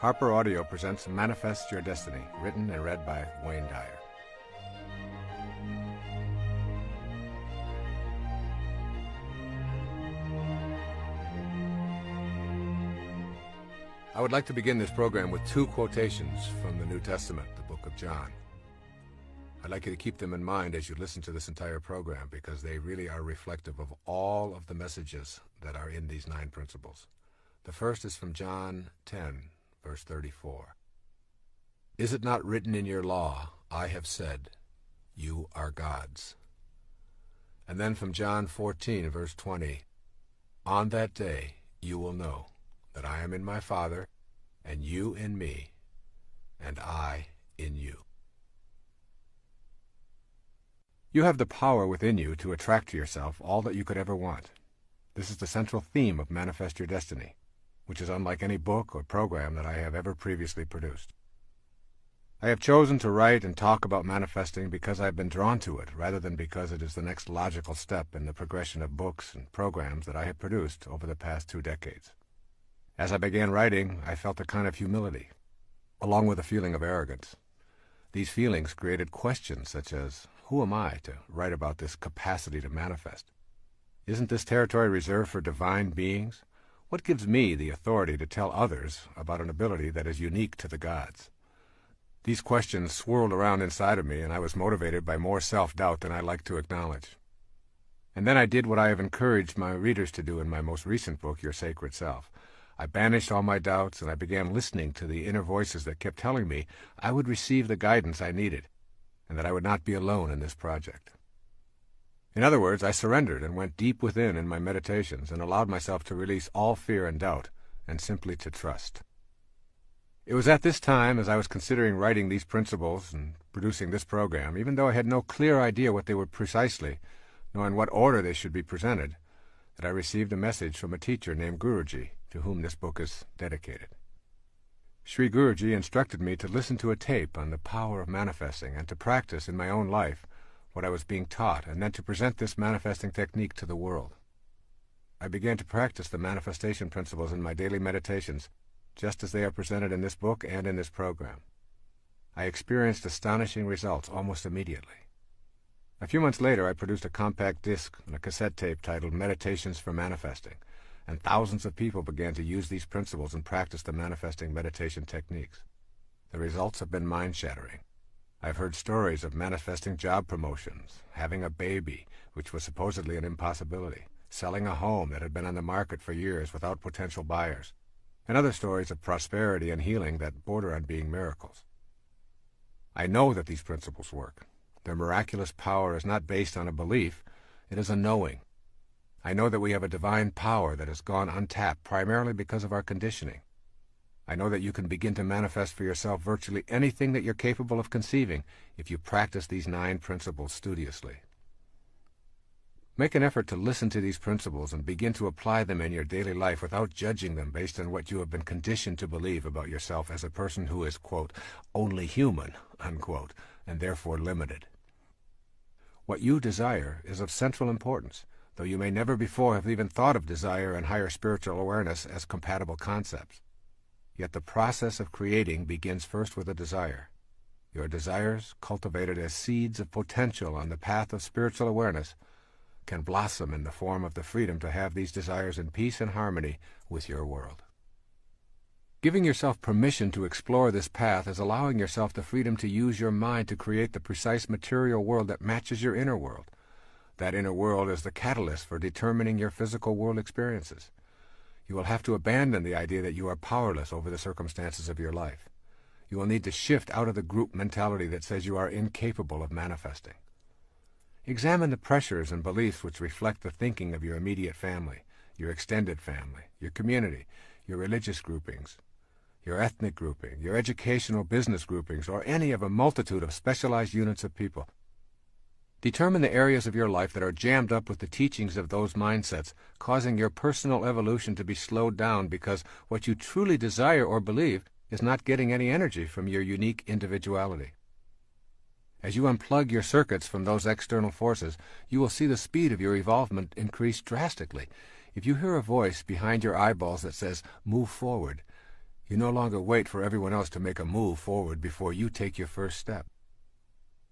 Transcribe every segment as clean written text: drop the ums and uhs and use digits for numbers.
Harper Audio presents Manifest Your Destiny, written and read by Wayne Dyer. I would like to begin this program with two quotations from the New Testament, the book of John. I'd like you to keep them in mind as you listen to this entire program, because they really are reflective of all of the messages that are in these 9 principles. The first is from John 10, verse 34. Is it not written in your law, I have said, you are gods? And then from John 14, verse 20, on that day you will know that I am in my Father, and you in me, and I in you. You have the power within you to attract to yourself all that you could ever want. This is the central theme of Manifest Your Destiny, which is unlike any book or program that I have ever previously produced. I have chosen to write and talk about manifesting because I have been drawn to it, rather than because it is the next logical step in the progression of books and programs that I have produced over the past 2 decades. As I began writing, I felt a kind of humility, along with a feeling of arrogance. These feelings created questions such as, who am I to write about this capacity to manifest? Isn't this territory reserved for divine beings? What gives me the authority to tell others about an ability that is unique to the gods? These questions swirled around inside of me, and I was motivated by more self-doubt than I like to acknowledge. And then I did what I have encouraged my readers to do in my most recent book, Your Sacred Self. I banished all my doubts, and I began listening to the inner voices that kept telling me I would receive the guidance I needed, and that I would not be alone in this project. In other words, I surrendered and went deep within in my meditations and allowed myself to release all fear and doubt and simply to trust. It was at this time, as I was considering writing these principles and producing this program, even though I had no clear idea what they were precisely, nor in what order they should be presented, that I received a message from a teacher named Guruji, to whom this book is dedicated. Sri Guruji instructed me to listen to a tape on the power of manifesting and to practice in my own life what I was being taught, and then to present this manifesting technique to the world. I began to practice the manifestation principles in my daily meditations, just as they are presented in this book and in this program. I experienced astonishing results almost immediately. A few months later, I produced a compact disc and a cassette tape titled Meditations for Manifesting, and thousands of people began to use these principles and practice the manifesting meditation techniques. The results have been mind-shattering. I've heard stories of manifesting job promotions, having a baby, which was supposedly an impossibility, selling a home that had been on the market for years without potential buyers, and other stories of prosperity and healing that border on being miracles. I know that these principles work. Their miraculous power is not based on a belief, it is a knowing. I know that we have a divine power that has gone untapped primarily because of our conditioning. I know that you can begin to manifest for yourself virtually anything that you're capable of conceiving if you practice these 9 principles studiously. Make an effort to listen to these principles and begin to apply them in your daily life without judging them based on what you have been conditioned to believe about yourself as a person who is, quote, only human, unquote, and therefore limited. What you desire is of central importance, though you may never before have even thought of desire and higher spiritual awareness as compatible concepts. Yet the process of creating begins first with a desire. Your desires, cultivated as seeds of potential on the path of spiritual awareness, can blossom in the form of the freedom to have these desires in peace and harmony with your world. Giving yourself permission to explore this path is allowing yourself the freedom to use your mind to create the precise material world that matches your inner world. That inner world is the catalyst for determining your physical world experiences. You will have to abandon the idea that you are powerless over the circumstances of your life. You will need to shift out of the group mentality that says you are incapable of manifesting. Examine the pressures and beliefs which reflect the thinking of your immediate family, your extended family, your community, your religious groupings, your ethnic grouping, your educational business groupings, or any of a multitude of specialized units of people. Determine the areas of your life that are jammed up with the teachings of those mindsets, causing your personal evolution to be slowed down because what you truly desire or believe is not getting any energy from your unique individuality. As you unplug your circuits from those external forces, you will see the speed of your evolvement increase drastically. If you hear a voice behind your eyeballs that says, "Move forward," You no longer wait for everyone else to make a move forward before you take your first step.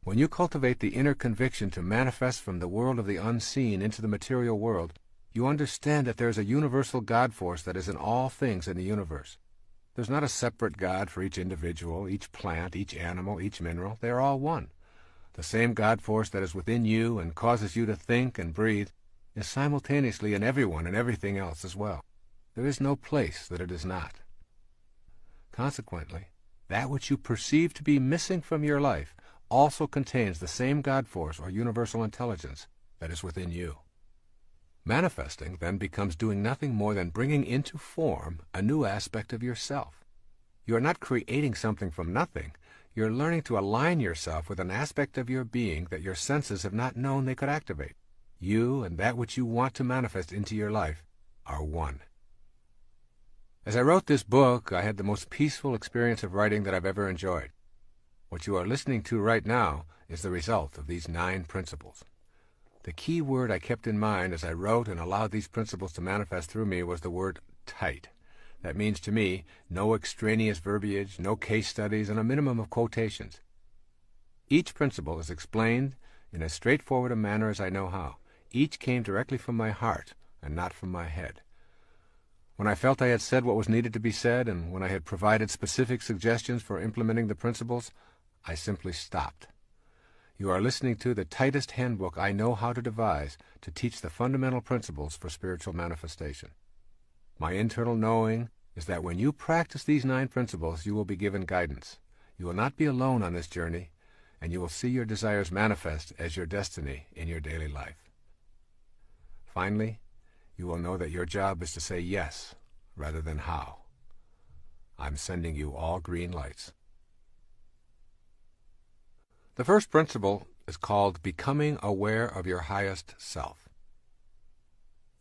When you cultivate the inner conviction to manifest from the world of the unseen into the material world, you understand that there is a universal God force that is in all things in the universe. There's not a separate God for each individual, each plant, each animal, each mineral. They are all one. The same God force that is within you and causes you to think and breathe is simultaneously in everyone and everything else as well. There is no place that it is not. Consequently, that which you perceive to be missing from your life also contains the same God force or universal intelligence that is within you. Manifesting then becomes doing nothing more than bringing into form a new aspect of yourself. You are not creating something from nothing. You're learning to align yourself with an aspect of your being that your senses have not known they could activate. You and that which you want to manifest into your life are one. As I wrote this book, I had the most peaceful experience of writing that I've ever enjoyed. What you are listening to right now is the result of these 9 principles. The key word I kept in mind as I wrote and allowed these principles to manifest through me was the word tight. That means to me no extraneous verbiage, no case studies, and a minimum of quotations. Each principle is explained in as straightforward a manner as I know how. Each came directly from my heart and not from my head. When I felt I had said what was needed to be said, and when I had provided specific suggestions for implementing the principles, I simply stopped. You are listening to the tightest handbook I know how to devise to teach the fundamental principles for spiritual manifestation. My internal knowing is that when you practice these 9 principles, you will be given guidance. You will not be alone on this journey, and you will see your desires manifest as your destiny in your daily life. Finally, you will know that your job is to say yes rather than how. I'm sending you all green lights. The first principle is called becoming aware of your highest self.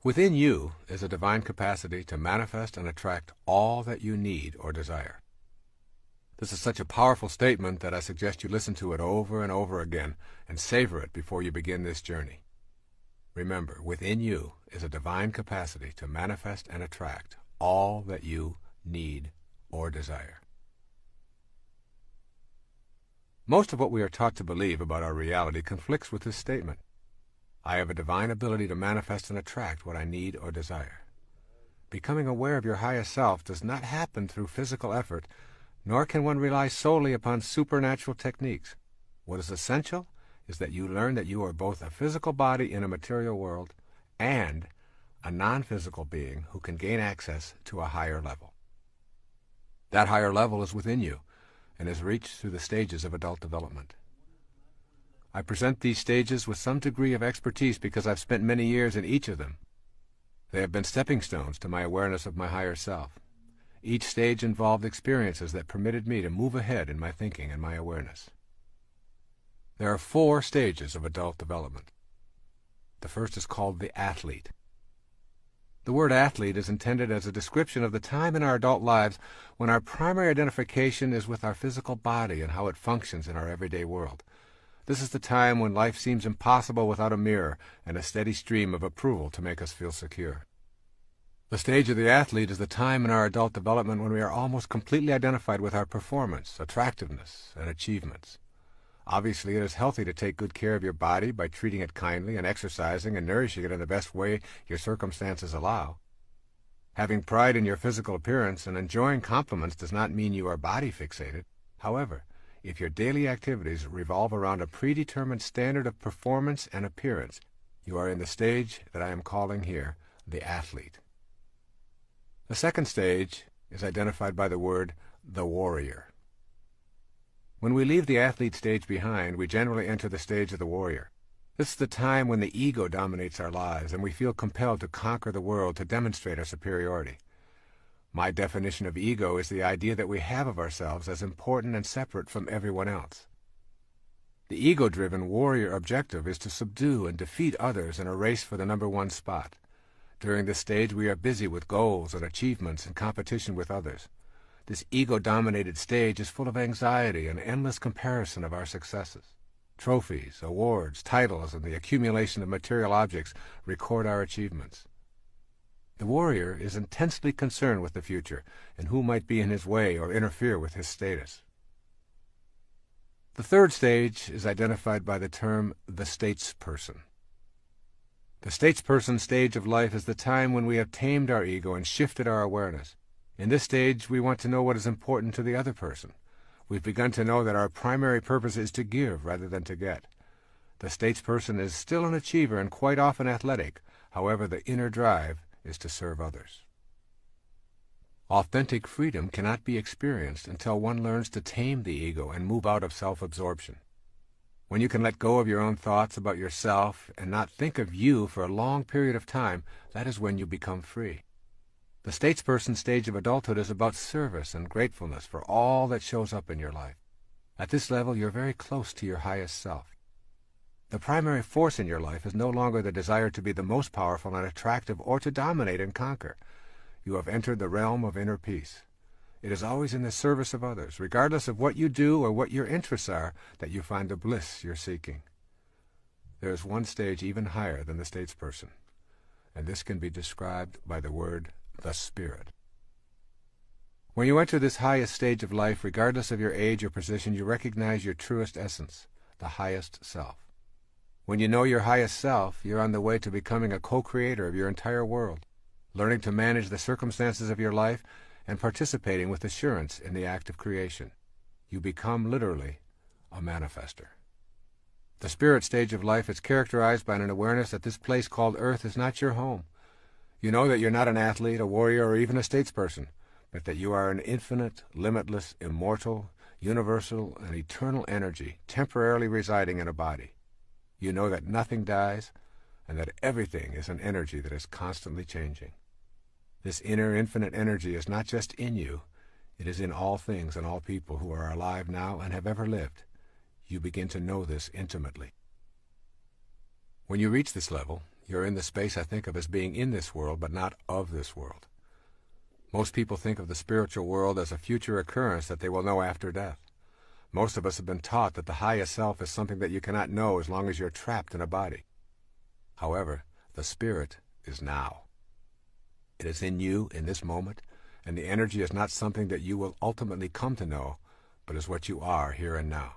Within you is a divine capacity to manifest and attract all that you need or desire. This is such a powerful statement that I suggest you listen to it over and over again and savor it before you begin this journey. Remember, within you is a divine capacity to manifest and attract all that you need or desire. Most of what we are taught to believe about our reality conflicts with this statement. I have a divine ability to manifest and attract what I need or desire. Becoming aware of your highest self does not happen through physical effort, nor can one rely solely upon supernatural techniques. What is essential is that you learn that you are both a physical body in a material world and a non-physical being who can gain access to a higher level. That higher level is within you and is reached through the stages of adult development. I present these stages with some degree of expertise because I've spent many years in each of them. They have been stepping stones to my awareness of my higher self. Each stage involved experiences that permitted me to move ahead in my thinking and my awareness. There are 4 stages of adult development. The first is called the athlete. The word athlete is intended as a description of the time in our adult lives when our primary identification is with our physical body and how it functions in our everyday world. This is the time when life seems impossible without a mirror and a steady stream of approval to make us feel secure. The stage of the athlete is the time in our adult development when we are almost completely identified with our performance, attractiveness, and achievements. Obviously, it is healthy to take good care of your body by treating it kindly and exercising and nourishing it in the best way your circumstances allow. Having pride in your physical appearance and enjoying compliments does not mean you are body fixated. However, if your daily activities revolve around a predetermined standard of performance and appearance, you are in the stage that I am calling here the athlete. The second stage is identified by the word the warrior. When we leave the athlete stage behind, we generally enter the stage of the warrior. This is the time when the ego dominates our lives and we feel compelled to conquer the world to demonstrate our superiority. My definition of ego is the idea that we have of ourselves as important and separate from everyone else. The ego-driven warrior objective is to subdue and defeat others in a race for the number 1 spot. During this stage, we are busy with goals and achievements in competition with others. This ego-dominated stage is full of anxiety and endless comparison of our successes. Trophies, awards, titles, and the accumulation of material objects record our achievements. The warrior is intensely concerned with the future and who might be in his way or interfere with his status. The third stage is identified by the term the statesperson. The statesperson stage of life is the time when we have tamed our ego and shifted our awareness. In this stage, we want to know what is important to the other person. We've begun to know that our primary purpose is to give rather than to get. The statesperson is still an achiever and quite often athletic. However, the inner drive is to serve others. Authentic freedom cannot be experienced until one learns to tame the ego and move out of self-absorption. When you can let go of your own thoughts about yourself and not think of you for a long period of time, that is when you become free. The statesperson stage of adulthood is about service and gratefulness for all that shows up in your life. At this level, you're very close to your highest self. The primary force in your life is no longer the desire to be the most powerful and attractive or to dominate and conquer. You have entered the realm of inner peace. It is always in the service of others, regardless of what you do or what your interests are, that you find the bliss you're seeking. There is one stage even higher than the statesperson, and this can be described by the word the spirit. When you enter this highest stage of life, regardless of your age or position, you recognize your truest essence, the highest self. When you know your highest self, you're on the way to becoming a co-creator of your entire world, learning to manage the circumstances of your life and participating with assurance in the act of creation. You become literally a manifester. The spirit stage of life is characterized by an awareness that this place called Earth is not your home. You know that you're not an athlete, a warrior, or even a statesperson, but that you are an infinite, limitless, immortal, universal, and eternal energy temporarily residing in a body. You know that nothing dies, and that everything is an energy that is constantly changing. This inner infinite energy is not just in you, it is in all things and all people who are alive now and have ever lived. You begin to know this intimately. When you reach this level, you're in the space I think of as being in this world, but not of this world. Most people think of the spiritual world as a future occurrence that they will know after death. Most of us have been taught that the highest self is something that you cannot know as long as you're trapped in a body. However, the spirit is now. It is in you in this moment, and the energy is not something that you will ultimately come to know, but is what you are here and now.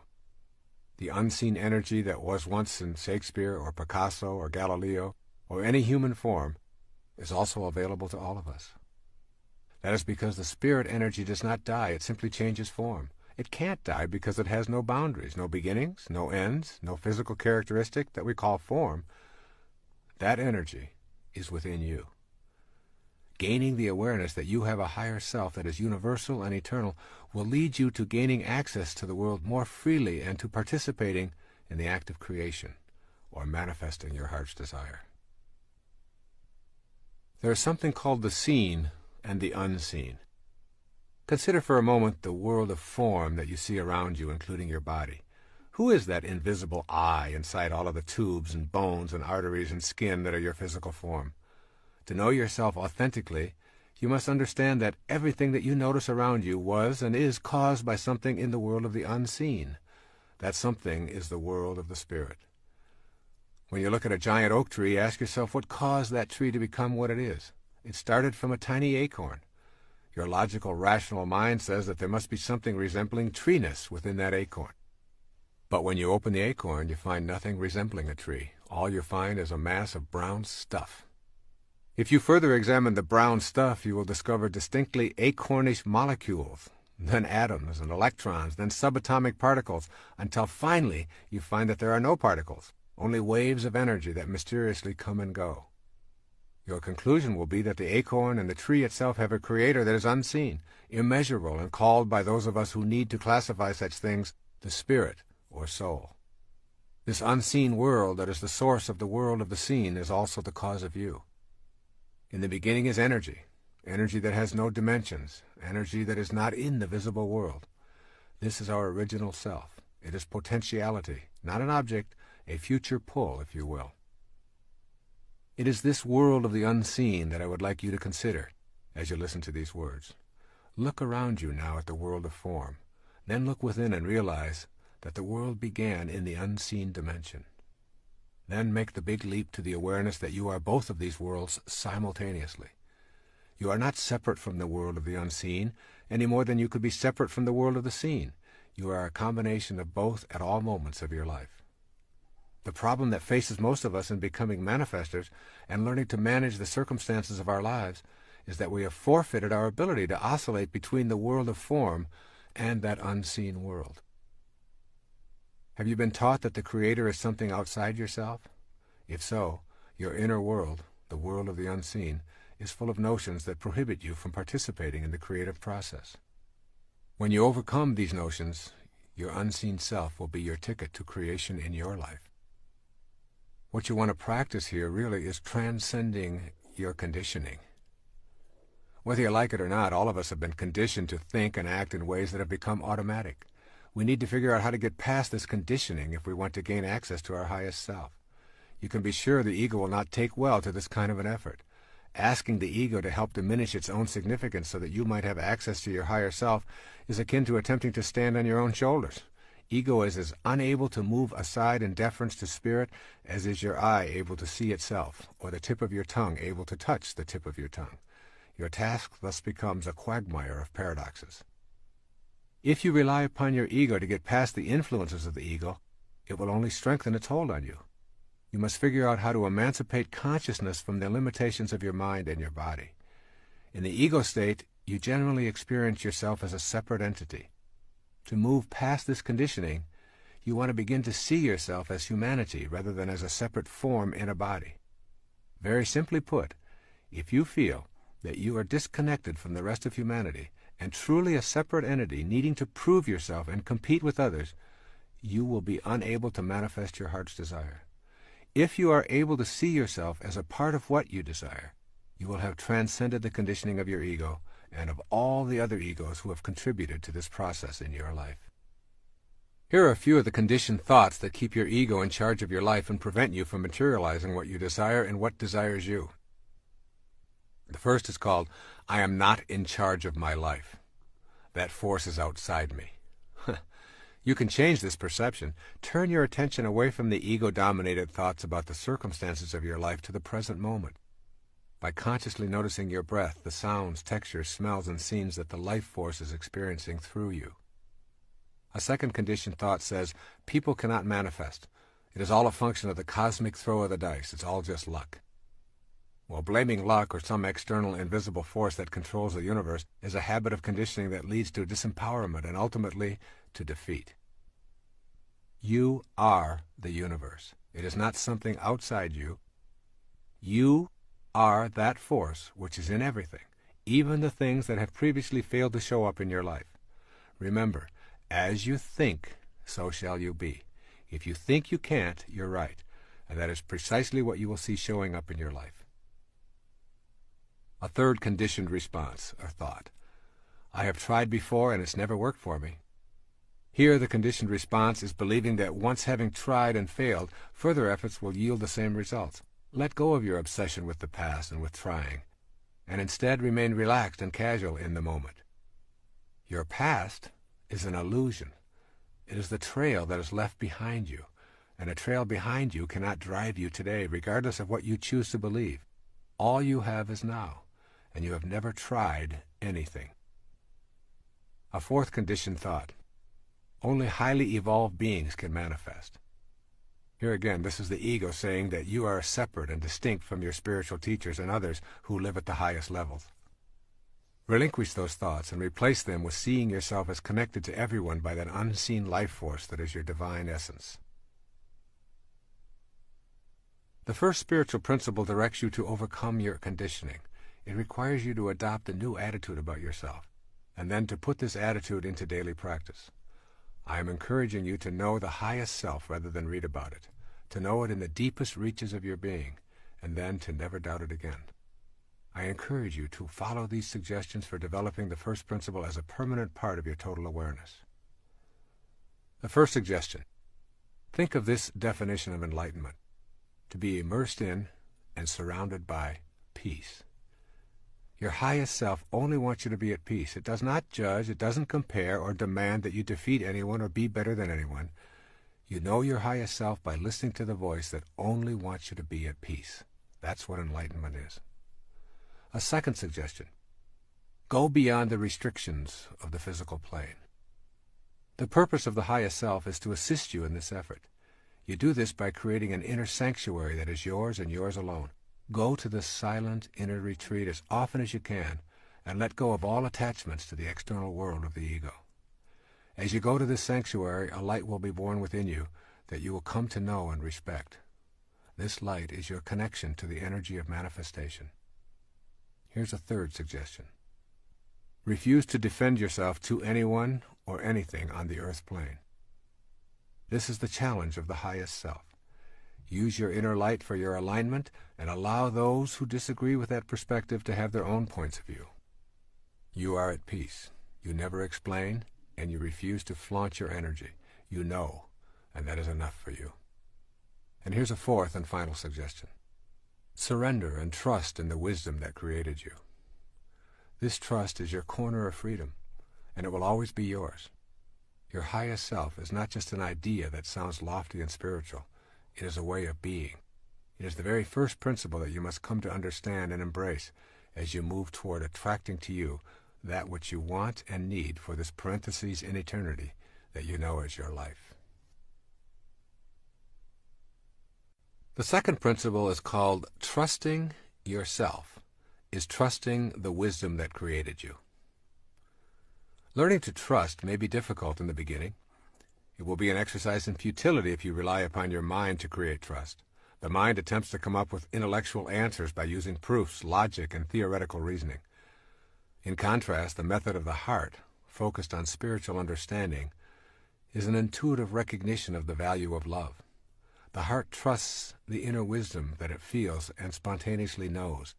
The unseen energy that was once in Shakespeare or Picasso or Galileo or any human form is also available to all of us. That is because the spirit energy does not die, it simply changes form. It can't die because it has no boundaries, no beginnings, no ends, no physical characteristic that we call form. That energy is within you. Gaining the awareness that you have a higher self that is universal and eternal will lead you to gaining access to the world more freely and to participating in the act of creation or manifesting your heart's desire. There is something called the seen and the unseen. Consider for a moment the world of form that you see around you, including your body. Who is that invisible I inside all of the tubes and bones and arteries and skin that are your physical form? To know yourself authentically, you must understand that everything that you notice around you was and is caused by something in the world of the unseen. That something is the world of the spirit. When you look at a giant oak tree, ask yourself what caused that tree to become what it is. It started from a tiny acorn. Your logical, rational mind says that there must be something resembling treeness within that acorn. But when you open the acorn, you find nothing resembling a tree. All you find is a mass of brown stuff. If you further examine the brown stuff, you will discover distinctly acornish molecules, then atoms and electrons, then subatomic particles, until finally you find that there are no particles, only waves of energy that mysteriously come and go. Your conclusion will be that the acorn and the tree itself have a creator that is unseen, immeasurable, and called by those of us who need to classify such things the spirit or soul. This unseen world that is the source of the world of the seen is also the cause of you. In the beginning is energy, energy that has no dimensions, energy that is not in the visible world. This is our original self. It is potentiality, not an object, a future pull, if you will. It is this world of the unseen that I would like you to consider as you listen to these words. Look around you now at the world of form. Then look within and realize that the world began in the unseen dimension. Then make the big leap to the awareness that you are both of these worlds simultaneously. You are not separate from the world of the unseen, any more than you could be separate from the world of the seen. You are a combination of both at all moments of your life. The problem that faces most of us in becoming manifestors and learning to manage the circumstances of our lives is that we have forfeited our ability to oscillate between the world of form and that unseen world. Have you been taught that the Creator is something outside yourself? If so, your inner world, the world of the unseen, is full of notions that prohibit you from participating in the creative process. When you overcome these notions, your unseen self will be your ticket to creation in your life. What you want to practice here really is transcending your conditioning. Whether you like it or not, all of us have been conditioned to think and act in ways that have become automatic. We need to figure out how to get past this conditioning if we want to gain access to our highest self. You can be sure the ego will not take well to this kind of an effort. Asking the ego to help diminish its own significance so that you might have access to your higher self is akin to attempting to stand on your own shoulders. Ego is as unable to move aside in deference to spirit as is your eye able to see itself, or the tip of your tongue able to touch the tip of your tongue. Your task thus becomes a quagmire of paradoxes. If you rely upon your ego to get past the influences of the ego, it will only strengthen its hold on you. You must figure out how to emancipate consciousness from the limitations of your mind and your body. In the ego state, you generally experience yourself as a separate entity. To move past this conditioning, you want to begin to see yourself as humanity rather than as a separate form in a body. Very simply put, if you feel that you are disconnected from the rest of humanity and truly a separate entity needing to prove yourself and compete with others, you will be unable to manifest your heart's desire. If you are able to see yourself as a part of what you desire, you will have transcended the conditioning of your ego and of all the other egos who have contributed to this process in your life. Here are a few of the conditioned thoughts that keep your ego in charge of your life and prevent you from materializing what you desire and what desires you. The first is called, I am not in charge of my life. That force is outside me. You can change this perception. Turn your attention away from the ego-dominated thoughts about the circumstances of your life to the present moment. By consciously noticing your breath, the sounds, textures, smells, and scenes that the life force is experiencing through you. A second conditioned thought says, people cannot manifest. It is all a function of the cosmic throw of the dice. It's all just luck. Well, blaming luck or some external invisible force that controls the universe is a habit of conditioning that leads to disempowerment and ultimately to defeat. You are the universe. It is not something outside you. You are that force which is in everything, even the things that have previously failed to show up in your life. Remember, as you think, so shall you be. If you think you can't, you're right, and that is precisely what you will see showing up in your life. A third conditioned response, or thought. I have tried before and it's never worked for me. Here the conditioned response is believing that once having tried and failed, further efforts will yield the same results. Let go of your obsession with the past and with trying, and instead remain relaxed and casual in the moment. Your past is an illusion. It is the trail that is left behind you, and a trail behind you cannot drive you today, regardless of what you choose to believe. All you have is now, and you have never tried anything. A fourth conditioned thought. Only highly evolved beings can manifest. Here again, this is the ego saying that you are separate and distinct from your spiritual teachers and others who live at the highest levels. Relinquish those thoughts and replace them with seeing yourself as connected to everyone by that unseen life force that is your divine essence. The first spiritual principle directs you to overcome your conditioning. It requires you to adopt a new attitude about yourself, and then to put this attitude into daily practice. I am encouraging you to know the highest self rather than read about it, to know it in the deepest reaches of your being, and then to never doubt it again. I encourage you to follow these suggestions for developing the first principle as a permanent part of your total awareness. The first suggestion. Think of this definition of enlightenment: to be immersed in and surrounded by peace. Your highest self only wants you to be at peace. It does not judge, it doesn't compare or demand that you defeat anyone or be better than anyone. You know your highest self by listening to the voice that only wants you to be at peace. That's what enlightenment is. A second suggestion: go beyond the restrictions of the physical plane. The purpose of the highest self is to assist you in this effort. You do this by creating an inner sanctuary that is yours and yours alone. Go to this silent inner retreat as often as you can, and let go of all attachments to the external world of the ego. As you go to this sanctuary, a light will be born within you that you will come to know and respect. This light is your connection to the energy of manifestation. Here's a third suggestion: refuse to defend yourself to anyone or anything on the earth plane. This is the challenge of the highest self. Use your inner light for your alignment and allow those who disagree with that perspective to have their own points of view. You are at peace. You never explain, and you refuse to flaunt your energy. You know, and that is enough for you. And here's a fourth and final suggestion: surrender and trust in the wisdom that created you. This trust is your corner of freedom, and it will always be yours. Your highest self is not just an idea that sounds lofty and spiritual. It is a way of being. It is the very first principle that you must come to understand and embrace as you move toward attracting to you that which you want and need for this parenthesis in eternity that you know as your life. The second principle is called trusting yourself, is trusting the wisdom that created you. Learning to trust may be difficult in the beginning. It will be an exercise in futility if you rely upon your mind to create trust. The mind attempts to come up with intellectual answers by using proofs, logic, and theoretical reasoning. In contrast, the method of the heart, focused on spiritual understanding, is an intuitive recognition of the value of love. The heart trusts the inner wisdom that it feels and spontaneously knows,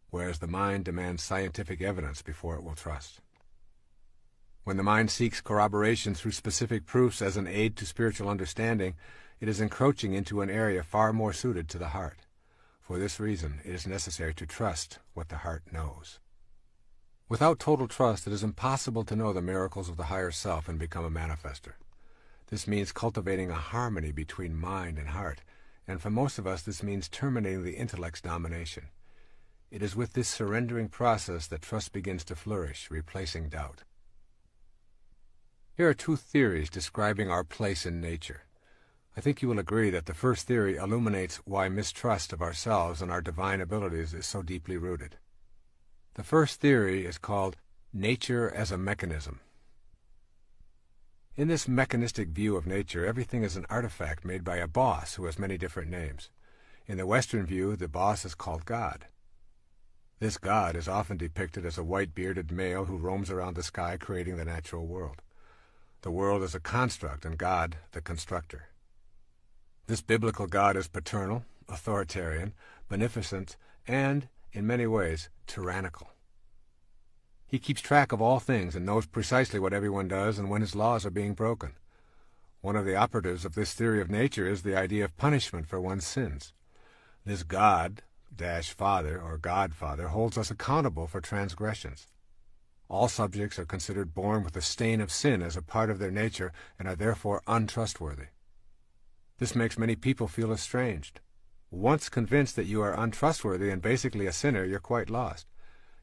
whereas the mind demands scientific evidence before it will trust. When the mind seeks corroboration through specific proofs as an aid to spiritual understanding, it is encroaching into an area far more suited to the heart. For this reason, it is necessary to trust what the heart knows. Without total trust, it is impossible to know the miracles of the higher self and become a manifester. This means cultivating a harmony between mind and heart, and for most of us this means terminating the intellect's domination. It is with this surrendering process that trust begins to flourish, replacing doubt. Here are two theories describing our place in nature. I think you will agree that the first theory illuminates why mistrust of ourselves and our divine abilities is so deeply rooted. The first theory is called nature as a mechanism. In this mechanistic view of nature, everything is an artifact made by a boss who has many different names. In the Western view, the boss is called God. This God is often depicted as a white-bearded male who roams around the sky creating the natural world. The world is a construct and God the constructor. This biblical God is paternal, authoritarian, beneficent, and, in many ways, tyrannical. He keeps track of all things and knows precisely what everyone does and when his laws are being broken. One of the operatives of this theory of nature is the idea of punishment for one's sins. This God-Father or Godfather holds us accountable for transgressions. All subjects are considered born with the stain of sin as a part of their nature and are therefore untrustworthy. This makes many people feel estranged. Once convinced that you are untrustworthy and basically a sinner, you're quite lost.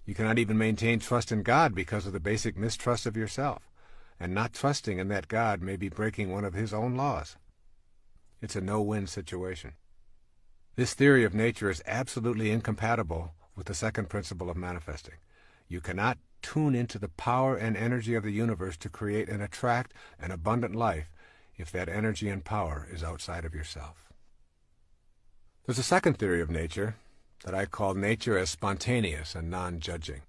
You cannot even maintain trust in God because of the basic mistrust of yourself, and not trusting in that God may be breaking one of his own laws. It's a no-win situation. This theory of nature is absolutely incompatible with the second principle of manifesting. You cannot tune into the power and energy of the universe to create and attract an abundant life if that energy and power is outside of yourself. There's a second theory of nature that I call nature as spontaneous and non-judging.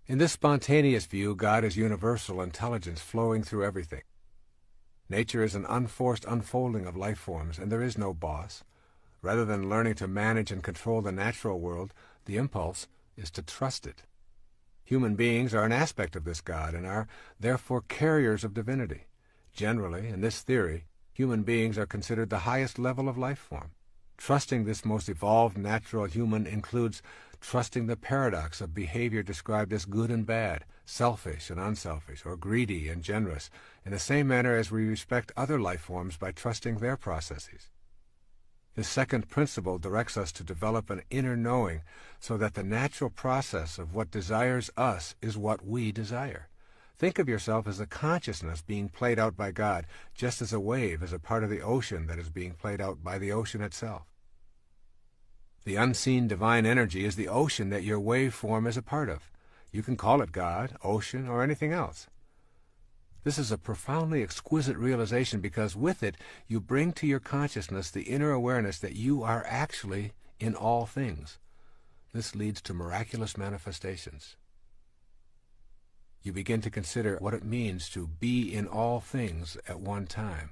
In this spontaneous view, God is universal intelligence flowing through everything. Nature is an unforced unfolding of life forms, and there is no boss. Rather than learning to manage and control the natural world, the impulse is to trust it. Human beings are an aspect of this God and are, therefore, carriers of divinity. Generally, in this theory, human beings are considered the highest level of life form. Trusting this most evolved natural human includes trusting the paradox of behavior described as good and bad, selfish and unselfish, or greedy and generous, in the same manner as we respect other life forms by trusting their processes. This second principle directs us to develop an inner knowing so that the natural process of what desires us is what we desire. Think of yourself as a consciousness being played out by God, just as a wave is a part of the ocean that is being played out by the ocean itself. The unseen divine energy is the ocean that your waveform is a part of. You can call it God, ocean, or anything else. This is a profoundly exquisite realization because with it you bring to your consciousness the inner awareness that you are actually in all things. This leads to miraculous manifestations. You begin to consider what it means to be in all things at one time.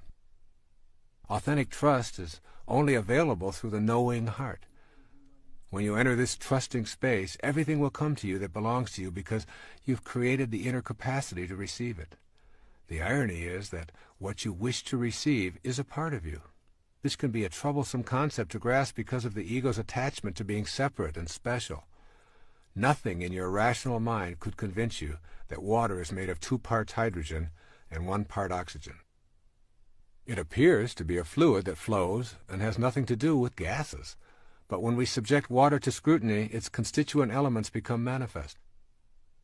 Authentic trust is only available through the knowing heart. When you enter this trusting space, everything will come to you that belongs to you because you've created the inner capacity to receive it. The irony is that what you wish to receive is a part of you. This can be a troublesome concept to grasp because of the ego's attachment to being separate and special. Nothing in your rational mind could convince you that water is made of 2 parts hydrogen and 1 part oxygen. It appears to be a fluid that flows and has nothing to do with gases. But when we subject water to scrutiny, its constituent elements become manifest.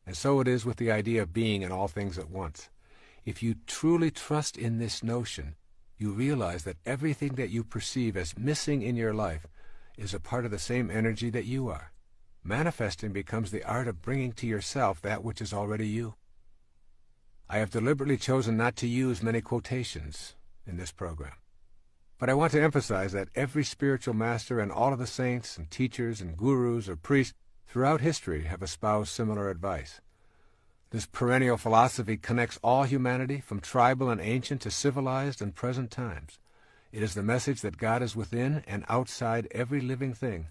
And so it is with the idea of being in all things at once. If you truly trust in this notion, you realize that everything that you perceive as missing in your life is a part of the same energy that you are. Manifesting becomes the art of bringing to yourself that which is already you. I have deliberately chosen not to use many quotations in this program. But I want to emphasize that every spiritual master and all of the saints and teachers and gurus or priests throughout history have espoused similar advice. This perennial philosophy connects all humanity, from tribal and ancient to civilized and present times. It is the message that God is within and outside every living thing,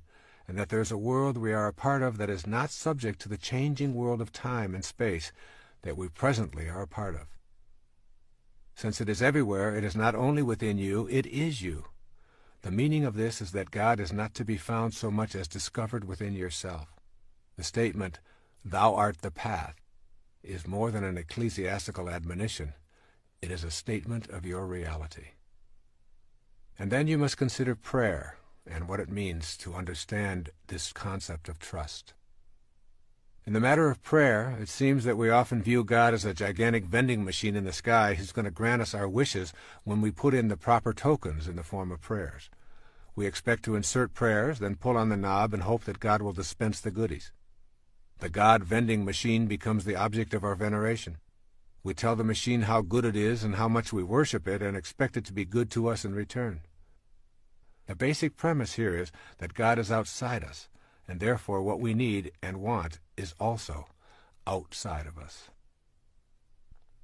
and that there is a world we are a part of that is not subject to the changing world of time and space that we presently are a part of. Since it is everywhere, it is not only within you, it is you. The meaning of this is that God is not to be found so much as discovered within yourself. The statement, "Thou art the path," is more than an ecclesiastical admonition. It is a statement of your reality. And then you must consider prayer and what it means to understand this concept of trust. In the matter of prayer, it seems that we often view God as a gigantic vending machine in the sky who's going to grant us our wishes when we put in the proper tokens in the form of prayers. We expect to insert prayers, then pull on the knob and hope that God will dispense the goodies. The God vending machine becomes the object of our veneration. We tell the machine how good it is and how much we worship it and expect it to be good to us in return. The basic premise here is that God is outside us, and therefore what we need and want is also outside of us.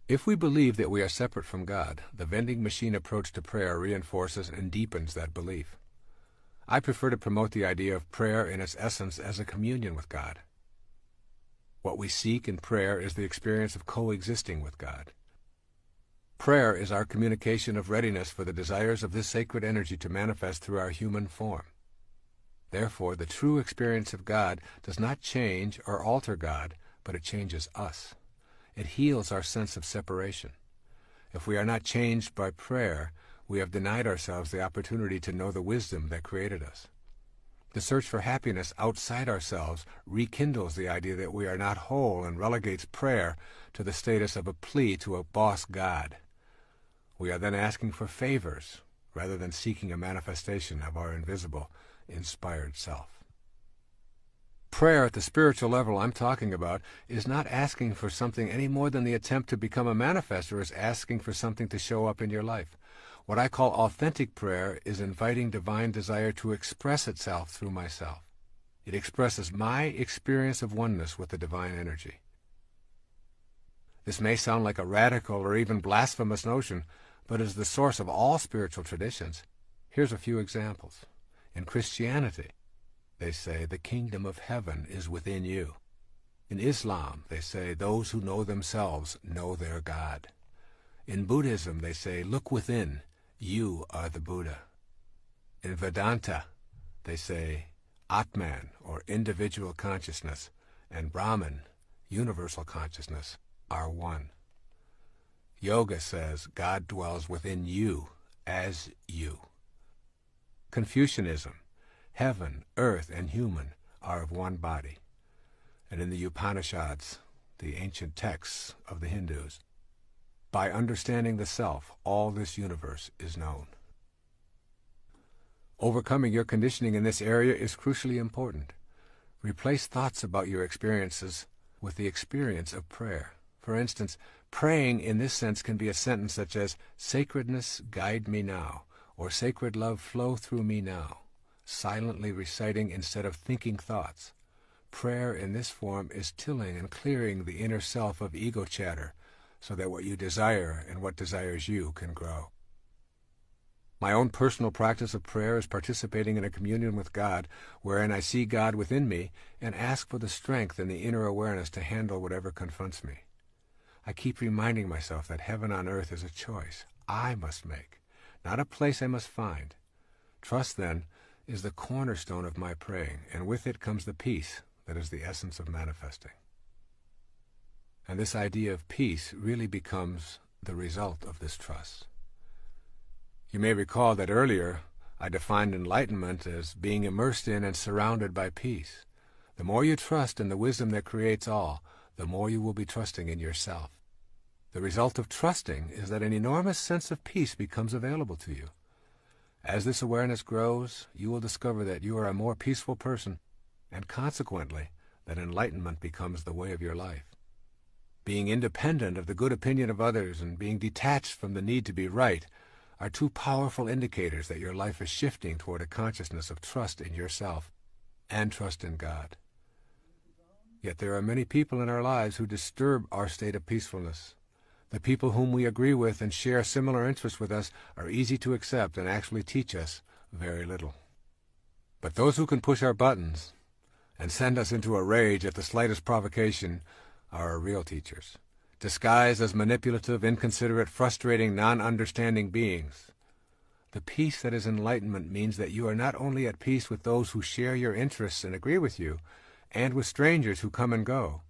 If we believe that we are separate from God, the vending machine approach to prayer reinforces and deepens that belief. I prefer to promote the idea of prayer in its essence as a communion with God. What we seek in prayer is the experience of coexisting with God. Prayer is our communication of readiness for the desires of this sacred energy to manifest through our human form. Therefore, the true experience of God does not change or alter God, but it changes us. It heals our sense of separation. If we are not changed by prayer, we have denied ourselves the opportunity to know the wisdom that created us. The search for happiness outside ourselves rekindles the idea that we are not whole and relegates prayer to the status of a plea to a boss God. We are then asking for favors rather than seeking a manifestation of our invisible, inspired self. Prayer at the spiritual level I'm talking about is not asking for something any more than the attempt to become a manifester is asking for something to show up in your life. What I call authentic prayer is inviting divine desire to express itself through myself. It expresses my experience of oneness with the divine energy. This may sound like a radical or even blasphemous notion, but is the source of all spiritual traditions. Here's a few examples. In Christianity, they say the kingdom of heaven is within you. In Islam, they say those who know themselves know their God. In Buddhism, they say, look within, you are the Buddha. In Vedanta, they say Atman, or individual consciousness, and Brahman, universal consciousness, are one. Yoga says God dwells within you as you. Confucianism, heaven, earth, and human are of one body. And in the Upanishads, the ancient texts of the Hindus, by understanding the self, all this universe is known. Overcoming your conditioning in this area is crucially important. Replace thoughts about your experiences with the experience of prayer. For instance, praying in this sense can be a sentence such as, "Sacredness, guide me now," or "Sacred love, flow through me now," silently reciting instead of thinking thoughts. Prayer in this form is tilling and clearing the inner self of ego chatter so that what you desire and what desires you can grow. My own personal practice of prayer is participating in a communion with God, wherein I see God within me and ask for the strength and the inner awareness to handle whatever confronts me. I keep reminding myself that heaven on earth is a choice I must make, not a place I must find. Trust, then, is the cornerstone of my praying, and with it comes the peace that is the essence of manifesting. And this idea of peace really becomes the result of this trust. You may recall that earlier I defined enlightenment as being immersed in and surrounded by peace. The more you trust in the wisdom that creates all, the more you will be trusting in yourself. The result of trusting is that an enormous sense of peace becomes available to you. As this awareness grows, you will discover that you are a more peaceful person, and consequently, that enlightenment becomes the way of your life. Being independent of the good opinion of others and being detached from the need to be right are two powerful indicators that your life is shifting toward a consciousness of trust in yourself and trust in God. Yet there are many people in our lives who disturb our state of peacefulness. The people whom we agree with and share similar interests with us are easy to accept and actually teach us very little. But those who can push our buttons and send us into a rage at the slightest provocation are our real teachers, disguised as manipulative, inconsiderate, frustrating, non-understanding beings. The peace that is enlightenment means that you are not only at peace with those who share your interests and agree with you, and with strangers who come and go,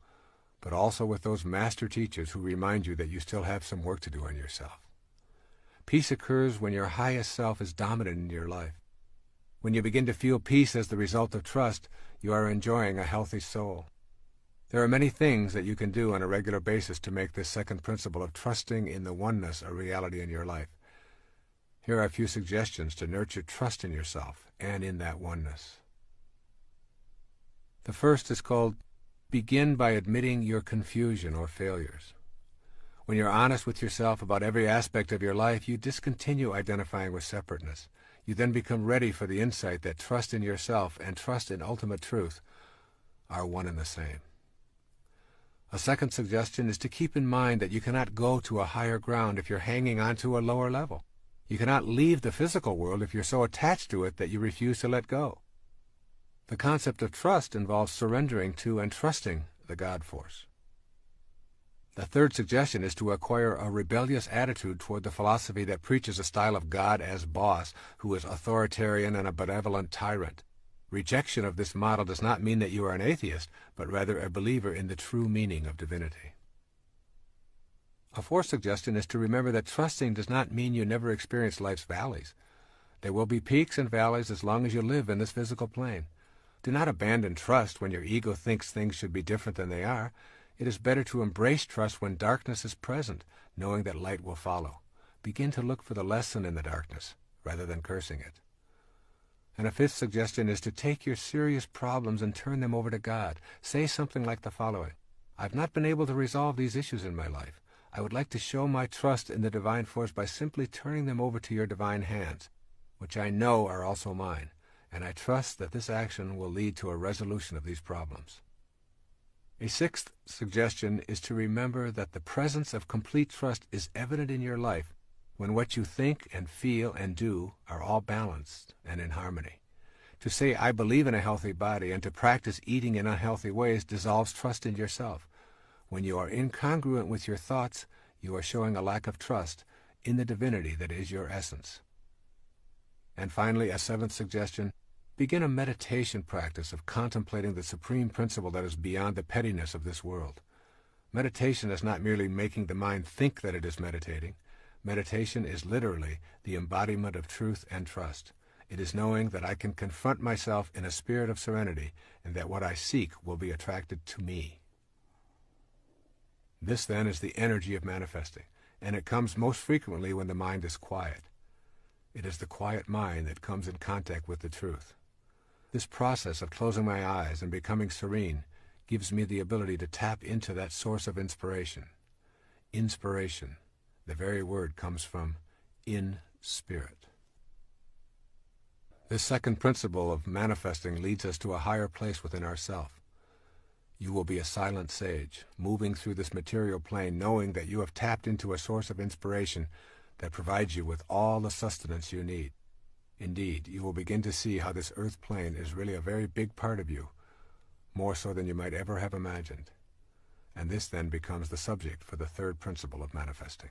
but also with those master teachers who remind you that you still have some work to do on yourself. Peace occurs when your highest self is dominant in your life. When you begin to feel peace as the result of trust, you are enjoying a healthy soul. There are many things that you can do on a regular basis to make this second principle of trusting in the oneness a reality in your life. Here are a few suggestions to nurture trust in yourself and in that oneness. The first is called begin by admitting your confusion or failures. When you're honest with yourself about every aspect of your life, you discontinue identifying with separateness. You then become ready for the insight that trust in yourself and trust in ultimate truth are one and the same. A second suggestion is to keep in mind that you cannot go to a higher ground if you're hanging on to a lower level. You cannot leave the physical world if you're so attached to it that you refuse to let go. The concept of trust involves surrendering to and trusting the God force. The third suggestion is to acquire a rebellious attitude toward the philosophy that preaches a style of God as boss, who is authoritarian and a benevolent tyrant. Rejection of this model does not mean that you are an atheist, but rather a believer in the true meaning of divinity. A fourth suggestion is to remember that trusting does not mean you never experience life's valleys. There will be peaks and valleys as long as you live in this physical plane. Do not abandon trust when your ego thinks things should be different than they are. It is better to embrace trust when darkness is present, knowing that light will follow. Begin to look for the lesson in the darkness, rather than cursing it. And a fifth suggestion is to take your serious problems and turn them over to God. Say something like the following: I've not been able to resolve these issues in my life. I would like to show my trust in the divine force by simply turning them over to your divine hands, which I know are also mine, and I trust that this action will lead to a resolution of these problems. A sixth suggestion is to remember that the presence of complete trust is evident in your life when what you think and feel and do are all balanced and in harmony. To say, I believe in a healthy body, and to practice eating in unhealthy ways dissolves trust in yourself. When you are incongruent with your thoughts, you are showing a lack of trust in the divinity that is your essence. And finally, a seventh suggestion: begin a meditation practice of contemplating the supreme principle that is beyond the pettiness of this world. Meditation is not merely making the mind think that it is meditating. Meditation is literally the embodiment of truth and trust. It is knowing that I can confront myself in a spirit of serenity, and that what I seek will be attracted to me. This, then, is the energy of manifesting, and it comes most frequently when the mind is quiet. It is the quiet mind that comes in contact with the truth. This process of closing my eyes and becoming serene gives me the ability to tap into that source of inspiration. Inspiration, the very word comes from in spirit. This second principle of manifesting leads us to a higher place within ourself. You will be a silent sage, moving through this material plane, knowing that you have tapped into a source of inspiration that provides you with all the sustenance you need. Indeed, you will begin to see how this earth plane is really a very big part of you, more so than you might ever have imagined. And this then becomes the subject for the third principle of manifesting.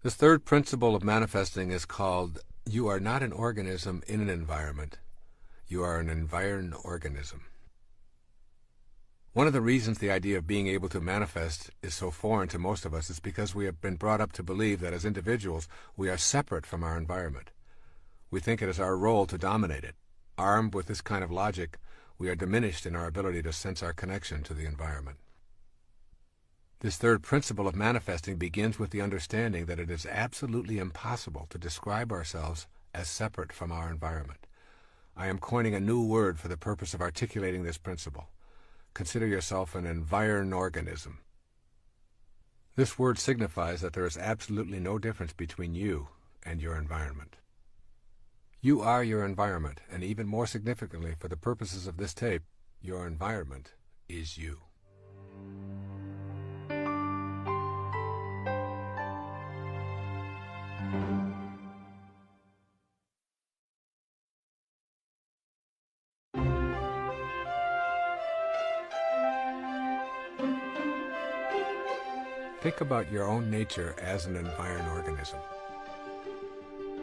This third principle of manifesting is called, you are not an organism in an environment. You are an environed organism. One of the reasons the idea of being able to manifest is so foreign to most of us is because we have been brought up to believe that as individuals we are separate from our environment. We think it is our role to dominate it. Armed with this kind of logic, we are diminished in our ability to sense our connection to the environment. This third principle of manifesting begins with the understanding that it is absolutely impossible to describe ourselves as separate from our environment. I am coining a new word for the purpose of articulating this principle. Consider yourself an environed organism. This word signifies that there is absolutely no difference between you and your environment. You are your environment, and even more significantly for the purposes of this tape, your environment is you. Think about your own nature as an environed organism.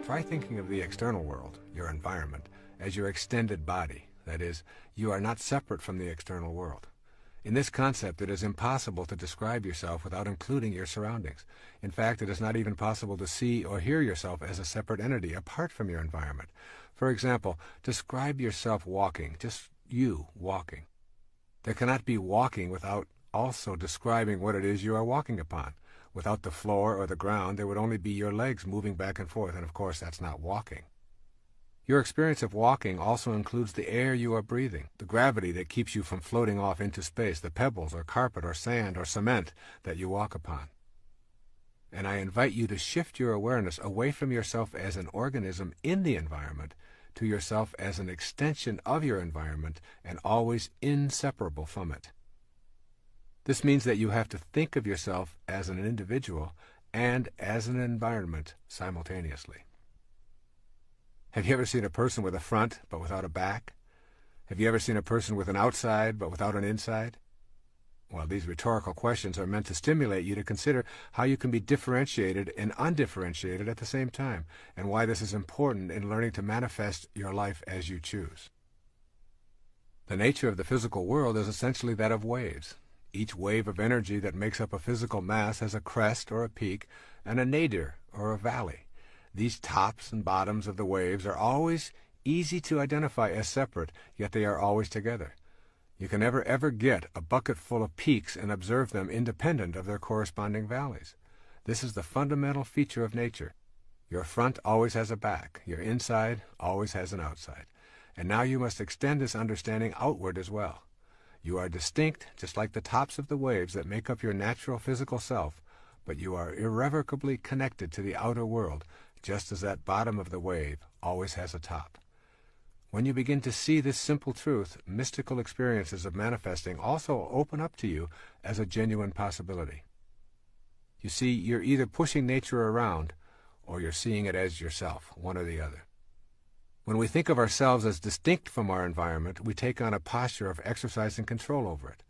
Try thinking of the external world, your environment, as your extended body. That is, you are not separate from the external world. In this concept, it is impossible to describe yourself without including your surroundings. In fact, it is not even possible to see or hear yourself as a separate entity apart from your environment. For example, describe yourself walking, just you walking. There cannot be walking without also describing what it is you are walking upon. Without the floor or the ground, there would only be your legs moving back and forth, and of course that's not walking. Your experience of walking also includes the air you are breathing, the gravity that keeps you from floating off into space, the pebbles or carpet or sand or cement that you walk upon. And I invite you to shift your awareness away from yourself as an organism in the environment to yourself as an extension of your environment and always inseparable from it. This means that you have to think of yourself as an individual and as an environment simultaneously. Have you ever seen a person with a front but without a back? Have you ever seen a person with an outside but without an inside? Well, these rhetorical questions are meant to stimulate you to consider how you can be differentiated and undifferentiated at the same time, and why this is important in learning to manifest your life as you choose. The nature of the physical world is essentially that of waves. Each wave of energy that makes up a physical mass has a crest or a peak and a nadir or a valley. These tops and bottoms of the waves are always easy to identify as separate, yet they are always together. You can never ever get a bucket full of peaks and observe them independent of their corresponding valleys. This is the fundamental feature of nature. Your front always has a back, your inside always has an outside. And now you must extend this understanding outward as well. You are distinct, just like the tops of the waves that make up your natural physical self, but you are irrevocably connected to the outer world, just as that bottom of the wave always has a top. When you begin to see this simple truth, mystical experiences of manifesting also open up to you as a genuine possibility. You see, you're either pushing nature around, or you're seeing it as yourself, one or the other. When we think of ourselves as distinct from our environment, we take on a posture of exercising control over it.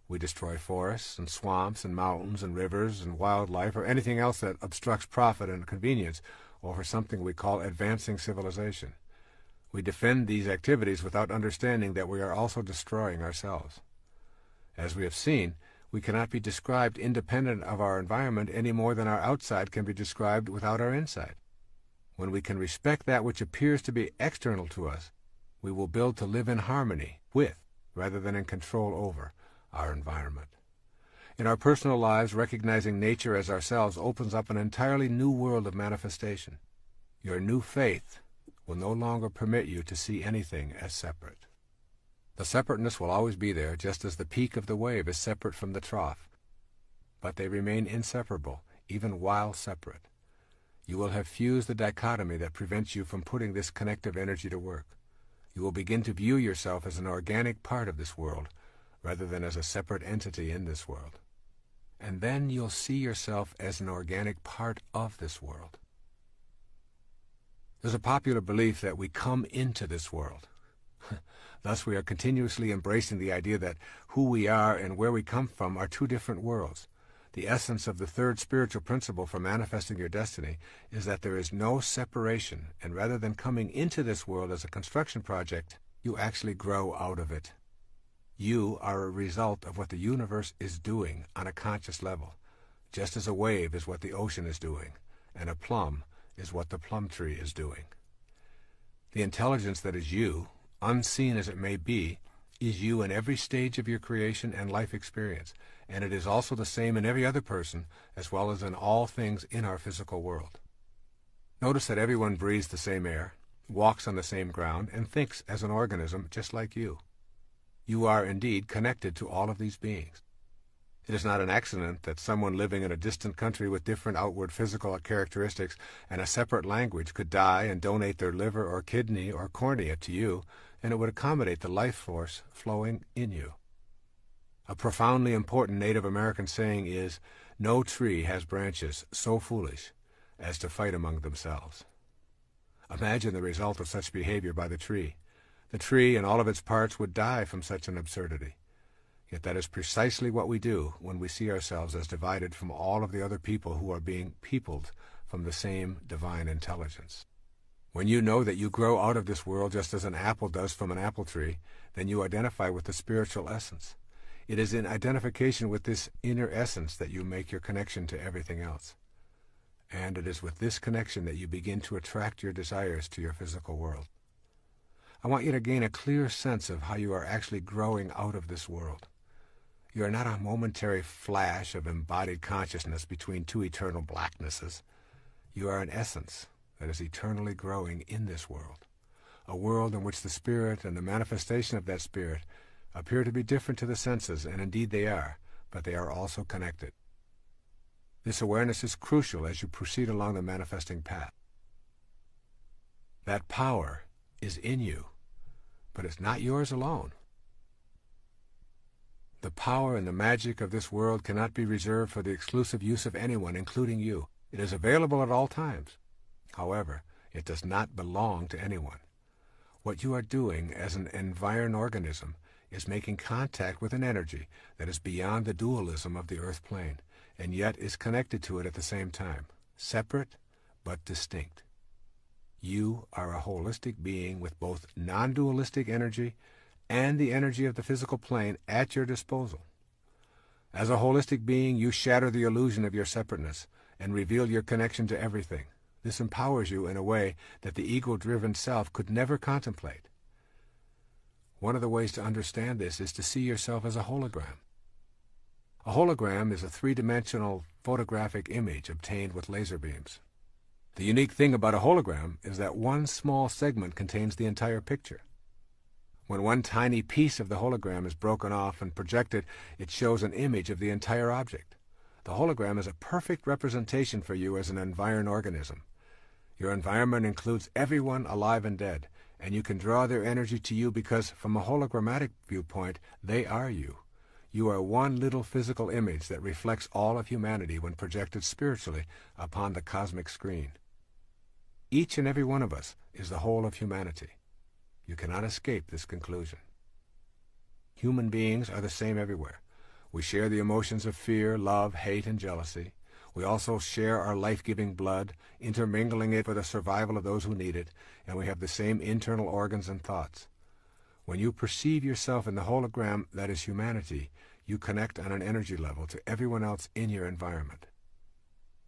We destroy forests and swamps and mountains and rivers and wildlife or anything else that obstructs profit and convenience, or for something we call advancing civilization. We defend these activities without understanding that we are also destroying ourselves. As we have seen, we cannot be described independent of our environment any more than our outside can be described without our inside. When we can respect that which appears to be external to us, we will build to live in harmony with, rather than in control over, our environment. In our personal lives, recognizing nature as ourselves opens up an entirely new world of manifestation. Your new faith will no longer permit you to see anything as separate. The separateness will always be there, just as the peak of the wave is separate from the trough. But they remain inseparable, even while separate. You will have fused the dichotomy that prevents you from putting this connective energy to work. You will begin to view yourself as an organic part of this world, rather than as a separate entity in this world. And then you'll see yourself as an organic part of this world. There's a popular belief that we come into this world. Thus we are continuously embracing the idea that who we are and where we come from are two different worlds. The essence of the third spiritual principle for manifesting your destiny is that there is no separation, and rather than coming into this world as a construction project, you actually grow out of it. You are a result of what the universe is doing on a conscious level, just as a wave is what the ocean is doing, and a plum is what the plum tree is doing. The intelligence that is you, unseen as it may be, is you in every stage of your creation and life experience, and it is also the same in every other person, as well as in all things in our physical world. Notice that everyone breathes the same air, walks on the same ground, and thinks as an organism just like you. You are indeed connected to all of these beings. It is not an accident that someone living in a distant country with different outward physical characteristics and a separate language could die and donate their liver or kidney or cornea to you, and it would accommodate the life force flowing in you. A profoundly important Native American saying is, "No tree has branches so foolish as to fight among themselves." Imagine the result of such behavior by the tree. The tree and all of its parts would die from such an absurdity. Yet that is precisely what we do when we see ourselves as divided from all of the other people who are being peopled from the same divine intelligence. When you know that you grow out of this world just as an apple does from an apple tree, then you identify with the spiritual essence. It is in identification with this inner essence that you make your connection to everything else. And it is with this connection that you begin to attract your desires to your physical world. I want you to gain a clear sense of how you are actually growing out of this world. You are not a momentary flash of embodied consciousness between two eternal blacknesses. You are an essence that is eternally growing in this world, a world in which the spirit and the manifestation of that spirit appear to be different to the senses, and indeed they are, but they are also connected. This awareness is crucial as you proceed along the manifesting path. That power is in you, but it's not yours alone. The power and the magic of this world cannot be reserved for the exclusive use of anyone, including you. It is available at all times. However, it does not belong to anyone. What you are doing as an environed organism is making contact with an energy that is beyond the dualism of the earth plane, and yet is connected to it at the same time, separate but distinct. You are a holistic being with both non-dualistic energy and the energy of the physical plane at your disposal. As a holistic being, you shatter the illusion of your separateness and reveal your connection to everything. This empowers you in a way that the ego-driven self could never contemplate. One of the ways to understand this is to see yourself as a hologram. A hologram is a three-dimensional photographic image obtained with laser beams. The unique thing about a hologram is that one small segment contains the entire picture. When one tiny piece of the hologram is broken off and projected, it shows an image of the entire object. The hologram is a perfect representation for you as an environed organism. Your environment includes everyone alive and dead, and you can draw their energy to you because, from a hologrammatic viewpoint, they are you. You are one little physical image that reflects all of humanity when projected spiritually upon the cosmic screen. Each and every one of us is the whole of humanity. You cannot escape this conclusion. Human beings are the same everywhere. We share the emotions of fear, love, hate, and jealousy. We also share our life-giving blood, intermingling it for the survival of those who need it, and we have the same internal organs and thoughts. When you perceive yourself in the hologram that is humanity, you connect on an energy level to everyone else in your environment.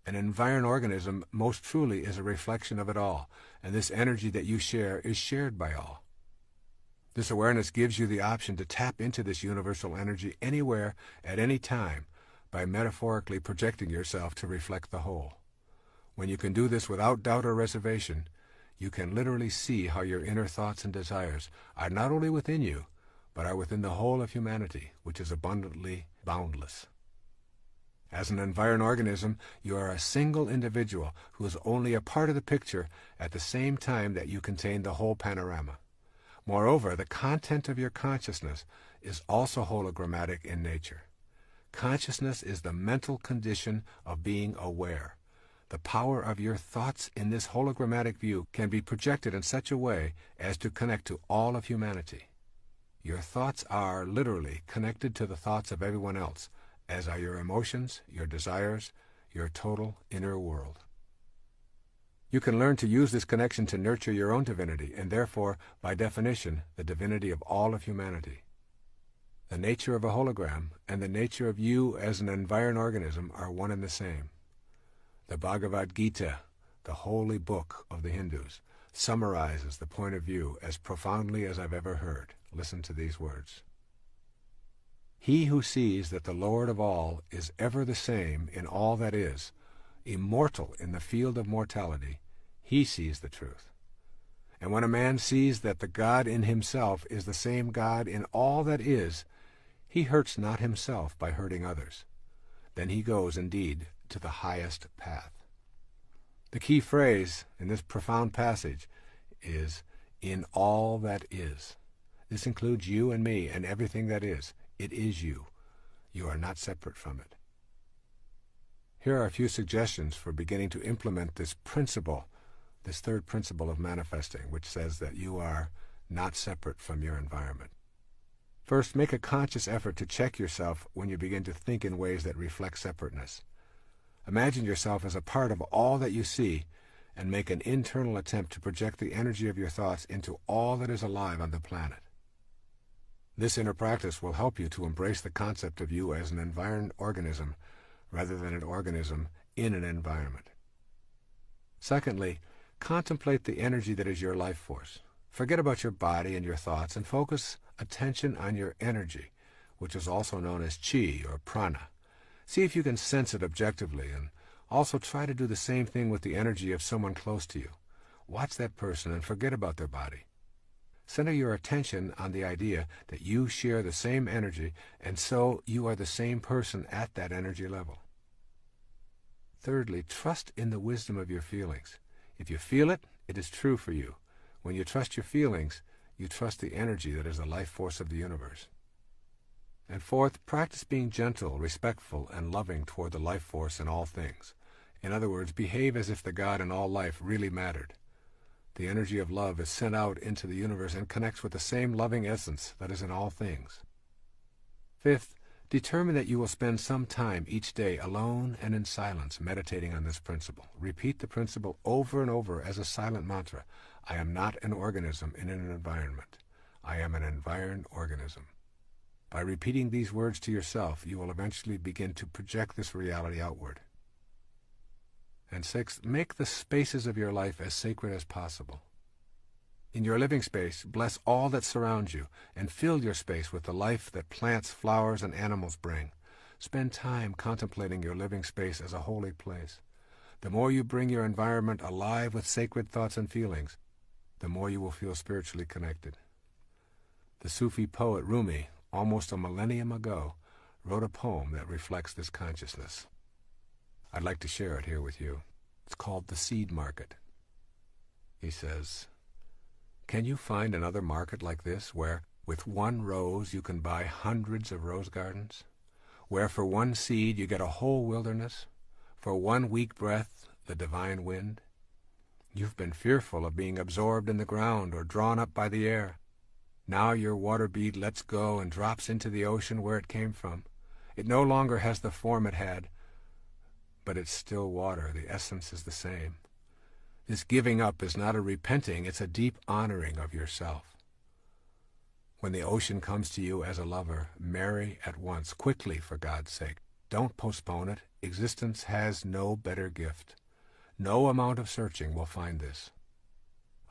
An environed organism most truly is a reflection of it all, and this energy that you share is shared by all. This awareness gives you the option to tap into this universal energy anywhere, at any time, by metaphorically projecting yourself to reflect the whole. When you can do this without doubt or reservation, you can literally see how your inner thoughts and desires are not only within you, but are within the whole of humanity, which is abundantly boundless. As an environed organism, you are a single individual who is only a part of the picture at the same time that you contain the whole panorama. Moreover, the content of your consciousness is also hologrammatic in nature. Consciousness is the mental condition of being aware. The power of your thoughts in this hologrammatic view can be projected in such a way as to connect to all of humanity. Your thoughts are, literally, connected to the thoughts of everyone else, as are your emotions, your desires, your total inner world. You can learn to use this connection to nurture your own divinity, and therefore, by definition, the divinity of all of humanity. The nature of a hologram and the nature of you as an environed organism are one and the same. The Bhagavad Gita, the holy book of the Hindus, summarizes the point of view as profoundly as I've ever heard. Listen to these words. He who sees that the Lord of all is ever the same in all that is, immortal in the field of mortality, he sees the truth. And when a man sees that the God in himself is the same God in all that is, he hurts not himself by hurting others. Then he goes, indeed, to the highest path. The key phrase in this profound passage is, in all that is. This includes you and me and everything that is. It is you. You are not separate from it. Here are a few suggestions for beginning to implement this principle, this third principle of manifesting, which says that you are not separate from your environment. First, make a conscious effort to check yourself when you begin to think in ways that reflect separateness. Imagine yourself as a part of all that you see, and make an internal attempt to project the energy of your thoughts into all that is alive on the planet. This inner practice will help you to embrace the concept of you as an environed organism rather than an organism in an environment. Secondly, contemplate the energy that is your life force. Forget about your body and your thoughts and focus attention on your energy, which is also known as chi or prana. See if you can sense it objectively, and also try to do the same thing with the energy of someone close to you. Watch that person and forget about their body. Center your attention on the idea that you share the same energy, and so you are the same person at that energy level. Thirdly, trust in the wisdom of your feelings. If you feel it, it is true for you. When you trust your feelings, you trust the energy that is the life force of the universe. And fourth, practice being gentle, respectful, and loving toward the life force in all things. In other words, behave as if the God in all life really mattered. The energy of love is sent out into the universe and connects with the same loving essence that is in all things. Fifth, determine that you will spend some time each day alone and in silence meditating on this principle. Repeat the principle over and over as a silent mantra. I am not an organism in an environment. I am an environed organism. By repeating these words to yourself, you will eventually begin to project this reality outward. And sixth, make the spaces of your life as sacred as possible. In your living space, bless all that surrounds you, and fill your space with the life that plants, flowers, and animals bring. Spend time contemplating your living space as a holy place. The more you bring your environment alive with sacred thoughts and feelings, the more you will feel spiritually connected. The Sufi poet Rumi, almost a millennium ago, wrote a poem that reflects this consciousness. I'd like to share it here with you. It's called The Seed Market. He says, "Can you find another market like this, where with one rose you can buy hundreds of rose gardens? Where for one seed you get a whole wilderness? For one weak breath, the divine wind? You've been fearful of being absorbed in the ground or drawn up by the air. Now your water bead lets go and drops into the ocean where it came from. It no longer has the form it had, but it's still water. The essence is the same. This giving up is not a repenting, it's a deep honoring of yourself. When the ocean comes to you as a lover, marry at once, quickly for God's sake. Don't postpone it. Existence has no better gift. No amount of searching will find this.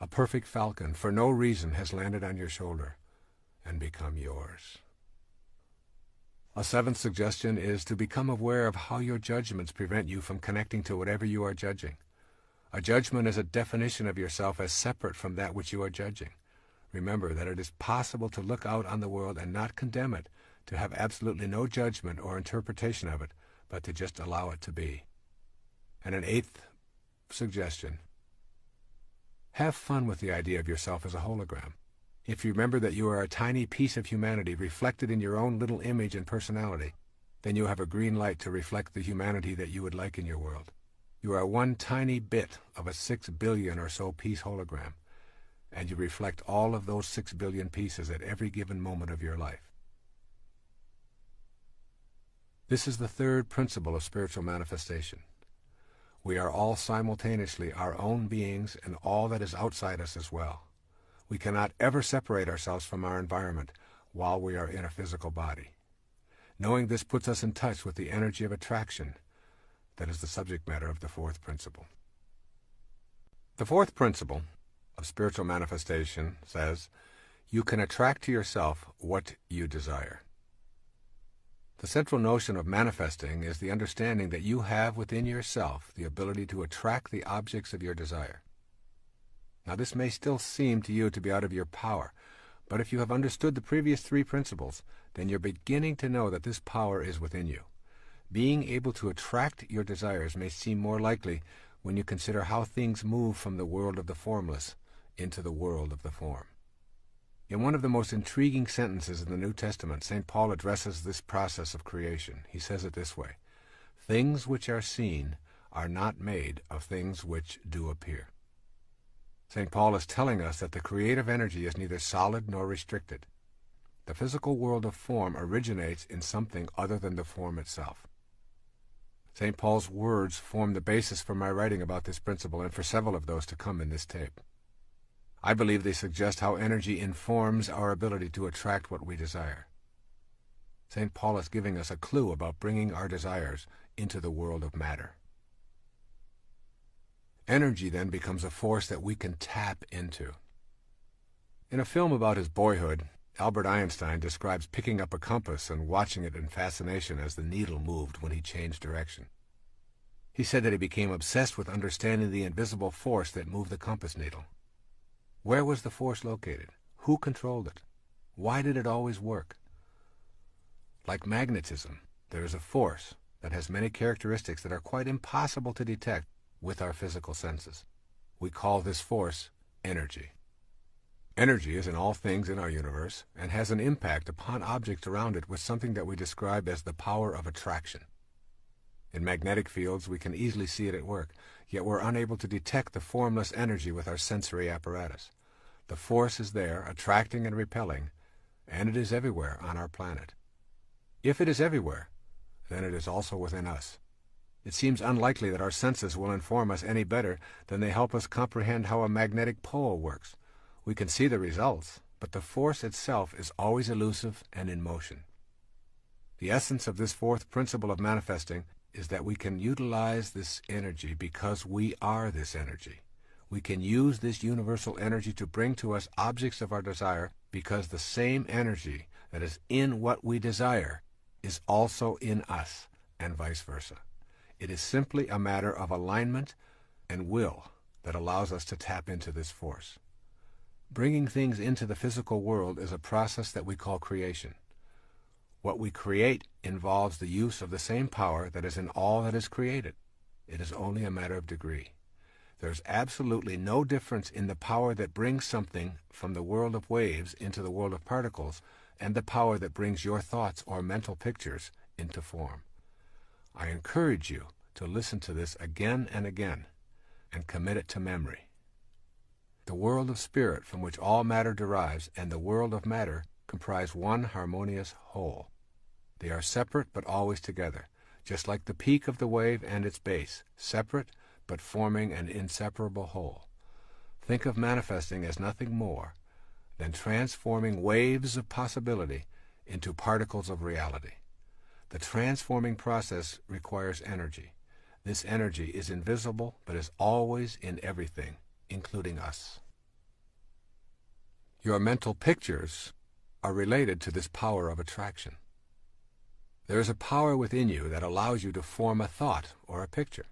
A perfect falcon, for no reason, has landed on your shoulder and become yours. A seventh suggestion is to become aware of how your judgments prevent you from connecting to whatever you are judging. A judgment is a definition of yourself as separate from that which you are judging. Remember that it is possible to look out on the world and not condemn it, to have absolutely no judgment or interpretation of it, but to just allow it to be. And an eighth suggestion: have fun with the idea of yourself as a hologram. If you remember that you are a tiny piece of humanity reflected in your own little image and personality, then you have a green light to reflect the humanity that you would like in your world. You are one tiny bit of a 6 billion or so piece hologram, and you reflect all of those 6 billion pieces at every given moment of your life. This is the third principle of spiritual manifestation. We are all simultaneously our own beings and all that is outside us as well. We cannot ever separate ourselves from our environment while we are in a physical body. Knowing this puts us in touch with the energy of attraction that is the subject matter of the fourth principle. The fourth principle of spiritual manifestation says, you can attract to yourself what you desire. The central notion of manifesting is the understanding that you have within yourself the ability to attract the objects of your desire. Now, this may still seem to you to be out of your power, but if you have understood the previous three principles, then you're beginning to know that this power is within you. Being able to attract your desires may seem more likely when you consider how things move from the world of the formless into the world of the form. In one of the most intriguing sentences in the New Testament, St. Paul addresses this process of creation. He says it this way: things which are seen are not made of things which do appear. St. Paul is telling us that the creative energy is neither solid nor restricted. The physical world of form originates in something other than the form itself. St. Paul's words form the basis for my writing about this principle and for several of those to come in this tape. I believe they suggest how energy informs our ability to attract what we desire. St. Paul is giving us a clue about bringing our desires into the world of matter. Energy then becomes a force that we can tap into. In a film about his boyhood, Albert Einstein describes picking up a compass and watching it in fascination as the needle moved when he changed direction. He said that he became obsessed with understanding the invisible force that moved the compass needle. Where was the force located? Who controlled it? Why did it always work? Like magnetism, there is a force that has many characteristics that are quite impossible to detect with our physical senses. We call this force energy. Energy is in all things in our universe and has an impact upon objects around it with something that we describe as the power of attraction. In magnetic fields, we can easily see it at work, yet we're unable to detect the formless energy with our sensory apparatus. The force is there, attracting and repelling, and it is everywhere on our planet. If it is everywhere, then it is also within us. It seems unlikely that our senses will inform us any better than they help us comprehend how a magnetic pole works. We can see the results, but the force itself is always elusive and in motion. The essence of this fourth principle of manifesting is that we can utilize this energy because we are this energy. We can use this universal energy to bring to us objects of our desire because the same energy that is in what we desire is also in us, and vice versa. It is simply a matter of alignment and will that allows us to tap into this force. Bringing things into the physical world is a process that we call creation. What we create involves the use of the same power that is in all that is created. It is only a matter of degree. There's absolutely no difference in the power that brings something from the world of waves into the world of particles and the power that brings your thoughts or mental pictures into form. I encourage you to listen to this again and again and commit it to memory. The world of spirit from which all matter derives and the world of matter comprise one harmonious whole. They are separate but always together, just like the peak of the wave and its base, separate but forming an inseparable whole. Think of manifesting as nothing more than transforming waves of possibility into particles of reality. The transforming process requires energy. This energy is invisible, but is always in everything, including us. Your mental pictures are related to this power of attraction. There is a power within you that allows you to form a thought or a picture.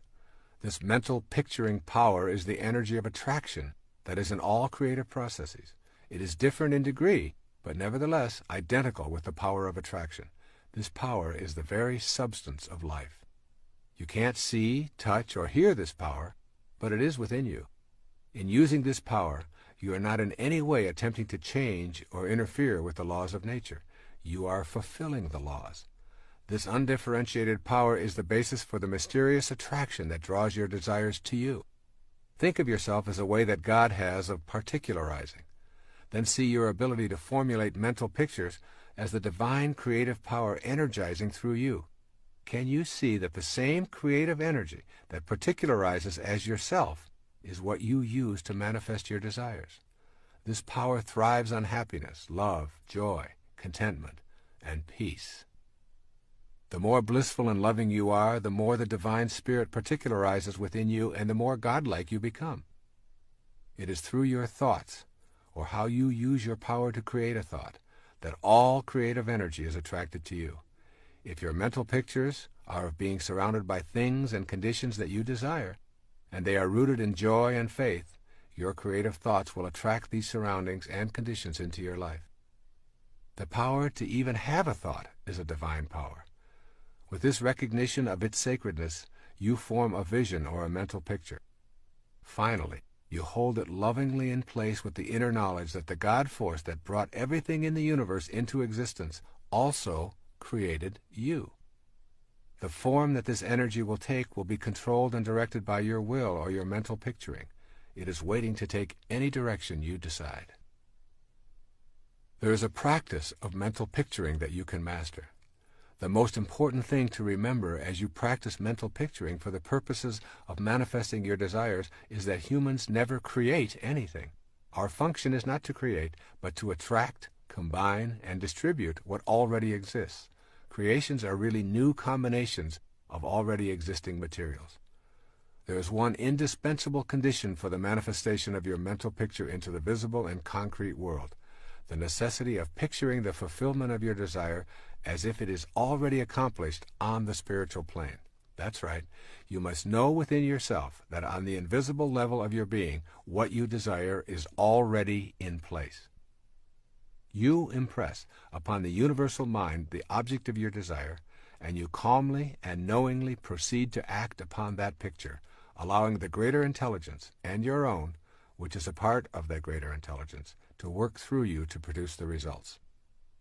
This mental picturing power is the energy of attraction that is in all creative processes. It is different in degree, but nevertheless identical with the power of attraction. This power is the very substance of life. You can't see, touch, or hear this power, but it is within you. In using this power, you are not in any way attempting to change or interfere with the laws of nature. You are fulfilling the laws. This undifferentiated power is the basis for the mysterious attraction that draws your desires to you. Think of yourself as a way that God has of particularizing. Then see your ability to formulate mental pictures as the divine creative power energizing through you. Can you see that the same creative energy that particularizes as yourself is what you use to manifest your desires? This power thrives on happiness, love, joy, contentment, and peace. The more blissful and loving you are, the more the divine spirit particularizes within you and the more godlike you become. It is through your thoughts, or how you use your power to create a thought, that all creative energy is attracted to you. If your mental pictures are of being surrounded by things and conditions that you desire, and they are rooted in joy and faith, your creative thoughts will attract these surroundings and conditions into your life. The power to even have a thought is a divine power. With this recognition of its sacredness, you form a vision or a mental picture. Finally, you hold it lovingly in place with the inner knowledge that the God force that brought everything in the universe into existence also created you. The form that this energy will take will be controlled and directed by your will or your mental picturing. It is waiting to take any direction you decide. There is a practice of mental picturing that you can master. The most important thing to remember as you practice mental picturing for the purposes of manifesting your desires is that humans never create anything. Our function is not to create, but to attract, combine, and distribute what already exists. Creations are really new combinations of already existing materials. There is one indispensable condition for the manifestation of your mental picture into the visible and concrete world: the necessity of picturing the fulfillment of your desire as if it is already accomplished on the spiritual plane. That's right. You must know within yourself that on the invisible level of your being, what you desire is already in place. You impress upon the universal mind the object of your desire, and you calmly and knowingly proceed to act upon that picture, allowing the greater intelligence, and your own, which is a part of that greater intelligence, to work through you to produce the results.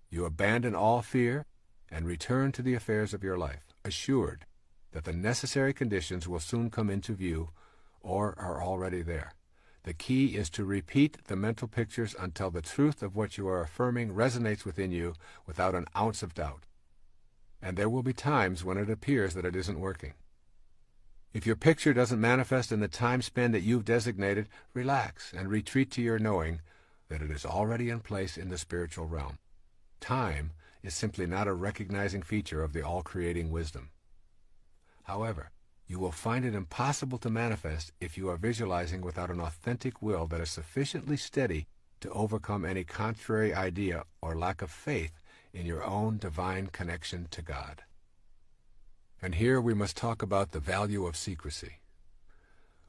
You abandon all fear and return to the affairs of your life, assured that the necessary conditions will soon come into view or are already there. The key is to repeat the mental pictures until the truth of what you are affirming resonates within you without an ounce of doubt. And there will be times when it appears that it isn't working. If your picture doesn't manifest in the time span that you've designated, relax and retreat to your knowing that it is already in place in the spiritual realm. Time is simply not a recognizing feature of the all-creating wisdom. However, you will find it impossible to manifest if you are visualizing without an authentic will that is sufficiently steady to overcome any contrary idea or lack of faith in your own divine connection to God. And here we must talk about the value of secrecy.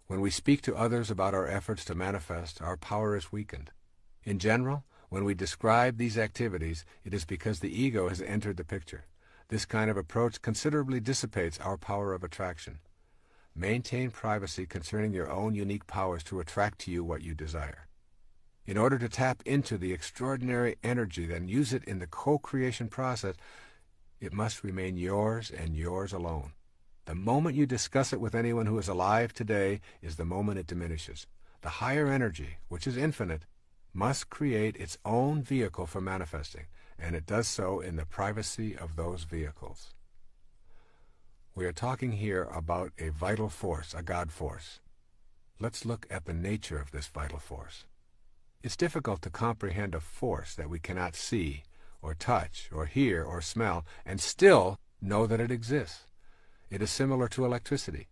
When we speak to others about our efforts to manifest, our power is weakened. In general, when we describe these activities, it is because the ego has entered the picture. This kind of approach considerably dissipates our power of attraction. Maintain privacy concerning your own unique powers to attract to you what you desire. In order to tap into the extraordinary energy and use it in the co-creation process, it must remain yours and yours alone. The moment you discuss it with anyone who is alive today is the moment it diminishes. The higher energy, which is infinite, must create its own vehicle for manifesting, and it does so in the privacy of those vehicles. We are talking here about a vital force, a God force. Let's look at the nature of this vital force. It's difficult to comprehend a force that we cannot see, or touch, or hear, or smell, and still Know that it exists. It is similar to electricity.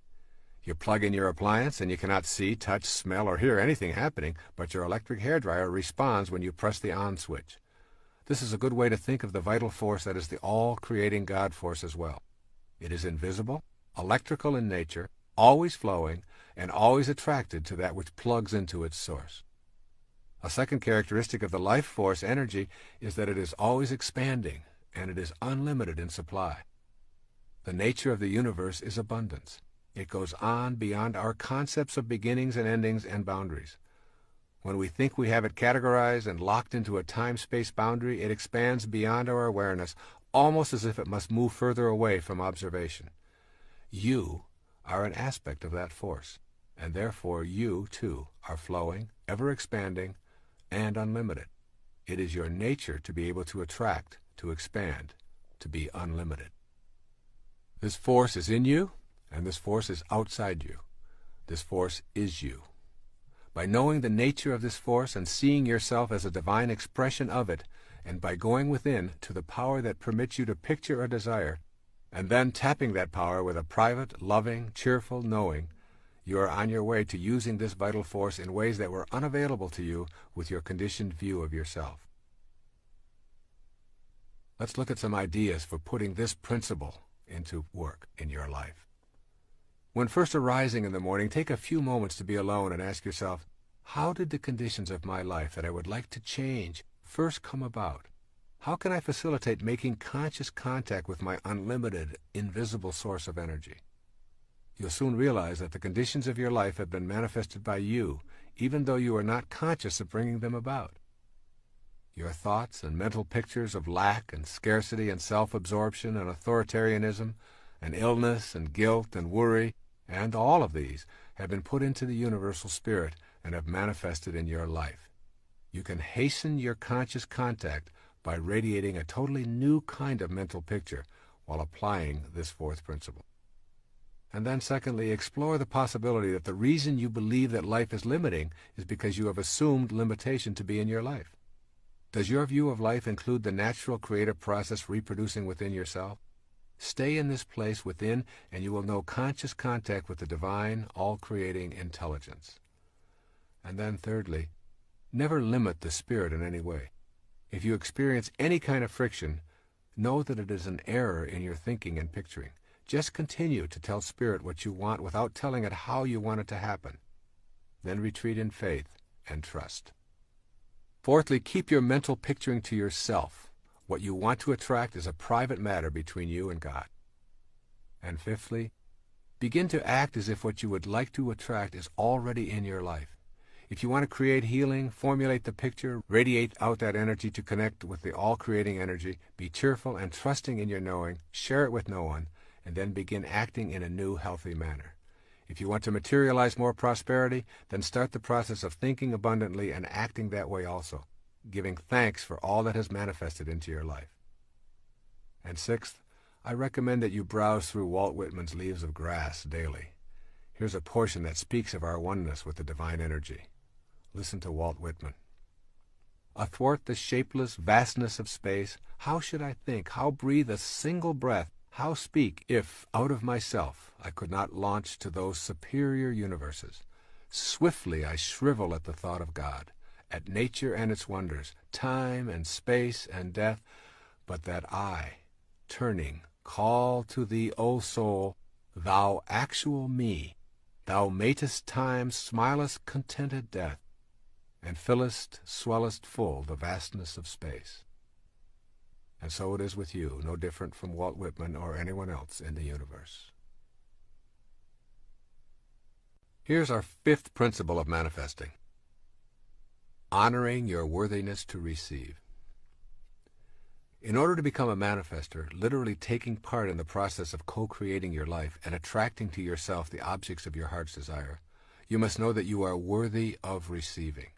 You plug in your appliance and you cannot see, touch, smell, or hear anything happening, but your electric hairdryer responds when you press the on switch. This is a good way to think of the vital force that is the all-creating God force as well. It is invisible, electrical in nature, always flowing, and always attracted to that which plugs into its source. A second characteristic of the life force energy is that it is always expanding, and it is unlimited in supply. The nature of the universe is abundance. It goes on beyond our concepts of beginnings and endings and boundaries. When we think we have it categorized and locked into a time-space boundary, it expands beyond our awareness, almost as if it must move further away from observation. You are an aspect of that force, and therefore you, too, are flowing, ever-expanding, and unlimited. It is your nature to be able to attract, to expand, to be unlimited. This force is in you, and this force is outside you. This force is you. By knowing the nature of this force and seeing yourself as a divine expression of it, and by going within to the power that permits you to picture a desire, and then tapping that power with a private, loving, cheerful knowing, you are on your way to using this vital force in ways that were unavailable to you with your conditioned view of yourself. Let's look at some ideas for putting this principle into work in your life. When first arising in the morning, take a few moments to be alone and ask yourself, how did the conditions of my life that I would like to change first come about? How can I facilitate making conscious contact with my unlimited, invisible source of energy? You'll soon realize that the conditions of your life have been manifested by you, even though you are not conscious of bringing them about. Your thoughts and mental pictures of lack and scarcity and self-absorption and authoritarianism and illness and guilt and worry, and all of these have been put into the universal spirit and have manifested in your life. You can hasten your conscious contact by radiating a totally new kind of mental picture while applying this fourth principle. And then secondly, explore the possibility that the reason you believe that life is limiting is because you have assumed limitation to be in your life. Does your view of life include the natural creative process reproducing within yourself? Stay in this place within, and you will know conscious contact with the divine, all-creating intelligence. And then thirdly, never limit the spirit in any way. If you experience any kind of friction, know that it is an error in your thinking and picturing. Just continue to tell spirit what you want without telling it how you want it to happen. Then retreat in faith and trust. Fourthly, keep your mental picturing to yourself. What you want to attract is a private matter between you and God. And fifthly, begin to act as if what you would like to attract is already in your life. If you want to create healing, formulate the picture, radiate out that energy to connect with the all-creating energy, be cheerful and trusting in your knowing, share it with no one, and then begin acting in a new, healthy manner. If you want to materialize more prosperity, then start the process of thinking abundantly and acting that way also, giving thanks for all that has manifested into your life. And sixth, I recommend that you browse through Walt Whitman's Leaves of Grass daily. Here's a portion that speaks of our oneness with the divine energy. Listen to Walt Whitman. Athwart the shapeless vastness of space, how should I think, how breathe a single breath, how speak, if, out of myself, I could not launch to those superior universes? Swiftly I shrivel at the thought of God, at nature and its wonders, time and space and death, but that I, turning, call to thee, O soul, thou actual me, thou matest time, smilest contented death, and fillest, swellest full the vastness of space. And so it is with you, no different from Walt Whitman or anyone else in the universe. Here's our fifth principle of manifesting. Honoring your worthiness to receive. In order to become a manifester, literally taking part in the process of co-creating your life and attracting to yourself the objects of your heart's desire, you must know that you are worthy of receiving.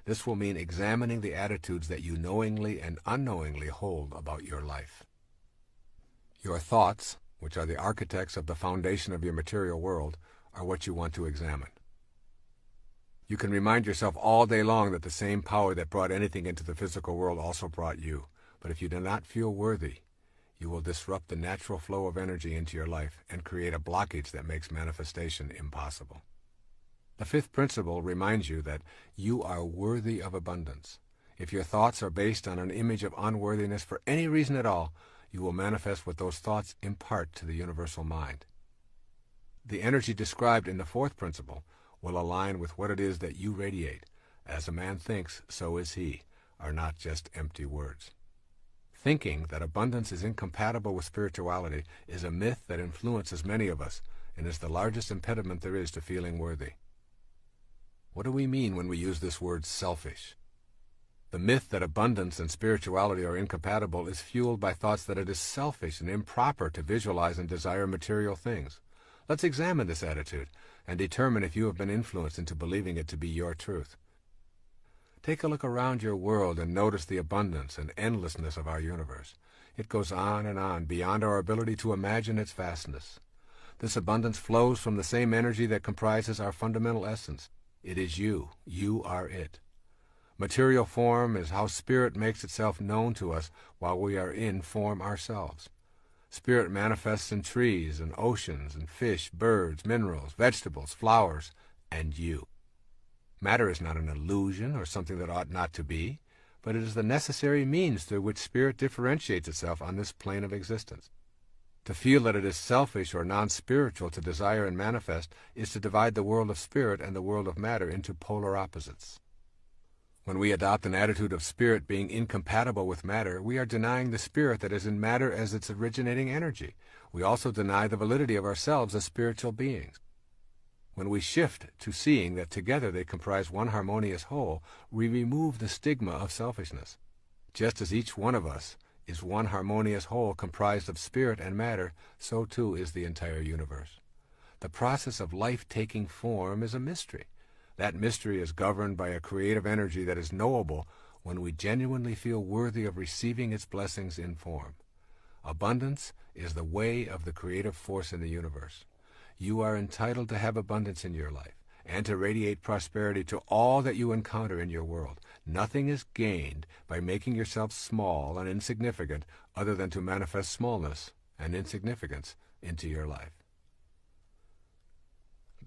This will mean examining the attitudes that you knowingly and unknowingly hold about your life. Your thoughts, which are the architects of the foundation of your material world, are what you want to examine. You can remind yourself all day long that the same power that brought anything into the physical world also brought you. But if you do not feel worthy, you will disrupt the natural flow of energy into your life and create a blockage that makes manifestation impossible. The fifth principle reminds you that you are worthy of abundance. If your thoughts are based on an image of unworthiness for any reason at all, you will manifest what those thoughts impart to the universal mind. The energy described in the fourth principle will align with what it is that you radiate. As a man thinks, so is he, are not just empty words. Thinking that abundance is incompatible with spirituality is a myth that influences many of us and is the largest impediment there is to feeling worthy. What do we mean when we use this word selfish? The myth that abundance and spirituality are incompatible is fueled by thoughts that it is selfish and improper to visualize and desire material things. Let's examine this attitude and determine if you have been influenced into believing it to be your truth. Take a look around your world and notice the abundance and endlessness of our universe. It goes on and on beyond our ability to imagine its vastness. This abundance flows from the same energy that comprises our fundamental essence. It is you. You are it. Material form is how spirit makes itself known to us while we are in form ourselves. Spirit manifests in trees and oceans and fish, birds, minerals, vegetables, flowers, and you. Matter is not an illusion or something that ought not to be, but it is the necessary means through which spirit differentiates itself on this plane of existence. To feel that it is selfish or non-spiritual to desire and manifest is to divide the world of spirit and the world of matter into polar opposites. When we adopt an attitude of spirit being incompatible with matter, we are denying the spirit that is in matter as its originating energy. We also deny the validity of ourselves as spiritual beings. When we shift to seeing that together they comprise one harmonious whole, we remove the stigma of selfishness. Just as each one of us is one harmonious whole comprised of spirit and matter, so too is the entire universe. The process of life taking form is a mystery. That mystery is governed by a creative energy that is knowable when we genuinely feel worthy of receiving its blessings in form. Abundance is the way of the creative force in the universe. You are entitled to have abundance in your life and to radiate prosperity to all that you encounter in your world. Nothing is gained by making yourself small and insignificant other than to manifest smallness and insignificance into your life.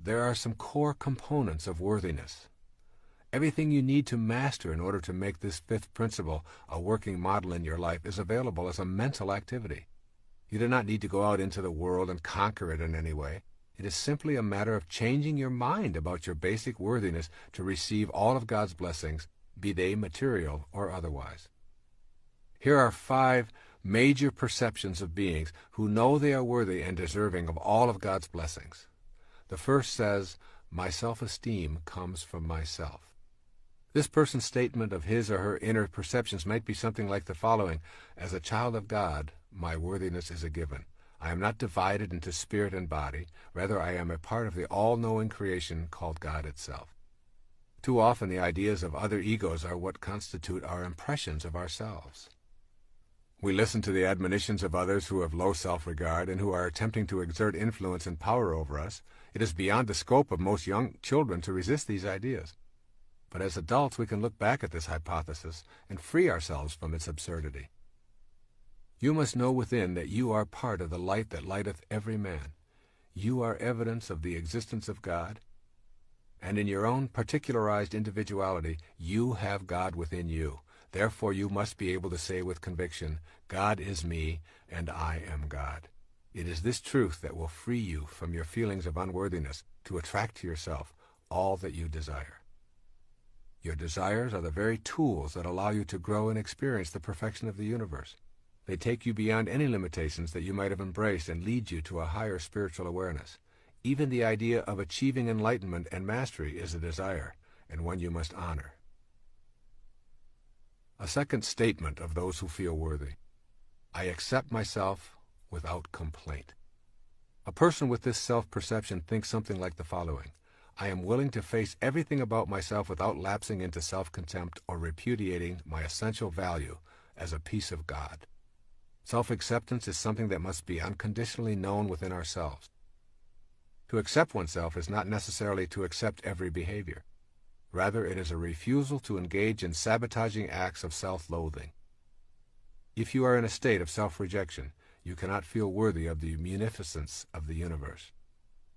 There are some core components of worthiness. Everything you need to master in order to make this fifth principle a working model in your life is available as a mental activity. You do not need to go out into the world and conquer it in any way. It is simply a matter of changing your mind about your basic worthiness to receive all of God's blessings, be they material or otherwise. Here are 5 major perceptions of beings who know they are worthy and deserving of all of God's blessings. The first says, "My self-esteem comes from myself." This person's statement of his or her inner perceptions might be something like the following: "As a child of God, my worthiness is a given. I am not divided into spirit and body. Rather, I am a part of the all-knowing creation called God itself." Too often the ideas of other egos are what constitute our impressions of ourselves. We listen to the admonitions of others who have low self-regard and who are attempting to exert influence and power over us. It is beyond the scope of most young children to resist these ideas. But as adults we can look back at this hypothesis and free ourselves from its absurdity. You must know within that you are part of the light that lighteth every man. You are evidence of the existence of God, and in your own particularized individuality, you have God within you. Therefore you must be able to say with conviction, "God is me, and I am God." It is this truth that will free you from your feelings of unworthiness to attract to yourself all that you desire. Your desires are the very tools that allow you to grow and experience the perfection of the universe. They take you beyond any limitations that you might have embraced and lead you to a higher spiritual awareness. Even the idea of achieving enlightenment and mastery is a desire, and one you must honor. A second statement of those who feel worthy: I accept myself without complaint. A person with this self-perception thinks something like the following: I am willing to face everything about myself without lapsing into self-contempt or repudiating my essential value as a piece of God. Self-acceptance is something that must be unconditionally known within ourselves. To accept oneself is not necessarily to accept every behavior. Rather, it is a refusal to engage in sabotaging acts of self-loathing. If you are in a state of self-rejection, you cannot feel worthy of the munificence of the universe.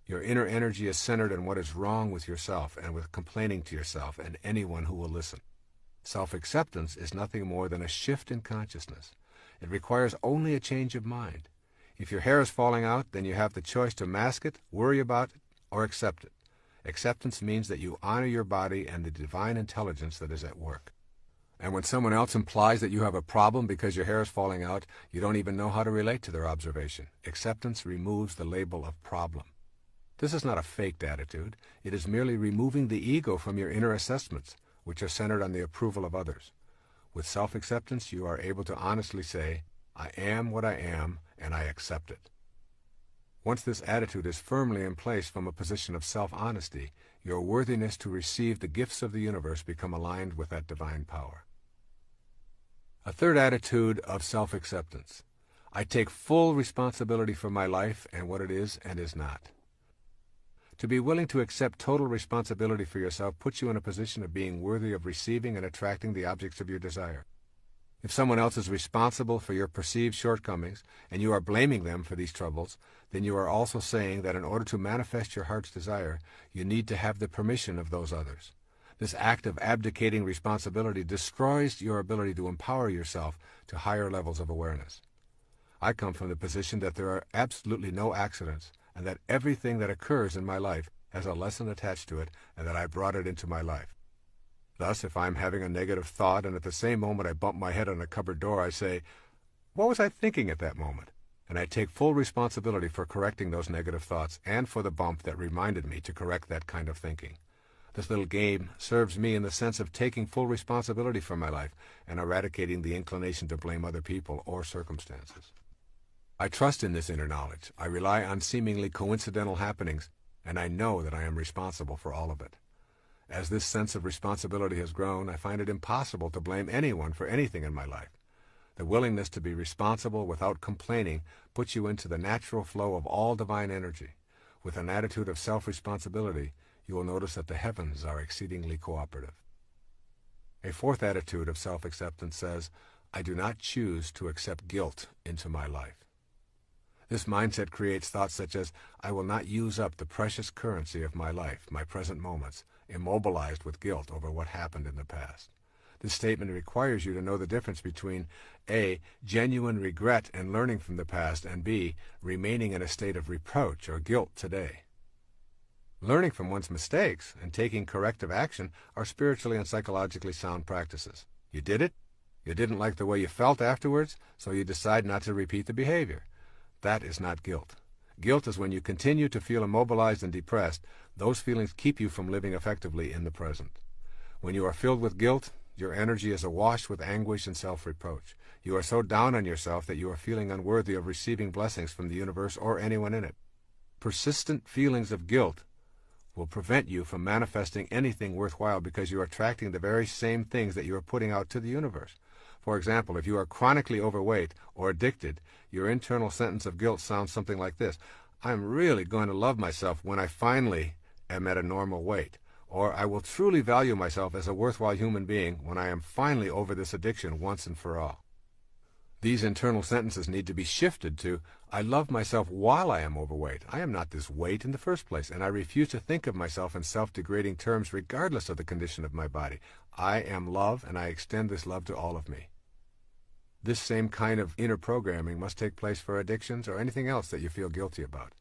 Your inner energy is centered on what is wrong with yourself and with complaining to yourself and anyone who will listen. Self-acceptance is nothing more than a shift in consciousness. It requires only a change of mind. If your hair is falling out, then you have the choice to mask it, worry about it, or accept it. Acceptance means that you honor your body and the divine intelligence that is at work. And when someone else implies that you have a problem because your hair is falling out, you don't even know how to relate to their observation. Acceptance removes the label of problem. This is not a faked attitude. It is merely removing the ego from your inner assessments, which are centered on the approval of others. With self-acceptance, you are able to honestly say, I am what I am, and I accept it. Once this attitude is firmly in place from a position of self-honesty, your worthiness to receive the gifts of the universe become aligned with that divine power. A third attitude of self-acceptance. I take full responsibility for my life and what it is and is not. To be willing to accept total responsibility for yourself puts you in a position of being worthy of receiving and attracting the objects of your desire. If someone else is responsible for your perceived shortcomings, and you are blaming them for these troubles, then you are also saying that in order to manifest your heart's desire, you need to have the permission of those others. This act of abdicating responsibility destroys your ability to empower yourself to higher levels of awareness. I come from the position that there are absolutely no accidents, and that everything that occurs in my life has a lesson attached to it, and that I brought it into my life. Thus, if I am having a negative thought, and at the same moment I bump my head on a cupboard door, I say, what was I thinking at that moment? And I take full responsibility for correcting those negative thoughts and for the bump that reminded me to correct that kind of thinking. This little game serves me in the sense of taking full responsibility for my life and eradicating the inclination to blame other people or circumstances. I trust in this inner knowledge. I rely on seemingly coincidental happenings, and I know that I am responsible for all of it. As this sense of responsibility has grown, I find it impossible to blame anyone for anything in my life. The willingness to be responsible without complaining puts you into the natural flow of all divine energy. With an attitude of self-responsibility, you will notice that the heavens are exceedingly cooperative. A fourth attitude of self-acceptance says, I do not choose to accept guilt into my life. This mindset creates thoughts such as, I will not use up the precious currency of my life, my present moments, immobilized with guilt over what happened in the past. This statement requires you to know the difference between A, genuine regret and learning from the past, and B, remaining in a state of reproach or guilt today. Learning from one's mistakes and taking corrective action are spiritually and psychologically sound practices. You did it, you didn't like the way you felt afterwards, so you decide not to repeat the behavior. That is not guilt. Guilt is when you continue to feel immobilized and depressed. Those feelings keep you from living effectively in the present. When you are filled with guilt, your energy is awash with anguish and self-reproach. You are so down on yourself that you are feeling unworthy of receiving blessings from the universe or anyone in it. Persistent feelings of guilt will prevent you from manifesting anything worthwhile because you are attracting the very same things that you are putting out to the universe. For example, if you are chronically overweight or addicted, your internal sentence of guilt sounds something like this. I'm really going to love myself when I finally am at a normal weight. Or I will truly value myself as a worthwhile human being when I am finally over this addiction once and for all. These internal sentences need to be shifted to, I love myself while I am overweight. I am not this weight in the first place, and I refuse to think of myself in self-degrading terms regardless of the condition of my body. I am love, and I extend this love to all of me. This same kind of inner programming must take place for addictions or anything else that you feel guilty about.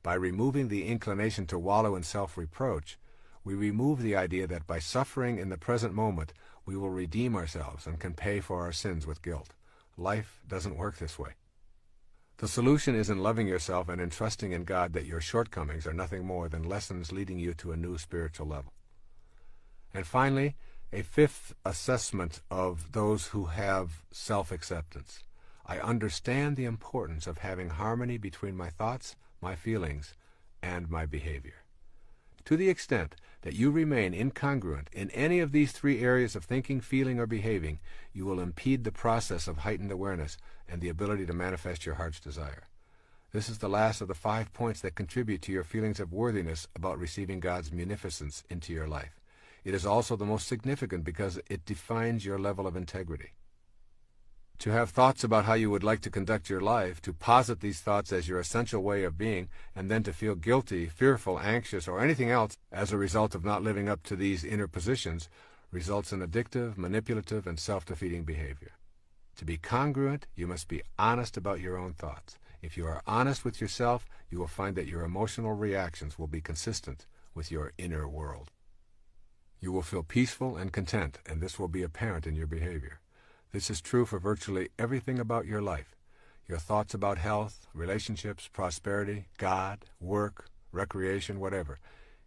By removing the inclination to wallow in self-reproach, we remove the idea that by suffering in the present moment, we will redeem ourselves and can pay for our sins with guilt. Life doesn't work this way. The solution is in loving yourself and in trusting in God that your shortcomings are nothing more than lessons leading you to a new spiritual level. And finally, a fifth assessment of those who have self-acceptance. I understand the importance of having harmony between my thoughts, my feelings, and my behavior. To the extent that you remain incongruent in any of these three areas of thinking, feeling, or behaving, you will impede the process of heightened awareness and the ability to manifest your heart's desire. This is the last of the 5 points that contribute to your feelings of worthiness about receiving God's munificence into your life. It is also the most significant because it defines your level of integrity. To have thoughts about how you would like to conduct your life, to posit these thoughts as your essential way of being, and then to feel guilty, fearful, anxious, or anything else as a result of not living up to these inner positions, results in addictive, manipulative, and self-defeating behavior. To be congruent, you must be honest about your own thoughts. If you are honest with yourself, you will find that your emotional reactions will be consistent with your inner world. You will feel peaceful and content, and this will be apparent in your behavior. This is true for virtually everything about your life. Your thoughts about health, relationships, prosperity, God, work, recreation, whatever.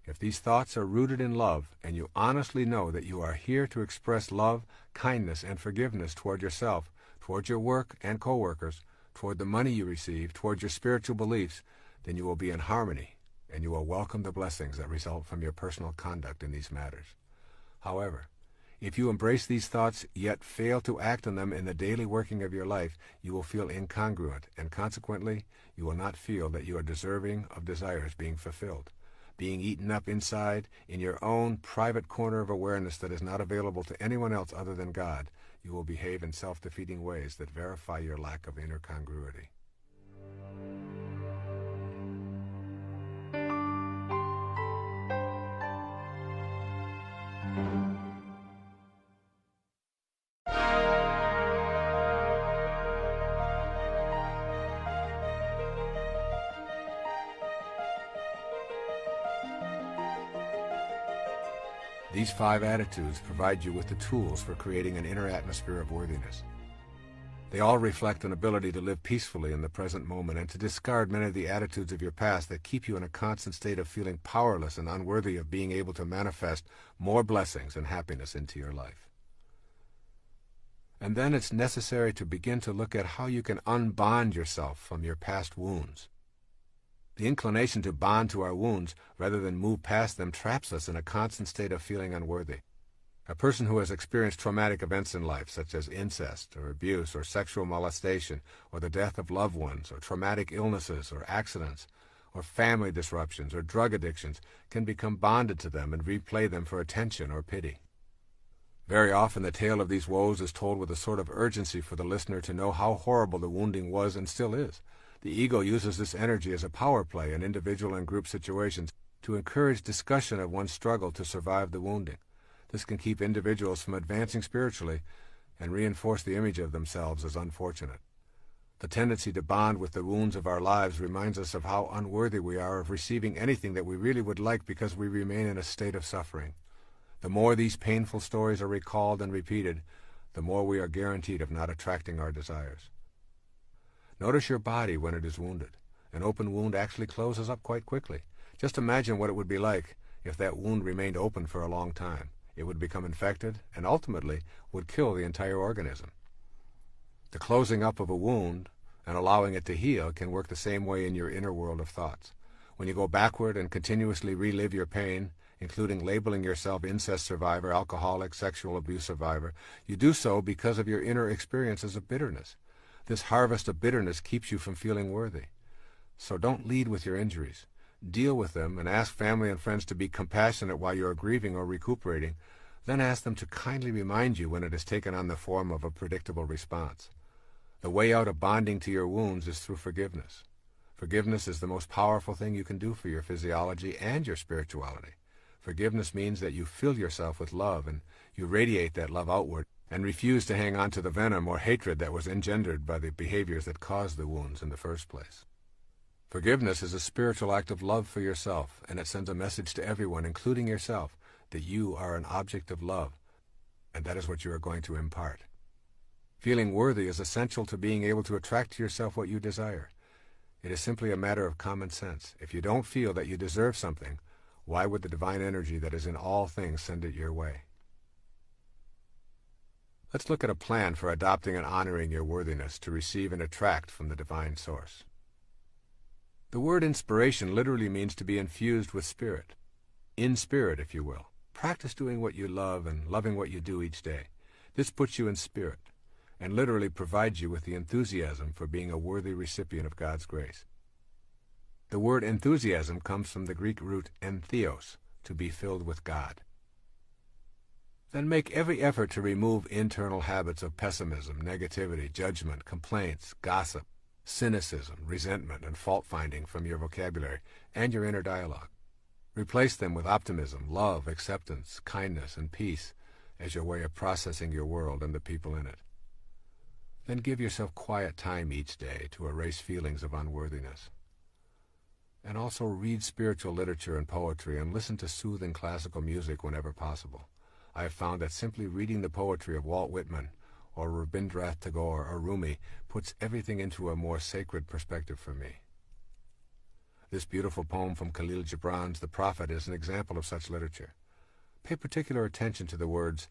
If these thoughts are rooted in love, and you honestly know that you are here to express love, kindness, and forgiveness toward yourself, toward your work and co-workers, toward the money you receive, toward your spiritual beliefs, then you will be in harmony, and you will welcome the blessings that result from your personal conduct in these matters. However, if you embrace these thoughts yet fail to act on them in the daily working of your life, you will feel incongruent, and consequently, you will not feel that you are deserving of desires being fulfilled, being eaten up inside in your own private corner of awareness that is not available to anyone else other than God. You will behave in self-defeating ways that verify your lack of inner congruity. These 5 attitudes provide you with the tools for creating an inner atmosphere of worthiness. They all reflect an ability to live peacefully in the present moment and to discard many of the attitudes of your past that keep you in a constant state of feeling powerless and unworthy of being able to manifest more blessings and happiness into your life. And then it's necessary to begin to look at how you can unbond yourself from your past wounds. The inclination to bond to our wounds, rather than move past them, traps us in a constant state of feeling unworthy. A person who has experienced traumatic events in life, such as incest, or abuse, or sexual molestation, or the death of loved ones, or traumatic illnesses, or accidents, or family disruptions, or drug addictions, can become bonded to them and replay them for attention or pity. Very often the tale of these woes is told with a sort of urgency for the listener to know how horrible the wounding was and still is. The ego uses this energy as a power play in individual and group situations to encourage discussion of one's struggle to survive the wounding. This can keep individuals from advancing spiritually and reinforce the image of themselves as unfortunate. The tendency to bond with the wounds of our lives reminds us of how unworthy we are of receiving anything that we really would like because we remain in a state of suffering. The more these painful stories are recalled and repeated, the more we are guaranteed of not attracting our desires. Notice your body when it is wounded. An open wound actually closes up quite quickly. Just imagine what it would be like if that wound remained open for a long time. It would become infected and ultimately would kill the entire organism. The closing up of a wound and allowing it to heal can work the same way in your inner world of thoughts. When you go backward and continuously relive your pain, including labeling yourself incest survivor, alcoholic, sexual abuse survivor, you do so because of your inner experiences of bitterness. This harvest of bitterness keeps you from feeling worthy. So don't lead with your injuries. Deal with them and ask family and friends to be compassionate while you are grieving or recuperating. Then ask them to kindly remind you when it has taken on the form of a predictable response. The way out of bonding to your wounds is through forgiveness. Forgiveness is the most powerful thing you can do for your physiology and your spirituality. Forgiveness means that you fill yourself with love and you radiate that love outward and refuse to hang on to the venom or hatred that was engendered by the behaviors that caused the wounds in the first place. Forgiveness is a spiritual act of love for yourself, and it sends a message to everyone, including yourself, that you are an object of love, and that is what you are going to impart. Feeling worthy is essential to being able to attract to yourself what you desire. It is simply a matter of common sense. If you don't feel that you deserve something, why would the divine energy that is in all things send it your way? Let's look at a plan for adopting and honoring your worthiness to receive and attract from the divine source. The word inspiration literally means to be infused with spirit. In spirit, if you will. Practice doing what you love and loving what you do each day. This puts you in spirit and literally provides you with the enthusiasm for being a worthy recipient of God's grace. The word enthusiasm comes from the Greek root entheos, to be filled with God. then make every effort to remove internal habits of pessimism, negativity, judgment, complaints, gossip, cynicism, resentment, and fault-finding from your vocabulary and your inner dialogue. Replace them with optimism, love, acceptance, kindness, and peace as your way of processing your world and the people in it. Then give yourself quiet time each day to erase feelings of unworthiness. And also read spiritual literature and poetry and listen to soothing classical music whenever possible. I have found that simply reading the poetry of Walt Whitman or Rabindranath Tagore or Rumi puts everything into a more sacred perspective for me. This beautiful poem from Khalil Gibran's The Prophet is an example of such literature. Pay particular attention to the words,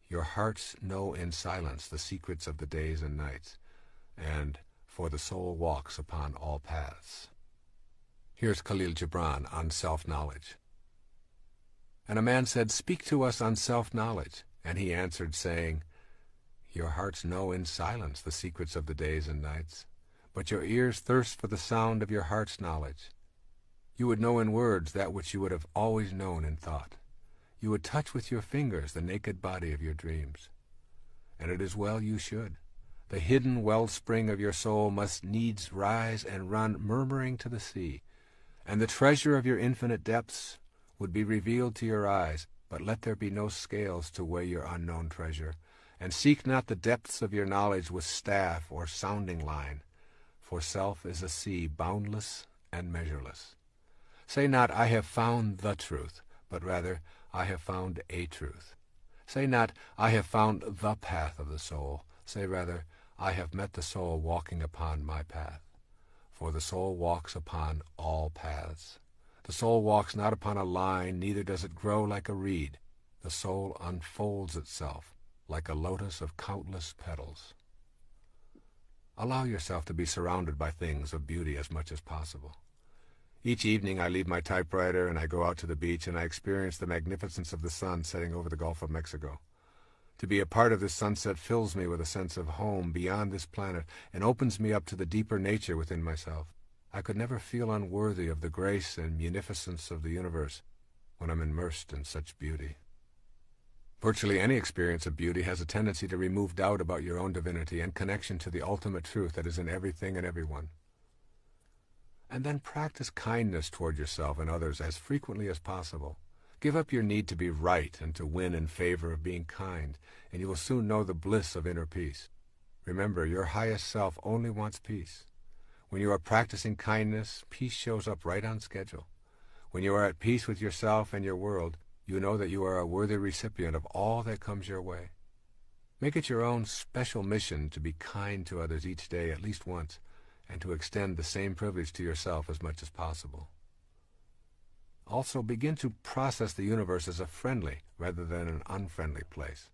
"Your hearts know in silence the secrets of the days and nights," and "For the soul walks upon all paths." Here's Khalil Gibran on self-knowledge. And a man said, "Speak to us on self-knowledge." And he answered, saying, "Your hearts know in silence the secrets of the days and nights, but your ears thirst for the sound of your heart's knowledge. You would know in words that which you would have always known in thought. You would touch with your fingers the naked body of your dreams. And it is well you should. The hidden wellspring of your soul must needs rise and run murmuring to the sea, and the treasure of your infinite depths would be revealed to your eyes, but let there be no scales to weigh your unknown treasure, and seek not the depths of your knowledge with staff or sounding line, for self is a sea boundless and measureless. Say not, I have found the truth, but rather, I have found a truth. Say not, I have found the path of the soul. Say rather, I have met the soul walking upon my path. For the soul walks upon all paths. The soul walks not upon a line, neither does it grow like a reed. The soul unfolds itself like a lotus of countless petals. Allow yourself to be surrounded by things of beauty as much as possible. Each evening I leave my typewriter and I go out to the beach and I experience the magnificence of the sun setting over the Gulf of Mexico. To be a part of this sunset fills me with a sense of home beyond this planet and opens me up to the deeper nature within myself. I could never feel unworthy of the grace and munificence of the universe when I'm immersed in such beauty. Virtually any experience of beauty has a tendency to remove doubt about your own divinity and connection to the ultimate truth that is in everything and everyone. And then practice kindness toward yourself and others as frequently as possible. Give up your need to be right and to win in favor of being kind, and you will soon know the bliss of inner peace. Remember, your highest self only wants peace. When you are practicing kindness, peace shows up right on schedule. When you are at peace with yourself and your world, you know that you are a worthy recipient of all that comes your way. Make it your own special mission to be kind to others each day at least once, and to extend the same privilege to yourself as much as possible. Also, begin to process the universe as a friendly rather than an unfriendly place.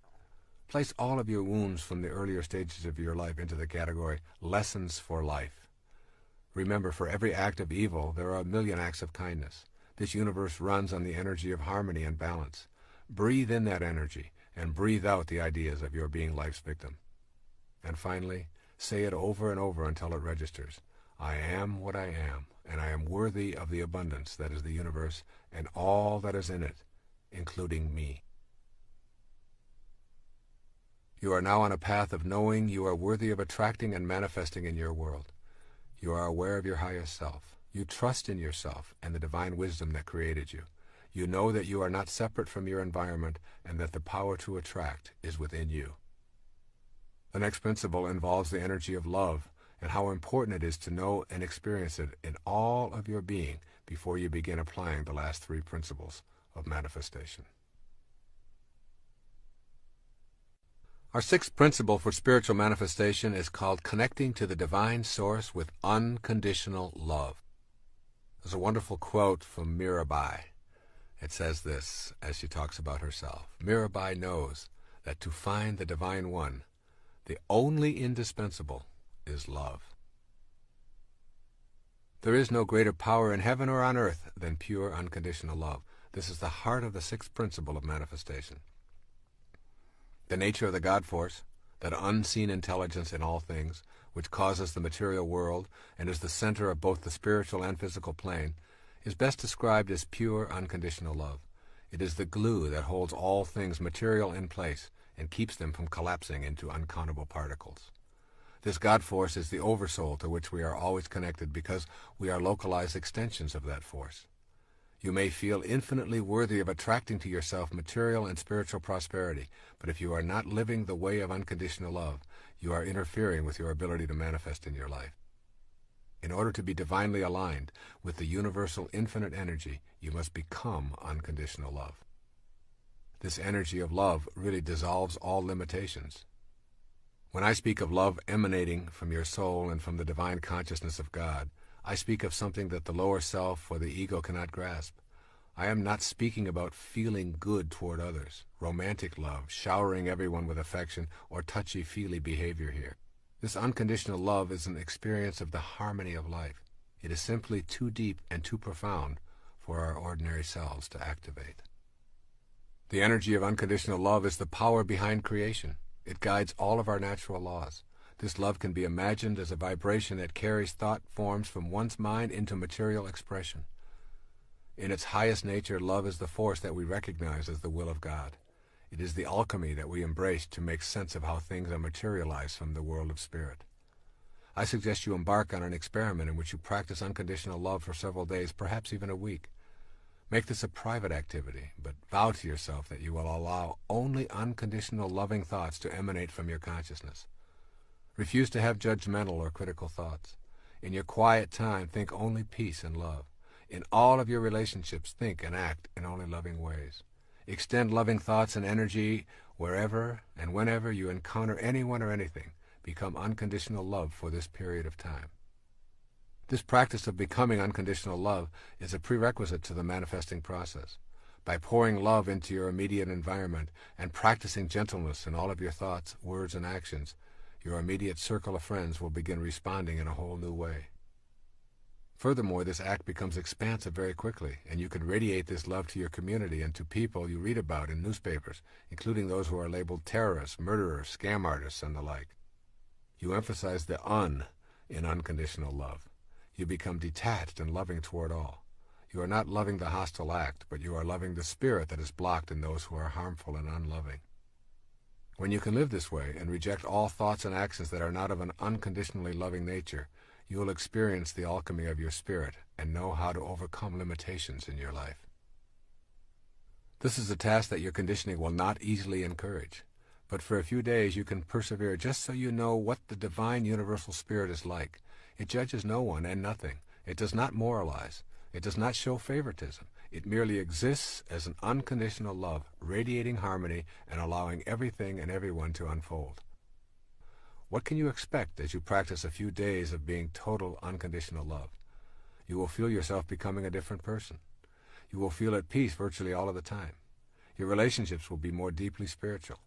Place all of your wounds from the earlier stages of your life into the category lessons for life. Remember, for every act of evil, there are a million acts of kindness. This universe runs on the energy of harmony and balance. Breathe in that energy and breathe out the ideas of your being life's victim. And finally, say it over and over until it registers. I am what I am, and I am worthy of the abundance that is the universe and all that is in it, including me. You are now on a path of knowing you are worthy of attracting and manifesting in your world. You are aware of your highest self. You trust in yourself and the divine wisdom that created you. You know that you are not separate from your environment and that the power to attract is within you. The next principle involves the energy of love and how important it is to know and experience it in all of your being before you begin applying the last three principles of manifestation. Our sixth principle for spiritual manifestation is called connecting to the divine source with unconditional love. There's a wonderful quote from Mirabai. It says this as she talks about herself. Mirabai knows that to find the divine one, the only indispensable is love. There is no greater power in heaven or on earth than pure unconditional love. This is the heart of the sixth principle of manifestation. The nature of the God force, that unseen intelligence in all things, which causes the material world and is the center of both the spiritual and physical plane, is best described as pure unconditional love. It is the glue that holds all things material in place and keeps them from collapsing into uncountable particles. This God force is the oversoul to which we are always connected because we are localized extensions of that force. You may feel infinitely worthy of attracting to yourself material and spiritual prosperity, but if you are not living the way of unconditional love, you are interfering with your ability to manifest in your life. In order to be divinely aligned with the universal infinite energy, you must become unconditional love. This energy of love really dissolves all limitations. When I speak of love emanating from your soul and from the divine consciousness of God, I speak of something that the lower self or the ego cannot grasp. I am not speaking about feeling good toward others, romantic love, showering everyone with affection, or touchy-feely behavior here. This unconditional love is an experience of the harmony of life. It is simply too deep and too profound for our ordinary selves to activate. The energy of unconditional love is the power behind creation. It guides all of our natural laws. This love can be imagined as a vibration that carries thought forms from one's mind into material expression. In its highest nature, love is the force that we recognize as the will of God. It is the alchemy that we embrace to make sense of how things are materialized from the world of spirit. I suggest you embark on an experiment in which you practice unconditional love for several days, perhaps even a week. Make this a private activity, but vow to yourself that you will allow only unconditional loving thoughts to emanate from your consciousness. Refuse to have judgmental or critical thoughts. In your quiet time, think only peace and love. In all of your relationships, think and act in only loving ways. Extend loving thoughts and energy wherever and whenever you encounter anyone or anything. Become unconditional love for this period of time. This practice of becoming unconditional love is a prerequisite to the manifesting process. By pouring love into your immediate environment and practicing gentleness in all of your thoughts, words, and actions, your immediate circle of friends will begin responding in a whole new way. Furthermore, this act becomes expansive very quickly, and you can radiate this love to your community and to people you read about in newspapers, including those who are labeled terrorists, murderers, scam artists, and the like. You emphasize the un in unconditional love. You become detached and loving toward all. You are not loving the hostile act, but you are loving the spirit that is blocked in those who are harmful and unloving. When you can live this way and reject all thoughts and actions that are not of an unconditionally loving nature, you will experience the alchemy of your spirit and know how to overcome limitations in your life. This is a task that your conditioning will not easily encourage, but for a few days you can persevere just so you know what the divine universal spirit is like. It judges no one and nothing. It does not moralize. It does not show favoritism. It merely exists as an unconditional love, radiating harmony and allowing everything and everyone to unfold. What can you expect as you practice a few days of being total unconditional love? You will feel yourself becoming a different person. You will feel at peace virtually all of the time. Your relationships will be more deeply spiritual.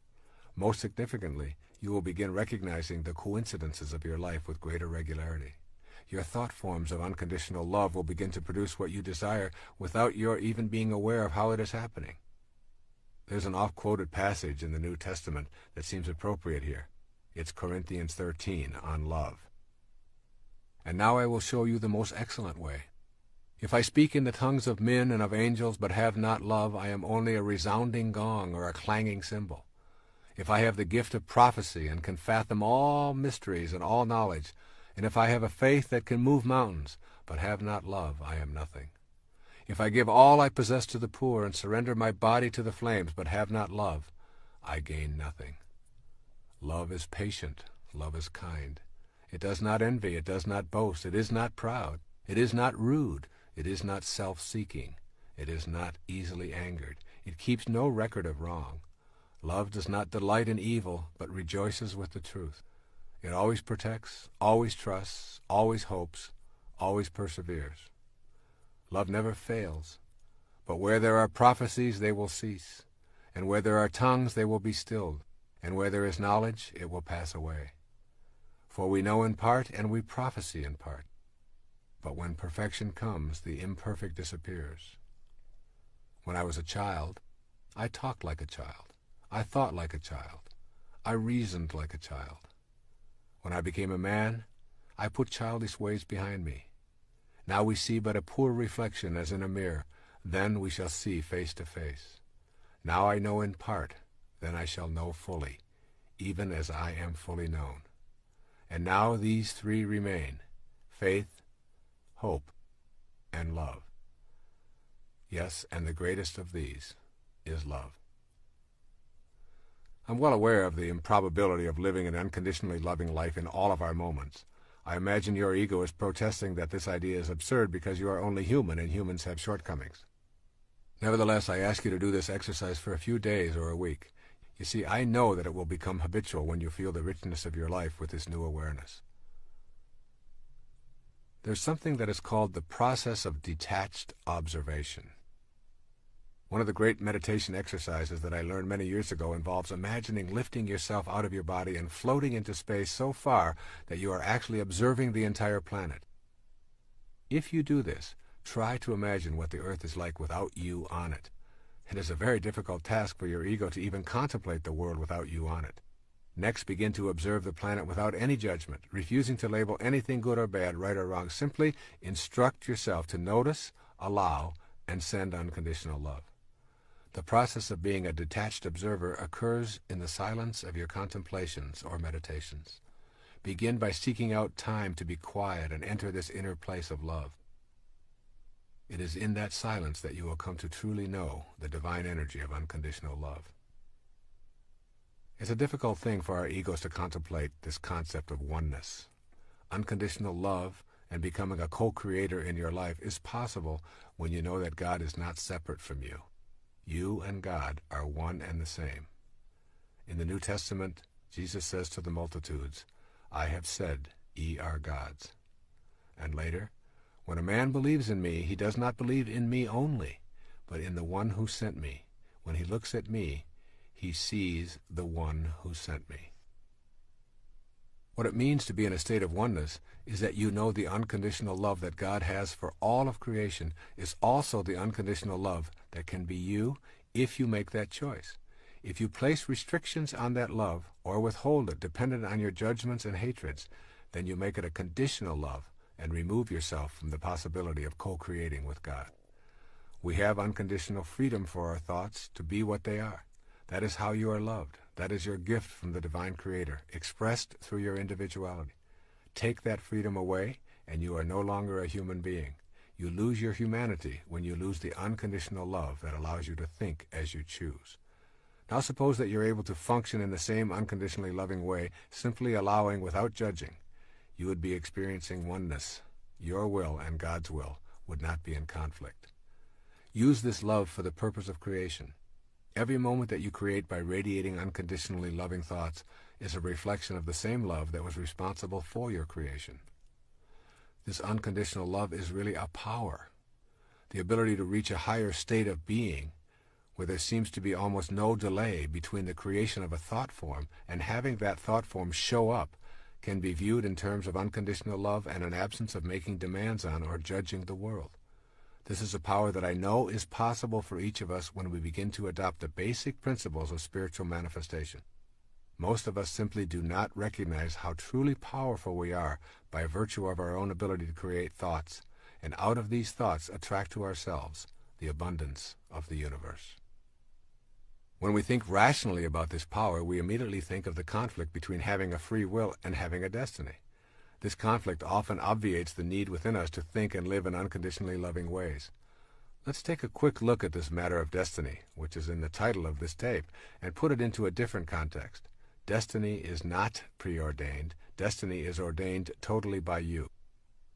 Most significantly, you will begin recognizing the coincidences of your life with greater regularity. Your thought forms of unconditional love will begin to produce what you desire without your even being aware of how it is happening. There's an oft-quoted passage in the New Testament that seems appropriate here. It's Corinthians 13 on love. And now I will show you the most excellent way. If I speak in the tongues of men and of angels but have not love, I am only a resounding gong or a clanging cymbal. If I have the gift of prophecy and can fathom all mysteries and all knowledge, and if I have a faith that can move mountains, but have not love, I am nothing. If I give all I possess to the poor and surrender my body to the flames, but have not love, I gain nothing. Love is patient. Love is kind. It does not envy. It does not boast. It is not proud. It is not rude. It is not self-seeking. It is not easily angered. It keeps no record of wrong. Love does not delight in evil, but rejoices with the truth. It always protects, always trusts, always hopes, always perseveres. Love never fails, but where there are prophecies, they will cease, and where there are tongues, they will be stilled, and where there is knowledge, it will pass away. For we know in part, and we prophesy in part. But when perfection comes, the imperfect disappears. When I was a child, I talked like a child. I thought like a child. I reasoned like a child. When I became a man, I put childish ways behind me. Now we see but a poor reflection as in a mirror. Then we shall see face to face. Now I know in part, then I shall know fully, even as I am fully known. And now these three remain: faith, hope, and love. Yes, and the greatest of these is love. I'm well aware of the improbability of living an unconditionally loving life in all of our moments. I imagine your ego is protesting that this idea is absurd because you are only human and humans have shortcomings. Nevertheless, I ask you to do this exercise for a few days or a week. You see, I know that it will become habitual when you feel the richness of your life with this new awareness. There's something that is called the process of detached observation. One of the great meditation exercises that I learned many years ago involves imagining lifting yourself out of your body and floating into space so far that you are actually observing the entire planet. If you do this, try to imagine what the Earth is like without you on it. It is a very difficult task for your ego to even contemplate the world without you on it. Next, begin to observe the planet without any judgment, refusing to label anything good or bad, right or wrong. Simply instruct yourself to notice, allow, and send unconditional love. The process of being a detached observer occurs in the silence of your contemplations or meditations. Begin by seeking out time to be quiet and enter this inner place of love. It is in that silence that you will come to truly know the divine energy of unconditional love. It's a difficult thing for our egos to contemplate this concept of oneness. Unconditional love and becoming a co-creator in your life is possible when you know that God is not separate from you. You and God are one and the same. In the New Testament, Jesus says to the multitudes, "I have said, ye are gods." And later, "When a man believes in me, he does not believe in me only, but in the one who sent me. When he looks at me, he sees the one who sent me." What it means to be in a state of oneness is that you know the unconditional love that God has for all of creation is also the unconditional love that can be you if you make that choice. If you place restrictions on that love or withhold it dependent on your judgments and hatreds, then you make it a conditional love and remove yourself from the possibility of co-creating with God. We have unconditional freedom for our thoughts to be what they are. That is how you are loved. That is your gift from the divine Creator, expressed through your individuality. Take that freedom away, and you are no longer a human being. You lose your humanity when you lose the unconditional love that allows you to think as you choose. Now suppose that you're able to function in the same unconditionally loving way, simply allowing without judging. You would be experiencing oneness. Your will and God's will would not be in conflict. Use this love for the purpose of creation. Every moment that you create by radiating unconditionally loving thoughts is a reflection of the same love that was responsible for your creation. This unconditional love is really a power, the ability to reach a higher state of being where there seems to be almost no delay between the creation of a thought form and having that thought form show up can be viewed in terms of unconditional love and an absence of making demands on or judging the world. This is a power that I know is possible for each of us when we begin to adopt the basic principles of spiritual manifestation. Most of us simply do not recognize how truly powerful we are by virtue of our own ability to create thoughts, and out of these thoughts attract to ourselves the abundance of the universe. When we think rationally about this power, we immediately think of the conflict between having a free will and having a destiny. This conflict often obviates the need within us to think and live in unconditionally loving ways. Let's take a quick look at this matter of destiny, which is in the title of this tape, and put it into a different context. Destiny is not preordained. Destiny is ordained totally by you.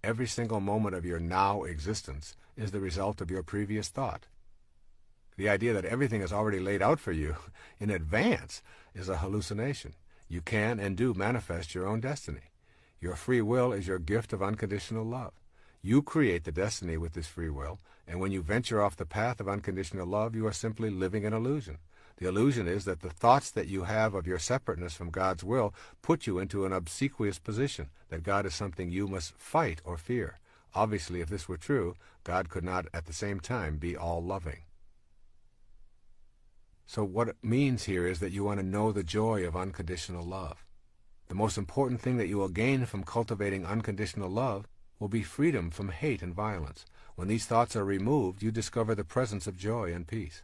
Every single moment of your now existence is the result of your previous thought. The idea that everything is already laid out for you in advance is a hallucination. You can and do manifest your own destiny. Your free will is your gift of unconditional love. You create the destiny with this free will, and when you venture off the path of unconditional love, you are simply living an illusion. The illusion is that the thoughts that you have of your separateness from God's will put you into an obsequious position, that God is something you must fight or fear. Obviously, if this were true, God could not at the same time be all-loving. So what it means here is that you want to know the joy of unconditional love. The most important thing that you will gain from cultivating unconditional love will be freedom from hate and violence. When these thoughts are removed, you discover the presence of joy and peace.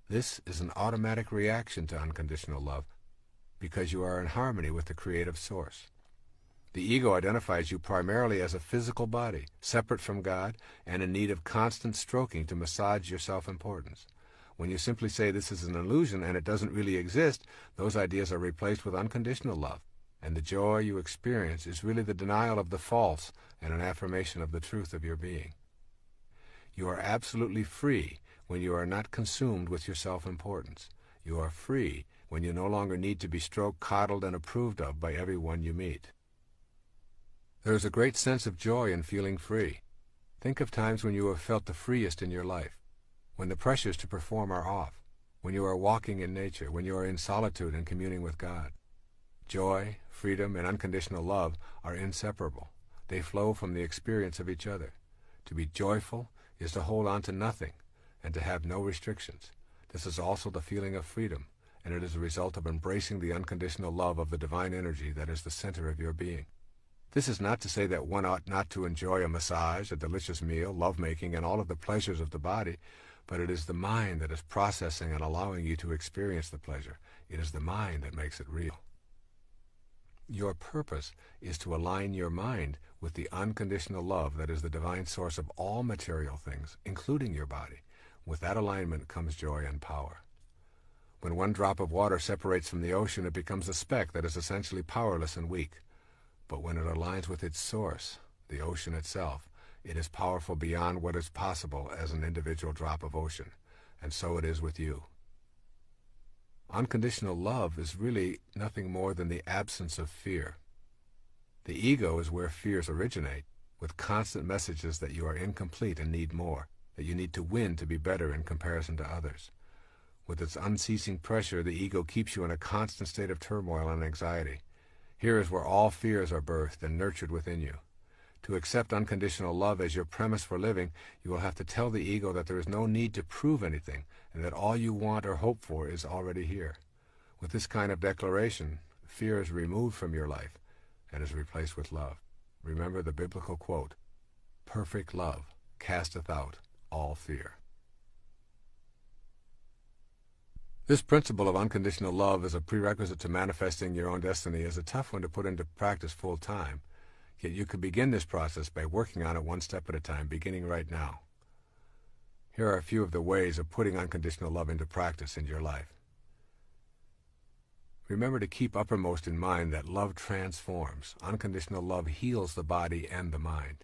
This is an automatic reaction to unconditional love, because you are in harmony with the creative source. The ego identifies you primarily as a physical body, separate from God, and in need of constant stroking to massage your self-importance. When you simply say this is an illusion and it doesn't really exist, those ideas are replaced with unconditional love, and the joy you experience is really the denial of the false and an affirmation of the truth of your being. You are absolutely free when you are not consumed with your self-importance. You are free when you no longer need to be stroked, coddled, and approved of by everyone you meet. There is a great sense of joy in feeling free. Think of times when you have felt the freest in your life, when the pressures to perform are off, when you are walking in nature, when you are in solitude and communing with God. Joy, freedom, and unconditional love are inseparable. They flow from the experience of each other. To be joyful is to hold on to nothing and to have no restrictions. This is also the feeling of freedom, and it is a result of embracing the unconditional love of the divine energy that is the center of your being. This is not to say that one ought not to enjoy a massage, a delicious meal, lovemaking, and all of the pleasures of the body, but it is the mind that is processing and allowing you to experience the pleasure. It is the mind that makes it real. Your purpose is to align your mind with the unconditional love that is the divine source of all material things, including your body. With that alignment comes joy and power. When one drop of water separates from the ocean, it becomes a speck that is essentially powerless and weak. But when it aligns with its source, the ocean itself, it is powerful beyond what is possible as an individual drop of ocean, and so it is with you. Unconditional love is really nothing more than the absence of fear. The ego is where fears originate, with constant messages that you are incomplete and need more, that you need to win to be better in comparison to others. With its unceasing pressure, the ego keeps you in a constant state of turmoil and anxiety. Here is where all fears are birthed and nurtured within you. To accept unconditional love as your premise for living, you will have to tell the ego that there is no need to prove anything, and that all you want or hope for is already here. With this kind of declaration, fear is removed from your life and is replaced with love. Remember the biblical quote, "Perfect love casteth out all fear." This principle of unconditional love as a prerequisite to manifesting your own destiny is a tough one to put into practice full time, yet you could begin this process by working on it one step at a time, beginning right now. Here are a few of the ways of putting unconditional love into practice in your life. Remember to keep uppermost in mind that love transforms. Unconditional love heals the body and the mind.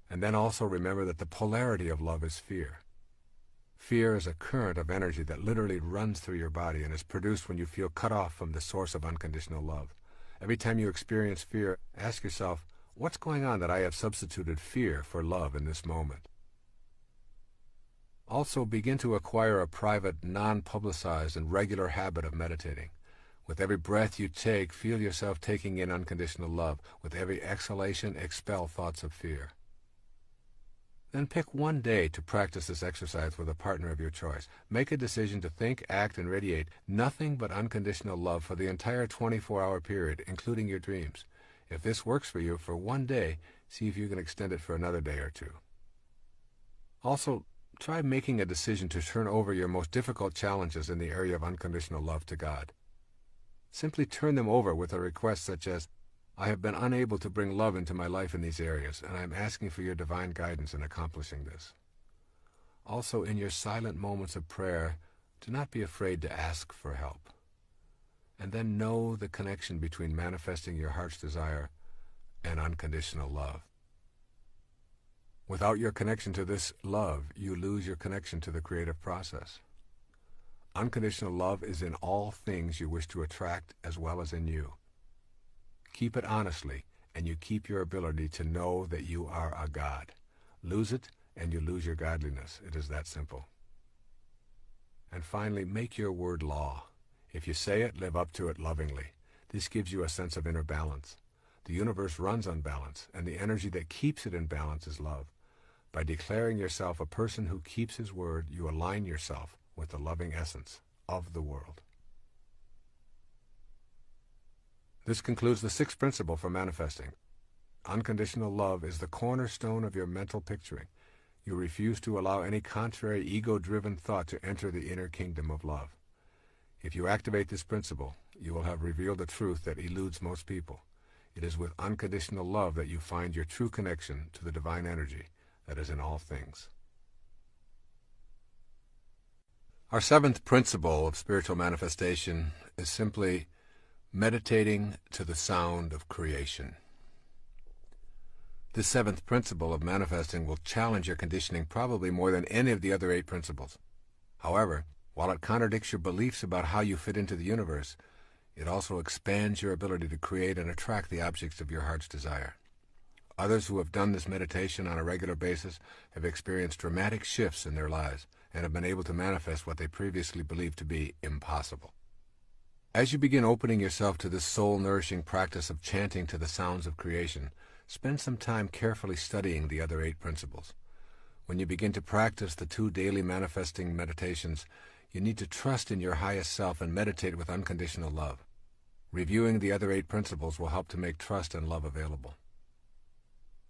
And then also remember that the polarity of love is fear. Fear is a current of energy that literally runs through your body and is produced when you feel cut off from the source of unconditional love. Every time you experience fear, ask yourself, what's going on that I have substituted fear for love in this moment? Also, begin to acquire a private, non-publicized, and regular habit of meditating. With every breath you take, feel yourself taking in unconditional love. With every exhalation, expel thoughts of fear. Then pick one day to practice this exercise with a partner of your choice. Make a decision to think, act, and radiate nothing but unconditional love for the entire 24-hour period, including your dreams. If this works for you for one day, see if you can extend it for another day or two. Also, try making a decision to turn over your most difficult challenges in the area of unconditional love to God. Simply turn them over with a request such as, I have been unable to bring love into my life in these areas, and I am asking for your divine guidance in accomplishing this. Also, in your silent moments of prayer, do not be afraid to ask for help. And then know the connection between manifesting your heart's desire and unconditional love. Without your connection to this love, you lose your connection to the creative process. Unconditional love is in all things you wish to attract as well as in you. Keep it honestly, and you keep your ability to know that you are a God. Lose it, and you lose your godliness. It is that simple. And finally, make your word law. If you say it, live up to it lovingly. This gives you a sense of inner balance. The universe runs on balance, and the energy that keeps it in balance is love. By declaring yourself a person who keeps his word, you align yourself with the loving essence of the world. This concludes the sixth principle for manifesting. Unconditional love is the cornerstone of your mental picturing. You refuse to allow any contrary ego-driven thought to enter the inner kingdom of love. If you activate this principle, you will have revealed a truth that eludes most people. It is with unconditional love that you find your true connection to the divine energy that is in all things. Our seventh principle of spiritual manifestation is simply meditating to the sound of creation. This seventh principle of manifesting will challenge your conditioning probably more than any of the other 8 principles. However, while it contradicts your beliefs about how you fit into the universe, it also expands your ability to create and attract the objects of your heart's desire. Others who have done this meditation on a regular basis have experienced dramatic shifts in their lives and have been able to manifest what they previously believed to be impossible. As you begin opening yourself to this soul-nourishing practice of chanting to the sounds of creation, spend some time carefully studying the other 8 principles. When you begin to practice the 2 daily manifesting meditations, you need to trust in your highest self and meditate with unconditional love. Reviewing the other 8 principles will help to make trust and love available.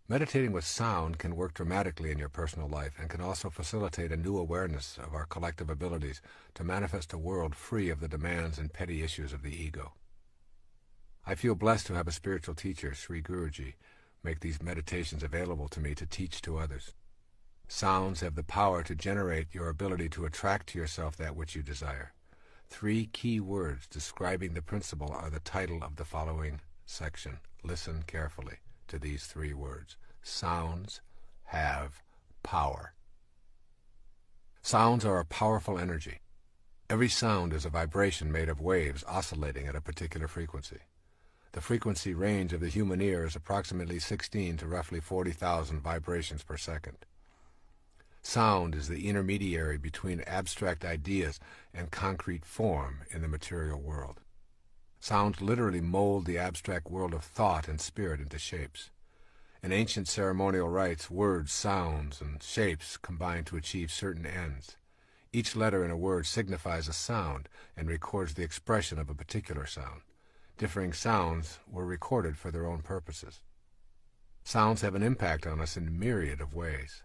Meditating with sound can work dramatically in your personal life and can also facilitate a new awareness of our collective abilities to manifest a world free of the demands and petty issues of the ego. I feel blessed to have a spiritual teacher, Sri Guruji, make these meditations available to me to teach to others. Sounds have the power to generate your ability to attract to yourself that which you desire. 3 key words describing the principle are the title of the following section. Listen carefully to these 3 words. Sounds have power. Sounds are a powerful energy. Every sound is a vibration made of waves oscillating at a particular frequency. The frequency range of the human ear is approximately 16 to roughly 40,000 vibrations per second. Sound is the intermediary between abstract ideas and concrete form in the material world. Sounds literally mold the abstract world of thought and spirit into shapes. In ancient ceremonial rites, words, sounds, and shapes combine to achieve certain ends. Each letter in a word signifies a sound and records the expression of a particular sound. Differing sounds were recorded for their own purposes. Sounds have an impact on us in a myriad of ways.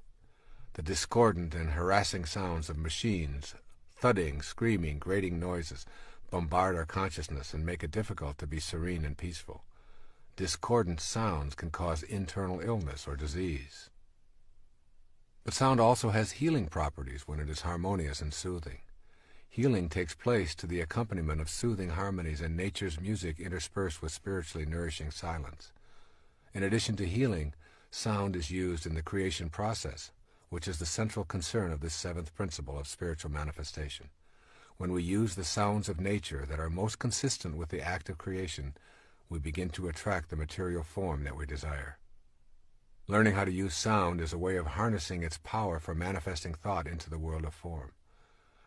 The discordant and harassing sounds of machines, thudding, screaming, grating noises, bombard our consciousness and make it difficult to be serene and peaceful. Discordant sounds can cause internal illness or disease. But sound also has healing properties when it is harmonious and soothing. Healing takes place to the accompaniment of soothing harmonies and nature's music interspersed with spiritually nourishing silence. In addition to healing, sound is used in the creation process, which is the central concern of this 7th principle of spiritual manifestation. When we use the sounds of nature that are most consistent with the act of creation, we begin to attract the material form that we desire. Learning how to use sound is a way of harnessing its power for manifesting thought into the world of form.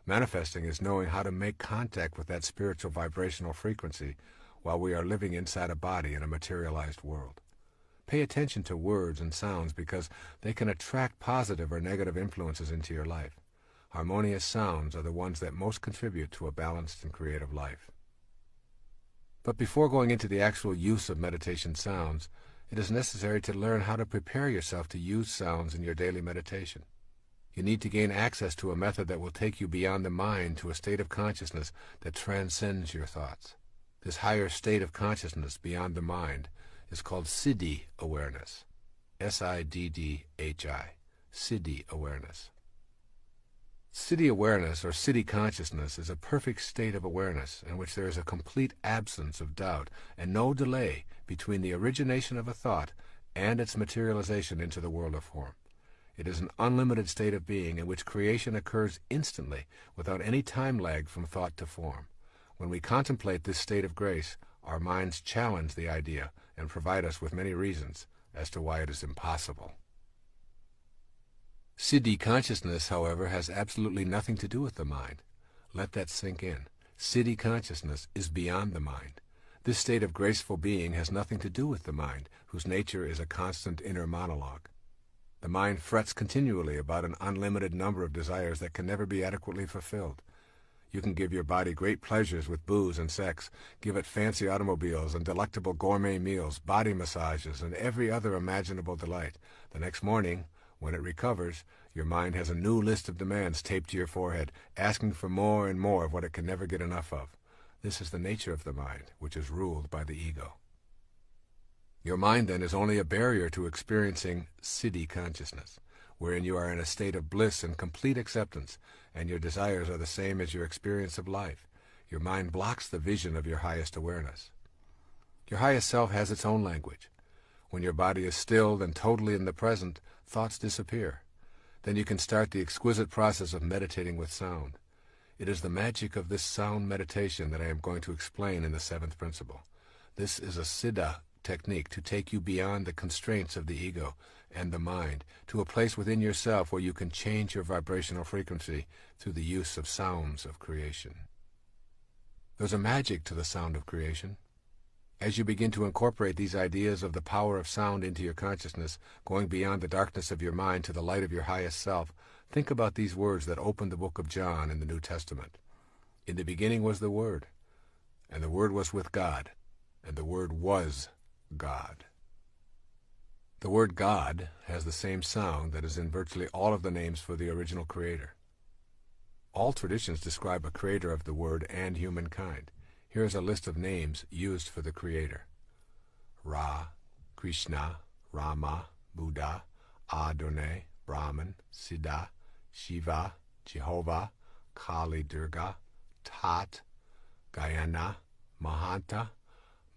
Manifesting is knowing how to make contact with that spiritual vibrational frequency while we are living inside a body in a materialized world. Pay attention to words and sounds because they can attract positive or negative influences into your life. Harmonious sounds are the ones that most contribute to a balanced and creative life. But before going into the actual use of meditation sounds, it is necessary to learn how to prepare yourself to use sounds in your daily meditation. You need to gain access to a method that will take you beyond the mind to a state of consciousness that transcends your thoughts. This higher state of consciousness beyond the mind is called Siddhi awareness. S-I-D-D-H-I. Siddhi awareness. Siddhi awareness, or Siddhi consciousness, is a perfect state of awareness in which there is a complete absence of doubt and no delay between the origination of a thought and its materialization into the world of form. It is an unlimited state of being in which creation occurs instantly without any time lag from thought to form. When we contemplate this state of grace, our minds challenge the idea and provide us with many reasons as to why it is impossible. Siddhi consciousness, however, has absolutely nothing to do with the mind. Let that sink in. Siddhi consciousness is beyond the mind. This state of graceful being has nothing to do with the mind, whose nature is a constant inner monologue. The mind frets continually about an unlimited number of desires that can never be adequately fulfilled. You can give your body great pleasures with booze and sex, give it fancy automobiles and delectable gourmet meals, body massages, and every other imaginable delight. The next morning, When it recovers, your mind has a new list of demands taped to your forehead, asking for more and more of what it can never get enough of. This is the nature of the mind, which is ruled by the ego. Your mind, then, is only a barrier to experiencing siddhi consciousness, wherein you are in a state of bliss and complete acceptance, and your desires are the same as your experience of life. Your mind blocks the vision of your highest awareness. Your highest self has its own language. When your body is stilled and totally in the present, thoughts disappear. Then you can start the exquisite process of meditating with sound. It is the magic of this sound meditation that I am going to explain in the seventh principle. This is a siddha technique to take you beyond the constraints of the ego and the mind to a place within yourself where you can change your vibrational frequency through the use of sounds of creation. There's a magic to the sound of creation. As you begin to incorporate these ideas of the power of sound into your consciousness, going beyond the darkness of your mind to the light of your highest self, think about these words that open the book of John in the New Testament. In the beginning was the Word, and the Word was with God, and the Word was God. The word God has the same sound that is in virtually all of the names for the original creator. All traditions describe a creator of the Word and humankind. Here is a list of names used for the creator: Ra, Krishna, Rama, Buddha, Adonai, Brahman, Siddha, Shiva, Jehovah, Kali Durga, Tat, Gayana, Mahanta,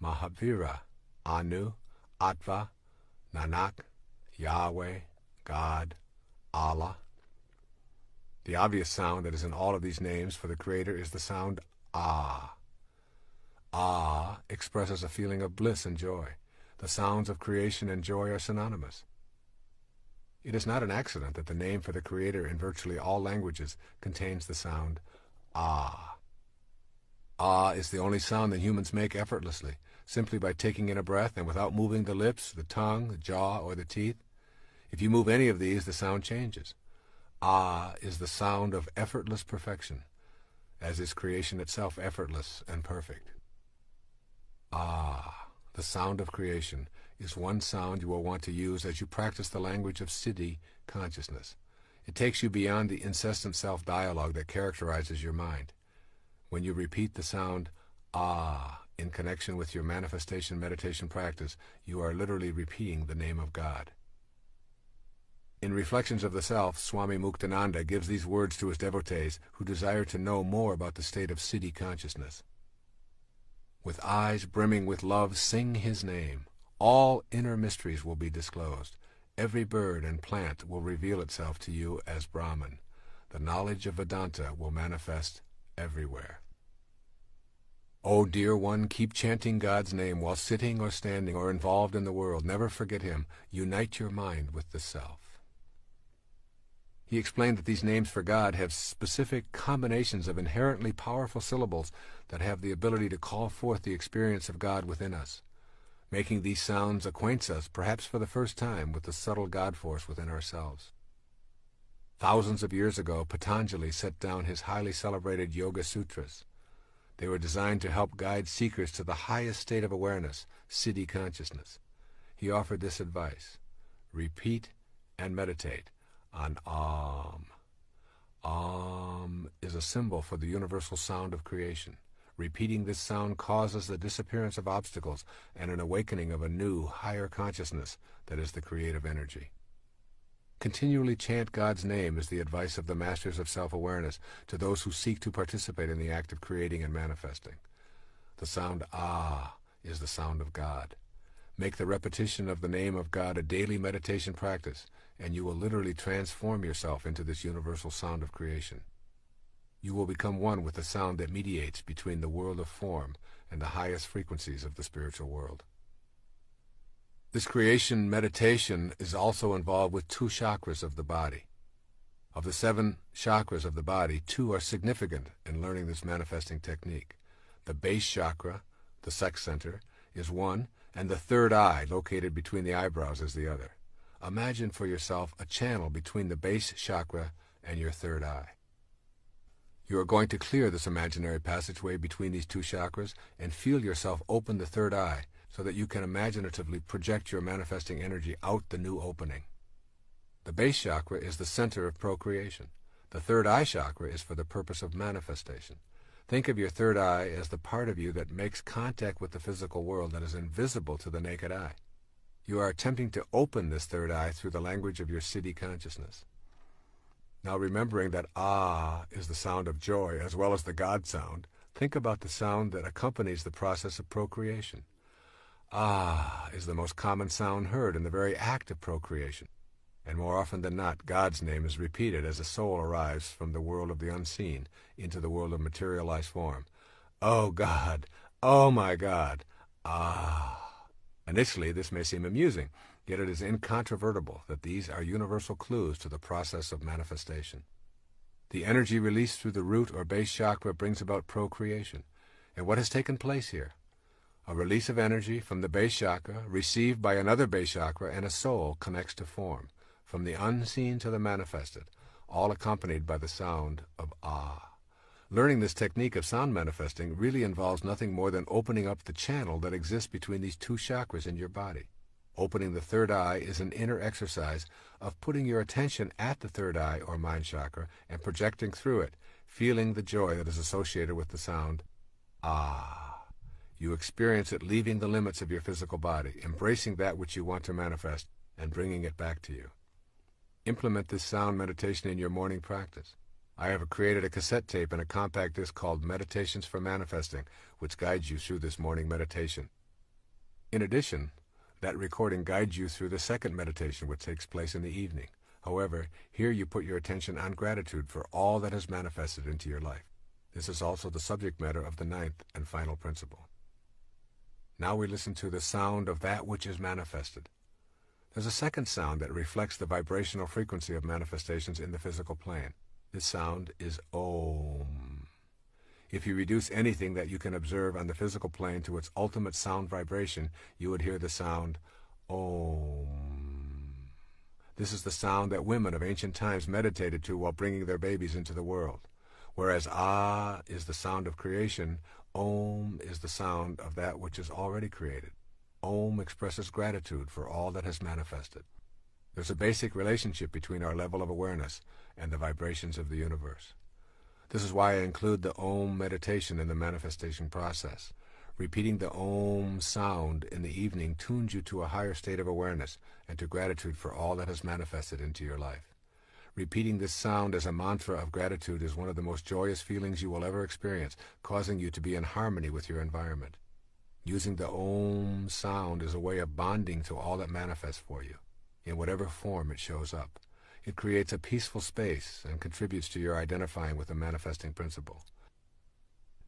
Mahavira, Anu, Atva, Nanak, Yahweh, God, Allah. The obvious sound that is in all of these names for the Creator is the sound Ah. Ah expresses a feeling of bliss and joy. The sounds of creation and joy are synonymous. It is not an accident that the name for the Creator in virtually all languages contains the sound Ah. Ah is the only sound that humans make effortlessly, simply by taking in a breath and without moving the lips, the tongue, the jaw, or the teeth. If you move any of these, the sound changes. Ah is the sound of effortless perfection, as is creation itself effortless and perfect. Ah, the sound of creation, is one sound you will want to use as you practice the language of siddhi consciousness. It takes you beyond the incessant self-dialogue that characterizes your mind. When you repeat the sound Ah in connection with your manifestation meditation practice, you are literally repeating the name of God. In Reflections of the Self, Swami Muktananda gives these words to his devotees who desire to know more about the state of siddhi consciousness. With eyes brimming with love, sing his name. All inner mysteries will be disclosed. Every bird and plant will reveal itself to you as Brahman. The knowledge of Vedanta will manifest everywhere. O dear one, keep chanting God's name while sitting or standing or involved in the world. Never forget him. Unite your mind with the self. He explained that these names for God have specific combinations of inherently powerful syllables that have the ability to call forth the experience of God within us. Making these sounds acquaints us, perhaps for the first time, with the subtle God force within ourselves. Thousands of years ago, Patanjali set down his highly celebrated Yoga Sutras. They were designed to help guide seekers to the highest state of awareness, siddhi consciousness. He offered this advice: repeat and meditate on Om. Om is a symbol for the universal sound of creation. Repeating this sound causes the disappearance of obstacles and an awakening of a new, higher consciousness that is the creative energy. Continually chant God's name is the advice of the masters of self-awareness to those who seek to participate in the act of creating and manifesting. The sound Ah is the sound of God. Make the repetition of the name of God a daily meditation practice, and you will literally transform yourself into this universal sound of creation. You will become one with the sound that mediates between the world of form and the highest frequencies of the spiritual world. This creation meditation is also involved with 2 chakras of the body. Of the 7 chakras of the body, 2 are significant in learning this manifesting technique. The base chakra, the sex center, is one, and the third eye, located between the eyebrows, is the other. Imagine for yourself a channel between the base chakra and your third eye. You are going to clear this imaginary passageway between these 2 chakras and feel yourself open the third eye so that you can imaginatively project your manifesting energy out the new opening. The base chakra is the center of procreation. The third eye chakra is for the purpose of manifestation. Think of your third eye as the part of you that makes contact with the physical world that is invisible to the naked eye. You are attempting to open this third eye through the language of your siddhi consciousness. Now, remembering that ah is the sound of joy as well as the God sound, think about the sound that accompanies the process of procreation. Ah is the most common sound heard in the very act of procreation. And more often than not, God's name is repeated as a soul arrives from the world of the unseen into the world of materialized form. Oh God! Oh my God! Ah! Initially, this may seem amusing, yet it is incontrovertible that these are universal clues to the process of manifestation. The energy released through the root or base chakra brings about procreation. And what has taken place here? A release of energy from the base chakra, received by another base chakra, and a soul connects to form, from the unseen to the manifested, all accompanied by the sound of ah. Learning this technique of sound manifesting really involves nothing more than opening up the channel that exists between these two chakras in your body. Opening the third eye is an inner exercise of putting your attention at the third eye or mind chakra and projecting through it, feeling the joy that is associated with the sound ah. You experience it leaving the limits of your physical body, embracing that which you want to manifest, and bringing it back to you. Implement this sound meditation in your morning practice. I have created a cassette tape and a compact disc called Meditations for Manifesting, which guides you through this morning meditation. In addition, that recording guides you through the second meditation, which takes place in the evening. However, here you put your attention on gratitude for all that has manifested into your life. This is also the subject matter of the ninth and final principle. Now we listen to the sound of that which is manifested. There's a second sound that reflects the vibrational frequency of manifestations in the physical plane. This sound is Om. If you reduce anything that you can observe on the physical plane to its ultimate sound vibration, you would hear the sound Om. This is the sound that women of ancient times meditated to while bringing their babies into the world. Whereas Ah is the sound of creation, Om is the sound of that which is already created. Om expresses gratitude for all that has manifested. There's a basic relationship between our level of awareness and the vibrations of the universe. This is why I include the Om meditation in the manifestation process. Repeating the Om sound in the evening tunes you to a higher state of awareness and to gratitude for all that has manifested into your life. Repeating this sound as a mantra of gratitude is one of the most joyous feelings you will ever experience, causing you to be in harmony with your environment. Using the Om sound is a way of bonding to all that manifests for you, in whatever form it shows up. It creates a peaceful space and contributes to your identifying with the manifesting principle.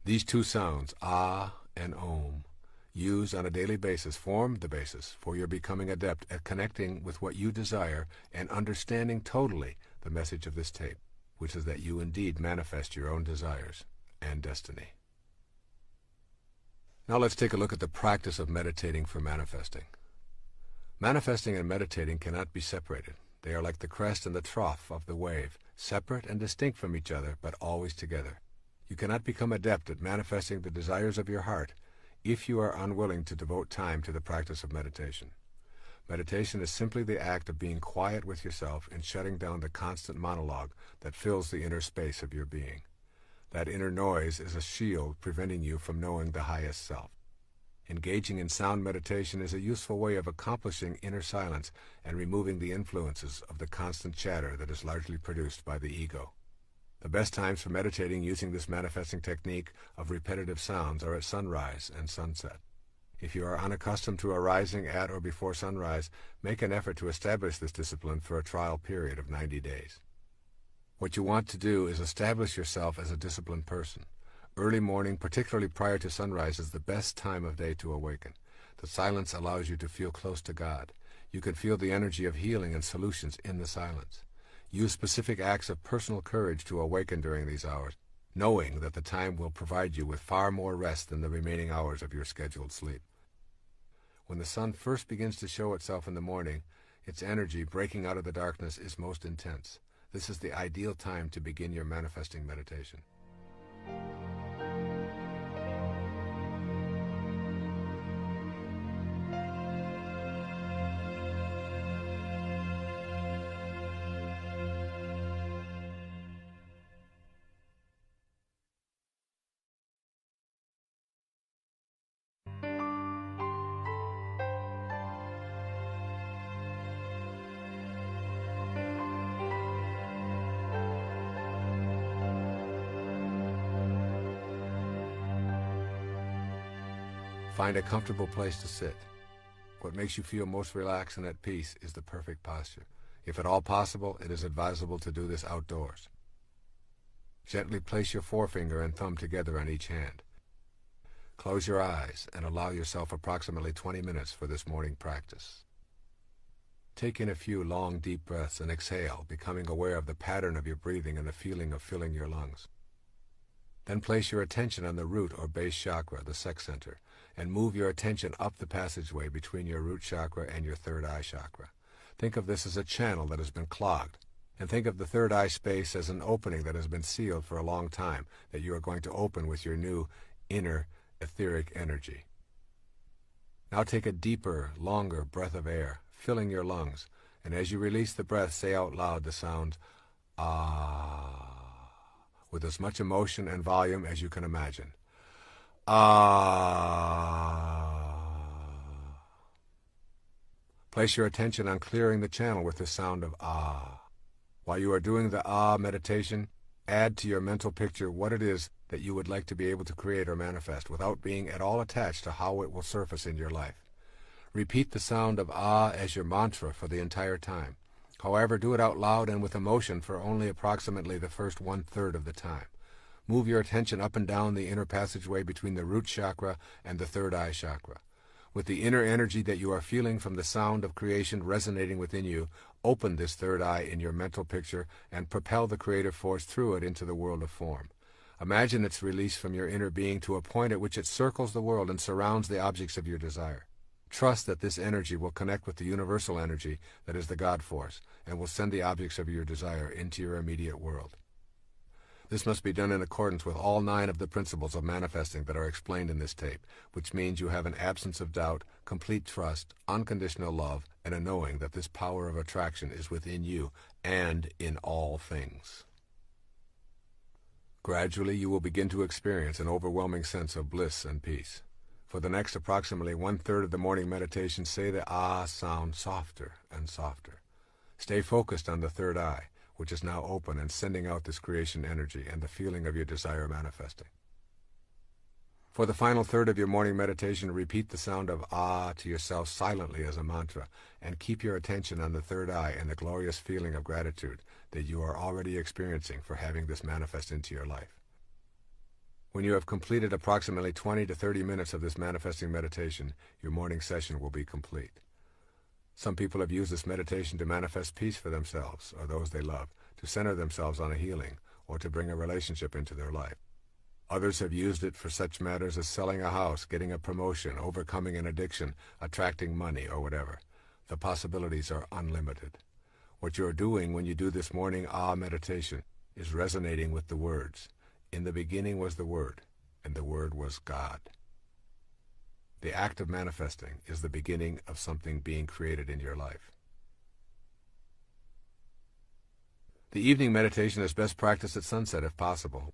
These two sounds, Ah and Om, used on a daily basis, form the basis for your becoming adept at connecting with what you desire and understanding totally the message of this tape, which is that you indeed manifest your own desires and destiny. Now let's take a look at the practice of meditating for manifesting. Manifesting and meditating cannot be separated. They are like the crest and the trough of the wave, separate and distinct from each other, but always together. You cannot become adept at manifesting the desires of your heart if you are unwilling to devote time to the practice of meditation. Meditation is simply the act of being quiet with yourself and shutting down the constant monologue that fills the inner space of your being. That inner noise is a shield preventing you from knowing the highest self. Engaging in sound meditation is a useful way of accomplishing inner silence and removing the influences of the constant chatter that is largely produced by the ego. The best times for meditating using this manifesting technique of repetitive sounds are at sunrise and sunset. If you are unaccustomed to arising at or before sunrise, make an effort to establish this discipline for a trial period of 90 days. What you want to do is establish yourself as a disciplined person. Early morning, particularly prior to sunrise, is the best time of day to awaken. The silence allows you to feel close to God. You can feel the energy of healing and solutions in the silence. Use specific acts of personal courage to awaken during these hours, knowing that the time will provide you with far more rest than the remaining hours of your scheduled sleep. When the sun first begins to show itself in the morning, its energy breaking out of the darkness is most intense. This is the ideal time to begin your manifesting meditation. Find a comfortable place to sit. What makes you feel most relaxed and at peace is the perfect posture. If at all possible, it is advisable to do this outdoors. Gently place your forefinger and thumb together on each hand. Close your eyes and allow yourself approximately 20 minutes for this morning practice. Take in a few long, deep breaths and exhale, becoming aware of the pattern of your breathing and the feeling of filling your lungs. Then place your attention on the root or base chakra, the sex center, and move your attention up the passageway between your root chakra and your third eye chakra. Think of this as a channel that has been clogged, and think of the third eye space as an opening that has been sealed for a long time that you are going to open with your new inner etheric energy. Now take a deeper, longer breath of air, filling your lungs, and as you release the breath, say out loud the sound ah, with as much emotion and volume as you can imagine. Ah. Place your attention on clearing the channel with the sound of ah. While you are doing the ah meditation, add to your mental picture what it is that you would like to be able to create or manifest without being at all attached to how it will surface in your life. Repeat the sound of ah as your mantra for the entire time. However, do it out loud and with emotion for only approximately the first 1/3 of the time. Move your attention up and down the inner passageway between the root chakra and the third eye chakra. With the inner energy that you are feeling from the sound of creation resonating within you, open this third eye in your mental picture and propel the creative force through it into the world of form. Imagine its release from your inner being to a point at which it circles the world and surrounds the objects of your desire. Trust that this energy will connect with the universal energy that is the God force and will send the objects of your desire into your immediate world. This must be done in accordance with all 9 of the principles of manifesting that are explained in this tape, which means you have an absence of doubt, complete trust, unconditional love, and a knowing that this power of attraction is within you and in all things. Gradually, you will begin to experience an overwhelming sense of bliss and peace. For the next approximately 1/3 of the morning meditation, say the ah sound softer and softer. Stay focused on the third eye, which is now open and sending out this creation energy and the feeling of your desire manifesting. For the final third of your morning meditation, repeat the sound of ah to yourself silently as a mantra, and keep your attention on the third eye and the glorious feeling of gratitude that you are already experiencing for having this manifest into your life. When you have completed approximately 20 to 30 minutes of this manifesting meditation, your morning session will be complete. Some people have used this meditation to manifest peace for themselves or those they love, to center themselves on a healing, or to bring a relationship into their life. Others have used it for such matters as selling a house, getting a promotion, overcoming an addiction, attracting money, or whatever. The possibilities are unlimited. What you are doing when you do this morning ah meditation is resonating with the words. In the beginning was the Word, and the Word was God. The act of manifesting is the beginning of something being created in your life. The evening meditation is best practiced at sunset if possible.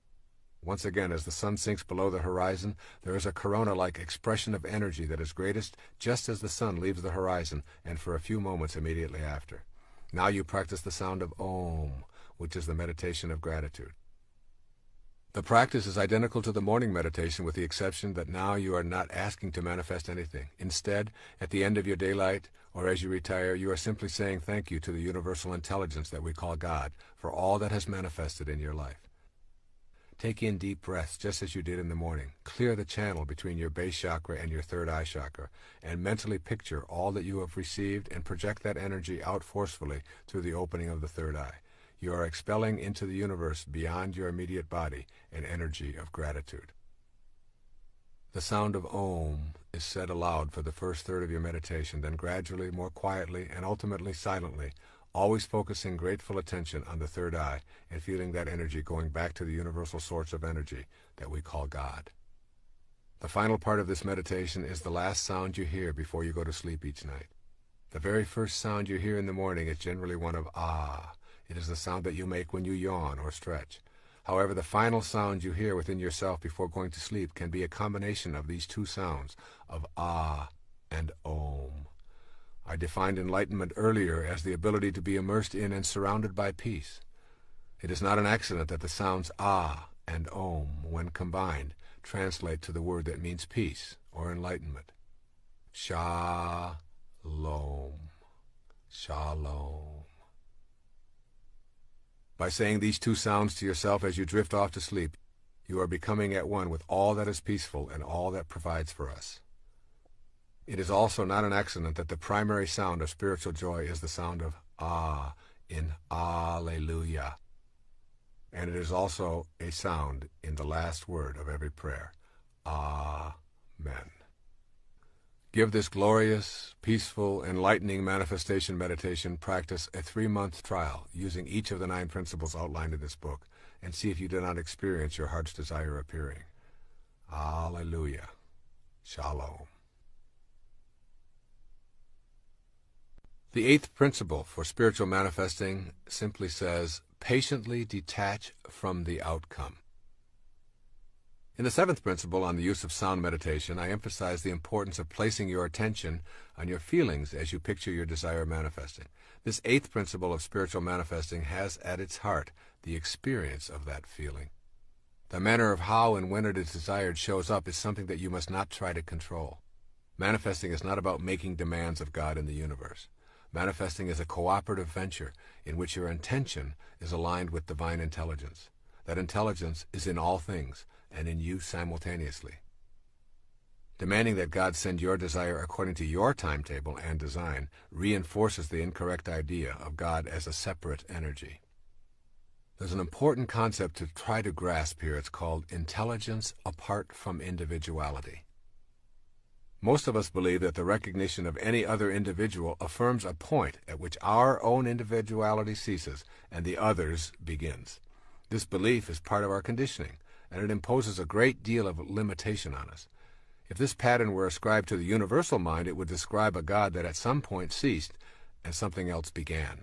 Once again, as the sun sinks below the horizon, there is a corona-like expression of energy that is greatest just as the sun leaves the horizon and for a few moments immediately after. Now you practice the sound of Om, which is the meditation of gratitude. The practice is identical to the morning meditation with the exception that now you are not asking to manifest anything. Instead, at the end of your daylight or as you retire, you are simply saying thank you to the universal intelligence that we call God for all that has manifested in your life. Take in deep breaths just as you did in the morning. Clear the channel between your base chakra and your third eye chakra and mentally picture all that you have received and project that energy out forcefully through the opening of the third eye. You are expelling into the universe beyond your immediate body an energy of gratitude. The sound of Om is said aloud for the first third of your meditation, then gradually, more quietly, and ultimately silently, always focusing grateful attention on the third eye and feeling that energy going back to the universal source of energy that we call God. The final part of this meditation is the last sound you hear before you go to sleep each night. The very first sound you hear in the morning is generally one of ah. It is the sound that you make when you yawn or stretch. However, the final sound you hear within yourself before going to sleep can be a combination of these two sounds, of ah and Om. I defined enlightenment earlier as the ability to be immersed in and surrounded by peace. It is not an accident that the sounds ah and Om, when combined, translate to the word that means peace or enlightenment. Shalom. Shalom. By saying these two sounds to yourself as you drift off to sleep, you are becoming at one with all that is peaceful and all that provides for us. It is also not an accident that the primary sound of spiritual joy is the sound of Ah in Alleluia. And it is also a sound in the last word of every prayer, Amen. Give this glorious, peaceful, enlightening manifestation meditation practice a 3-month trial using each of the 9 principles outlined in this book, and see if you do not experience your heart's desire appearing. Alleluia. Shalom. The 8th principle for spiritual manifesting simply says, patiently detach from the outcome. In the 7th principle on the use of sound meditation, I emphasize the importance of placing your attention on your feelings as you picture your desire manifesting. This 8th principle of spiritual manifesting has at its heart the experience of that feeling. The manner of how and when it is desired shows up is something that you must not try to control. Manifesting is not about making demands of God in the universe. Manifesting is a cooperative venture in which your intention is aligned with divine intelligence. That intelligence is in all things and in you simultaneously. Demanding that God send your desire according to your timetable and design reinforces the incorrect idea of God as a separate energy. There's an important concept to try to grasp here. It's called intelligence apart from individuality. Most of us believe that the recognition of any other individual affirms a point at which our own individuality ceases and the other's begins. This belief is part of our conditioning, and it imposes a great deal of limitation on us. If this pattern were ascribed to the universal mind, it would describe a God that at some point ceased and something else began.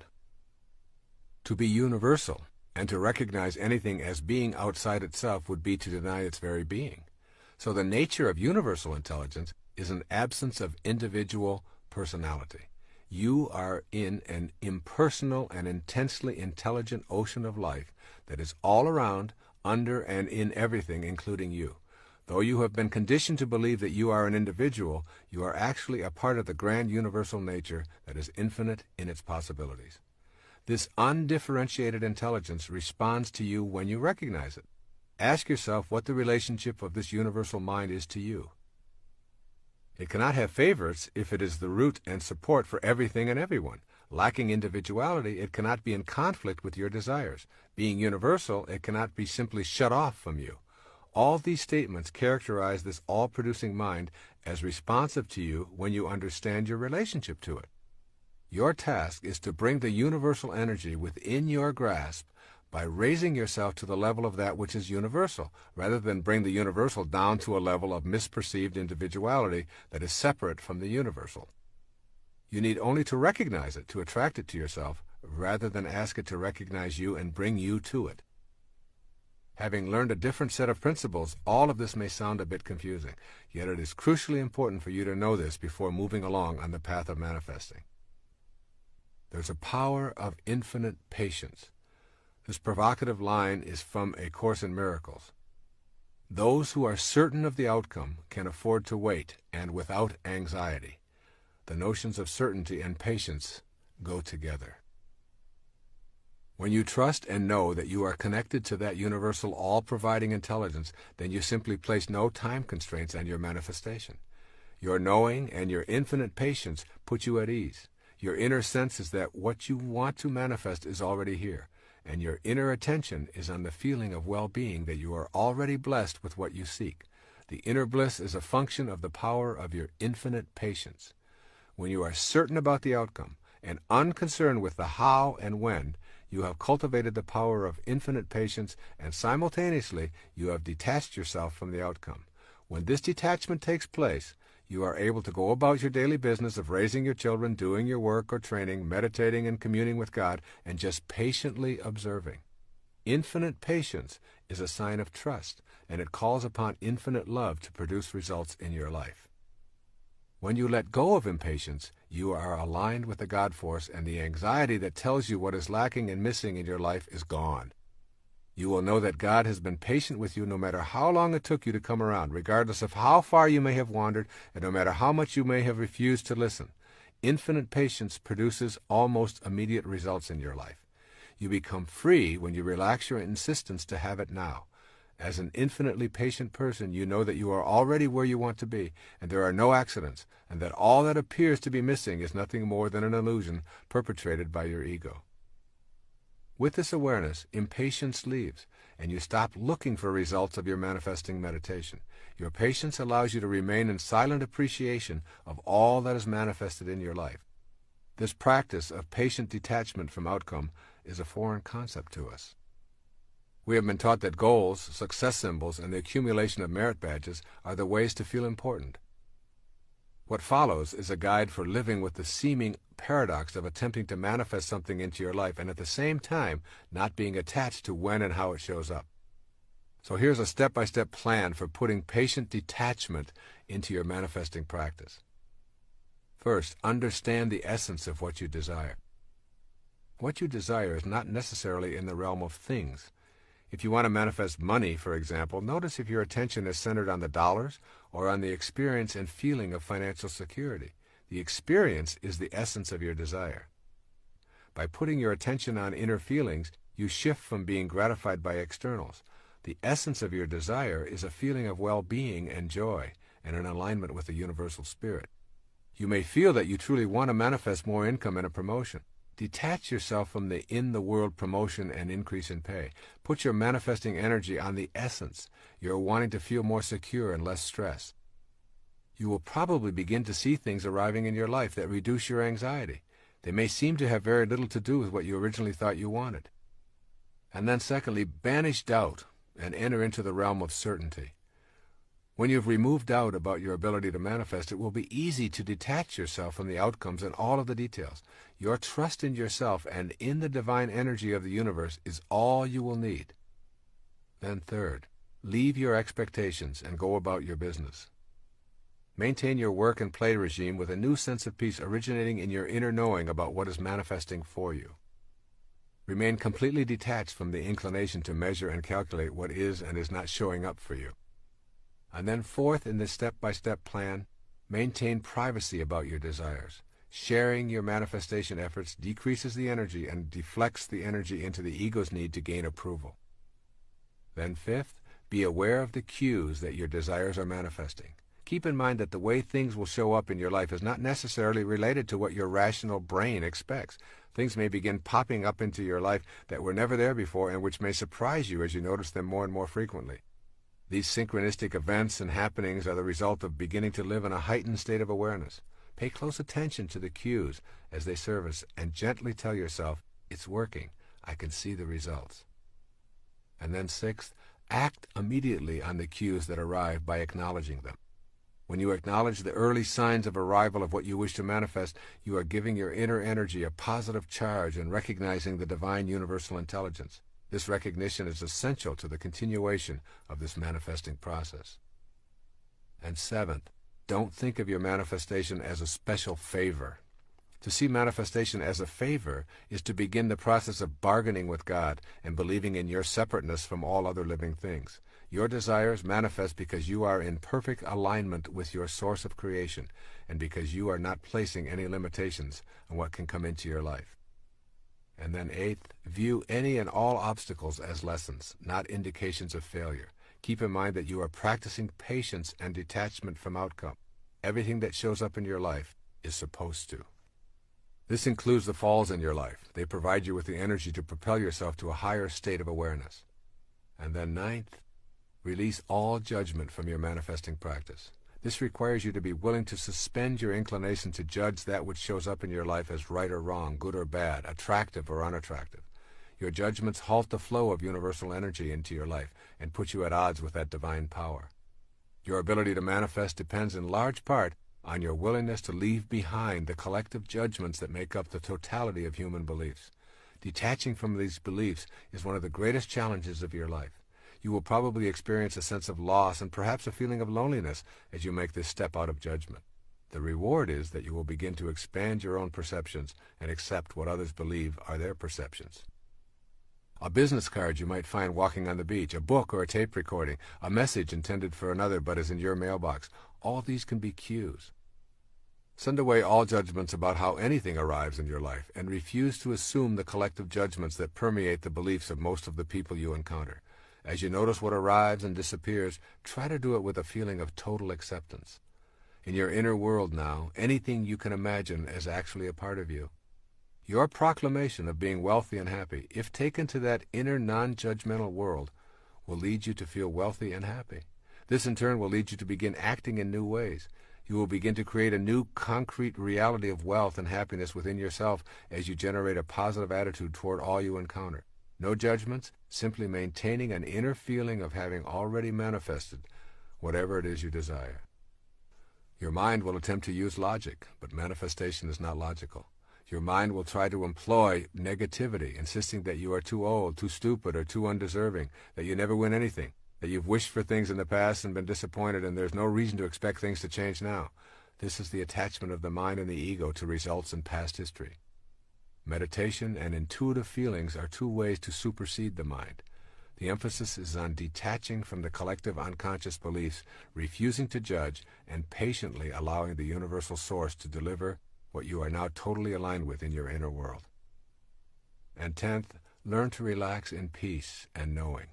To be universal and to recognize anything as being outside itself would be to deny its very being. So the nature of universal intelligence is an absence of individual personality. You are in an impersonal and intensely intelligent ocean of life that is all around, under, and in everything, including you. Though you have been conditioned to believe that you are an individual, you are actually a part of the grand universal nature that is infinite in its possibilities. This undifferentiated intelligence responds to you when you recognize it. Ask yourself what the relationship of this universal mind is to you. It cannot have favorites if it is the root and support for everything and everyone. Lacking individuality, it cannot be in conflict with your desires. Being universal, it cannot be simply shut off from you. All these statements characterize this all-producing mind as responsive to you when you understand your relationship to it. Your task is to bring the universal energy within your grasp by raising yourself to the level of that which is universal, rather than bring the universal down to a level of misperceived individuality that is separate from the universal. You need only to recognize it to attract it to yourself, rather than ask it to recognize you and bring you to it. Having learned a different set of principles, all of this may sound a bit confusing, yet it is crucially important for you to know this before moving along on the path of manifesting. There's a power of infinite patience. This provocative line is from A Course in Miracles. Those who are certain of the outcome can afford to wait, and without anxiety. The notions of certainty and patience go together. When you trust and know that you are connected to that universal all-providing intelligence, then you simply place no time constraints on your manifestation. Your knowing and your infinite patience put you at ease. Your inner sense is that what you want to manifest is already here, and your inner attention is on the feeling of well-being that you are already blessed with what you seek. The inner bliss is a function of the power of your infinite patience. When you are certain about the outcome and unconcerned with the how and when, you have cultivated the power of infinite patience, and simultaneously you have detached yourself from the outcome. When this detachment takes place, you are able to go about your daily business of raising your children, doing your work or training, meditating and communing with God, and just patiently observing. Infinite patience is a sign of trust, and it calls upon infinite love to produce results in your life. When you let go of impatience, you are aligned with the God force, and the anxiety that tells you what is lacking and missing in your life is gone. You will know that God has been patient with you no matter how long it took you to come around, regardless of how far you may have wandered, and no matter how much you may have refused to listen. Infinite patience produces almost immediate results in your life. You become free when you relax your insistence to have it now. As an infinitely patient person, you know that you are already where you want to be, and there are no accidents, and that all that appears to be missing is nothing more than an illusion perpetrated by your ego. With this awareness, impatience leaves, and you stop looking for results of your manifesting meditation. Your patience allows you to remain in silent appreciation of all that is manifested in your life. This practice of patient detachment from outcome is a foreign concept to us. We have been taught that goals, success symbols, and the accumulation of merit badges are the ways to feel important. What follows is a guide for living with the seeming paradox of attempting to manifest something into your life and at the same time not being attached to when and how it shows up. So here's a step-by-step plan for putting patient detachment into your manifesting practice. First, understand the essence of what you desire. What you desire is not necessarily in the realm of things. If you want to manifest money, for example, notice if your attention is centered on the dollars or on the experience and feeling of financial security. The experience is the essence of your desire. By putting your attention on inner feelings, you shift from being gratified by externals. The essence of your desire is a feeling of well-being and joy and an alignment with the universal spirit. You may feel that you truly want to manifest more income and a promotion. Detach yourself from the in-the-world promotion and increase in pay. Put your manifesting energy on the essence. You're wanting to feel more secure and less stress. You will probably begin to see things arriving in your life that reduce your anxiety. They may seem to have very little to do with what you originally thought you wanted. And then secondly, banish doubt and enter into the realm of certainty. When you've removed doubt about your ability to manifest, it will be easy to detach yourself from the outcomes and all of the details. Your trust in yourself and in the divine energy of the universe is all you will need. Then third, leave your expectations and go about your business. Maintain your work and play regime with a new sense of peace originating in your inner knowing about what is manifesting for you. Remain completely detached from the inclination to measure and calculate what is and is not showing up for you. And then fourth, in this step-by-step plan, maintain privacy about your desires. Sharing your manifestation efforts decreases the energy and deflects the energy into the ego's need to gain approval. Then fifth, be aware of the cues that your desires are manifesting. Keep in mind that the way things will show up in your life is not necessarily related to what your rational brain expects. Things may begin popping up into your life that were never there before and which may surprise you as you notice them more and more frequently. These synchronistic events and happenings are the result of beginning to live in a heightened state of awareness. Pay close attention to the cues as they surface and gently tell yourself, it's working, I can see the results. And then sixth, act immediately on the cues that arrive by acknowledging them. When you acknowledge the early signs of arrival of what you wish to manifest, you are giving your inner energy a positive charge and recognizing the divine universal intelligence. This recognition is essential to the continuation of this manifesting process. And seventh, don't think of your manifestation as a special favor. To see manifestation as a favor is to begin the process of bargaining with God and believing in your separateness from all other living things. Your desires manifest because you are in perfect alignment with your source of creation and because you are not placing any limitations on what can come into your life. And then eighth, view any and all obstacles as lessons, not indications of failure. Keep in mind that you are practicing patience and detachment from outcome. Everything that shows up in your life is supposed to. This includes the falls in your life. They provide you with the energy to propel yourself to a higher state of awareness. And then ninth, release all judgment from your manifesting practice. This requires you to be willing to suspend your inclination to judge that which shows up in your life as right or wrong, good or bad, attractive or unattractive. Your judgments halt the flow of universal energy into your life and put you at odds with that divine power. Your ability to manifest depends in large part on your willingness to leave behind the collective judgments that make up the totality of human beliefs. Detaching from these beliefs is one of the greatest challenges of your life. You will probably experience a sense of loss and perhaps a feeling of loneliness as you make this step out of judgment. The reward is that you will begin to expand your own perceptions and accept what others believe are their perceptions. A business card you might find walking on the beach, a book or a tape recording, a message intended for another but is in your mailbox. All these can be cues. Send away all judgments about how anything arrives in your life and refuse to assume the collective judgments that permeate the beliefs of most of the people you encounter. As you notice what arrives and disappears, try to do it with a feeling of total acceptance. In your inner world now, anything you can imagine is actually a part of you. Your proclamation of being wealthy and happy, if taken to that inner non-judgmental world, will lead you to feel wealthy and happy. This in turn will lead you to begin acting in new ways. You will begin to create a new concrete reality of wealth and happiness within yourself as you generate a positive attitude toward all you encounter. No judgments, simply maintaining an inner feeling of having already manifested whatever it is you desire. Your mind will attempt to use logic, but manifestation is not logical. Your mind will try to employ negativity, insisting that you are too old, too stupid, or too undeserving, that you never win anything, that you've wished for things in the past and been disappointed, and there's no reason to expect things to change now. This is the attachment of the mind and the ego to results in past history. Meditation and intuitive feelings are two ways to supersede the mind. The emphasis is on detaching from the collective unconscious beliefs, refusing to judge, and patiently allowing the universal source to deliver what you are now totally aligned with in your inner world. And 10th, learn to relax in peace and knowing.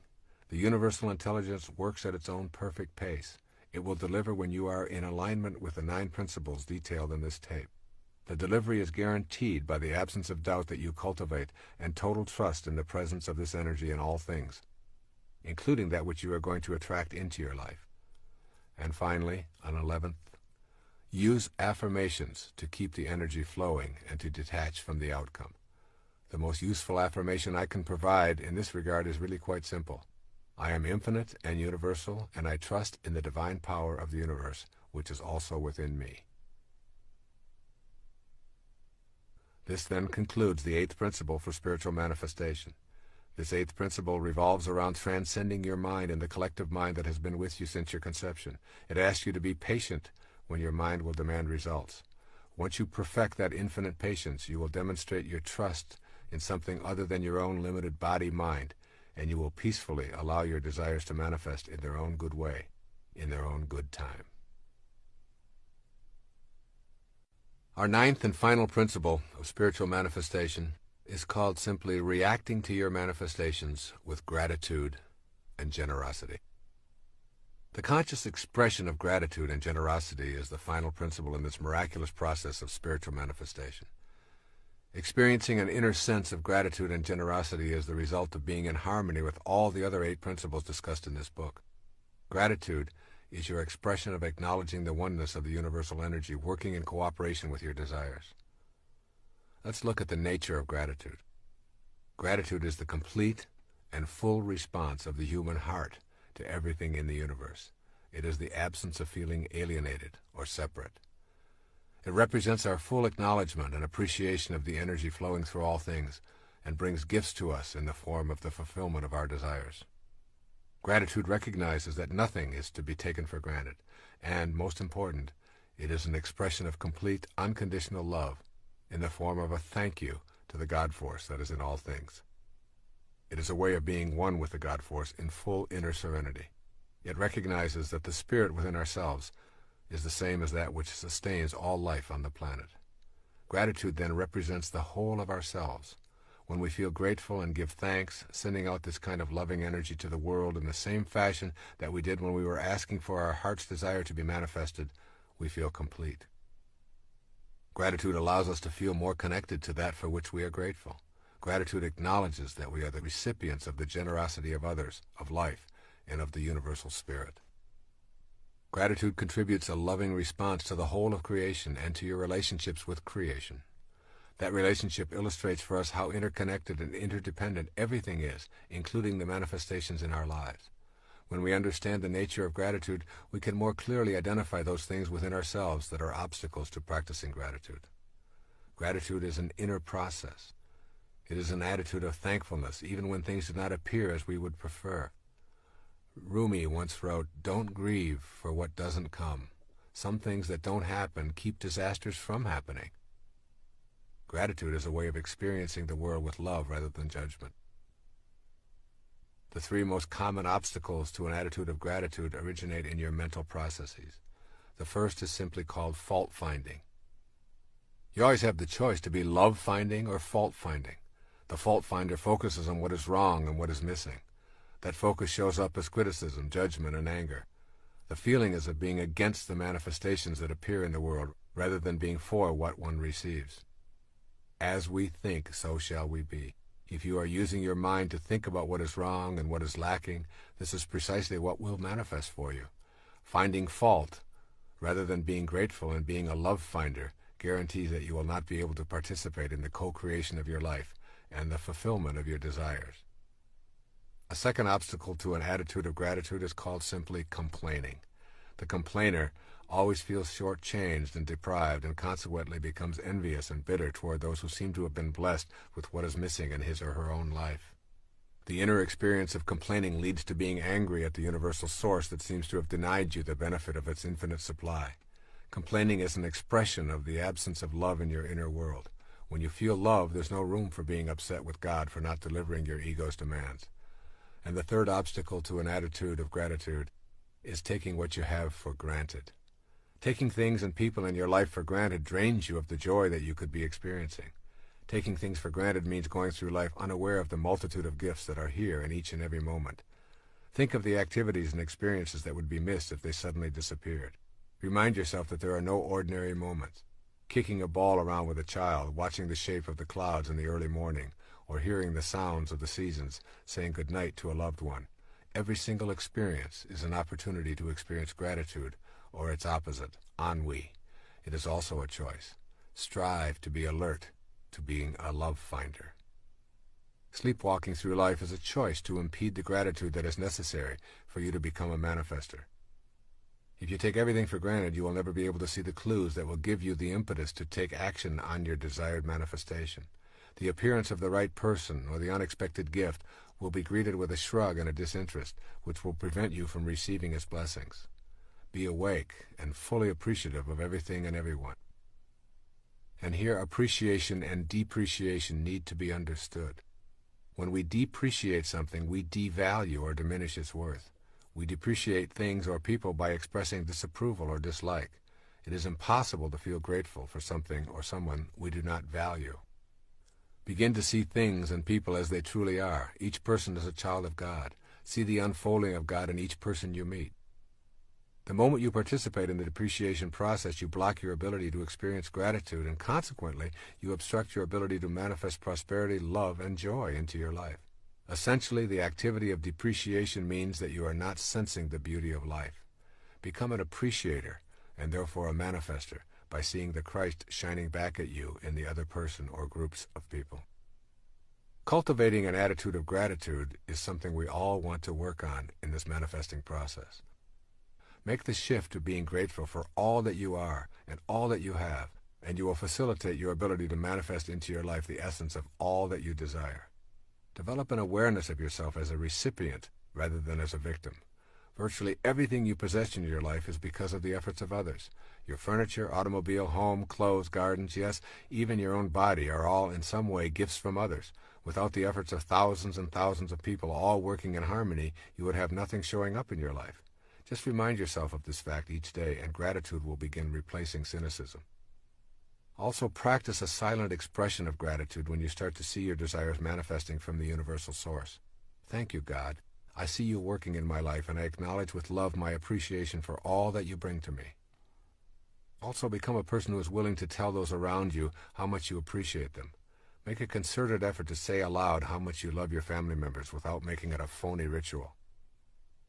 The universal intelligence works at its own perfect pace. It will deliver when you are in alignment with the 9 principles detailed in this tape. The delivery is guaranteed by the absence of doubt that you cultivate and total trust in the presence of this energy in all things, including that which you are going to attract into your life. And finally, on 11th, use affirmations to keep the energy flowing and to detach from the outcome. The most useful affirmation I can provide in this regard is really quite simple. I am infinite and universal, and I trust in the divine power of the universe, which is also within me. This then concludes the 8th principle for spiritual manifestation. This 8th principle revolves around transcending your mind and the collective mind that has been with you since your conception. It asks you to be patient when your mind will demand results. Once you perfect that infinite patience, you will demonstrate your trust in something other than your own limited body-mind, and you will peacefully allow your desires to manifest in their own good way, in their own good time. Our 9th and final principle of spiritual manifestation is called simply reacting to your manifestations with gratitude and generosity. The conscious expression of gratitude and generosity is the final principle in this miraculous process of spiritual manifestation. Experiencing an inner sense of gratitude and generosity is the result of being in harmony with all the other 8 principles discussed in this book. Gratitude is your expression of acknowledging the oneness of the universal energy working in cooperation with your desires. Let's look at the nature of gratitude. Gratitude is the complete and full response of the human heart to everything in the universe. It is the absence of feeling alienated or separate. It represents our full acknowledgement and appreciation of the energy flowing through all things and brings gifts to us in the form of the fulfillment of our desires. Gratitude recognizes that nothing is to be taken for granted, and, most important, it is an expression of complete, unconditional love in the form of a thank you to the God Force that is in all things. It is a way of being one with the God Force in full inner serenity. It recognizes that the spirit within ourselves is the same as that which sustains all life on the planet. Gratitude then represents the whole of ourselves. When we feel grateful and give thanks, sending out this kind of loving energy to the world in the same fashion that we did when we were asking for our heart's desire to be manifested, we feel complete. Gratitude allows us to feel more connected to that for which we are grateful. Gratitude acknowledges that we are the recipients of the generosity of others, of life, and of the universal spirit. Gratitude contributes a loving response to the whole of creation and to your relationships with creation. That relationship illustrates for us how interconnected and interdependent everything is, including the manifestations in our lives. When we understand the nature of gratitude, we can more clearly identify those things within ourselves that are obstacles to practicing gratitude. Gratitude is an inner process. It is an attitude of thankfulness, even when things do not appear as we would prefer. Rumi once wrote, "Don't grieve for what doesn't come. Some things that don't happen keep disasters from happening." Gratitude is a way of experiencing the world with love rather than judgment. The three most common obstacles to an attitude of gratitude originate in your mental processes. The first is simply called fault-finding. You always have the choice to be love-finding or fault-finding. The fault-finder focuses on what is wrong and what is missing. That focus shows up as criticism, judgment, and anger. The feeling is of being against the manifestations that appear in the world rather than being for what one receives. As we think, so shall we be. If you are using your mind to think about what is wrong and what is lacking, this is precisely what will manifest for you. Finding fault, rather than being grateful and being a love finder, guarantees that you will not be able to participate in the co-creation of your life and the fulfillment of your desires. A second obstacle to an attitude of gratitude is called simply complaining. The complainer always feels shortchanged and deprived and consequently becomes envious and bitter toward those who seem to have been blessed with what is missing in his or her own life. The inner experience of complaining leads to being angry at the universal source that seems to have denied you the benefit of its infinite supply. Complaining is an expression of the absence of love in your inner world. When you feel love, there's no room for being upset with God for not delivering your ego's demands. And the third obstacle to an attitude of gratitude is taking what you have for granted. Taking things and people in your life for granted drains you of the joy that you could be experiencing. Taking things for granted means going through life unaware of the multitude of gifts that are here in each and every moment. Think of the activities and experiences that would be missed if they suddenly disappeared. Remind yourself that there are no ordinary moments. Kicking a ball around with a child, watching the shape of the clouds in the early morning, or hearing the sounds of the seasons, saying good night to a loved one. Every single experience is an opportunity to experience gratitude, or its opposite, ennui. It is also a choice. Strive to be alert to being a love finder. Sleepwalking through life is a choice to impede the gratitude that is necessary for you to become a manifester. If you take everything for granted, you will never be able to see the clues that will give you the impetus to take action on your desired manifestation. The appearance of the right person or the unexpected gift will be greeted with a shrug and a disinterest, which will prevent you from receiving its blessings. Be awake and fully appreciative of everything and everyone. And here appreciation and depreciation need to be understood. When we depreciate something, we devalue or diminish its worth. We depreciate things or people by expressing disapproval or dislike. It is impossible to feel grateful for something or someone we do not value. Begin to see things and people as they truly are. Each person is a child of God. See the unfolding of God in each person you meet. The moment you participate in the depreciation process, you block your ability to experience gratitude, and consequently, you obstruct your ability to manifest prosperity, love, and joy into your life. Essentially, the activity of depreciation means that you are not sensing the beauty of life. Become an appreciator, and therefore a manifester, by seeing the Christ shining back at you in the other person or groups of people. Cultivating an attitude of gratitude is something we all want to work on in this manifesting process. Make the shift to being grateful for all that you are and all that you have, and you will facilitate your ability to manifest into your life the essence of all that you desire. Develop an awareness of yourself as a recipient rather than as a victim. Virtually everything you possess in your life is because of the efforts of others. Your furniture, automobile, home, clothes, gardens, yes, even your own body are all in some way gifts from others. Without the efforts of thousands and thousands of people all working in harmony, you would have nothing showing up in your life. Just remind yourself of this fact each day, and gratitude will begin replacing cynicism. Also, practice a silent expression of gratitude when you start to see your desires manifesting from the universal source. Thank you, God. I see you working in my life, and I acknowledge with love my appreciation for all that you bring to me. Also, become a person who is willing to tell those around you how much you appreciate them. Make a concerted effort to say aloud how much you love your family members without making it a phony ritual.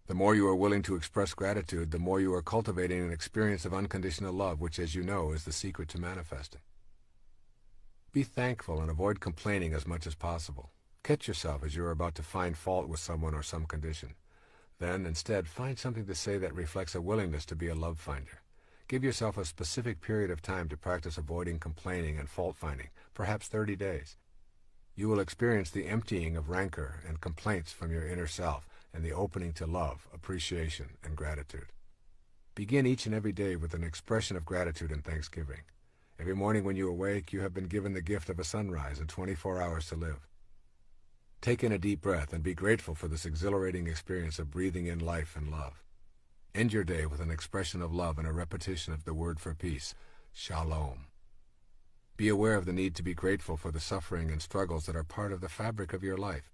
The more you are willing to express gratitude, the more you are cultivating an experience of unconditional love, which, as you know, is the secret to manifesting. Be thankful and avoid complaining as much as possible. Catch yourself as you are about to find fault with someone or some condition. Then, instead, find something to say that reflects a willingness to be a love finder. Give yourself a specific period of time to practice avoiding complaining and fault-finding, perhaps 30 days. You will experience the emptying of rancor and complaints from your inner self and the opening to love, appreciation, and gratitude. Begin each and every day with an expression of gratitude and thanksgiving. Every morning when you awake, you have been given the gift of a sunrise and 24 hours to live. Take in a deep breath and be grateful for this exhilarating experience of breathing in life and love. End your day with an expression of love and a repetition of the word for peace, shalom. Be aware of the need to be grateful for the suffering and struggles that are part of the fabric of your life.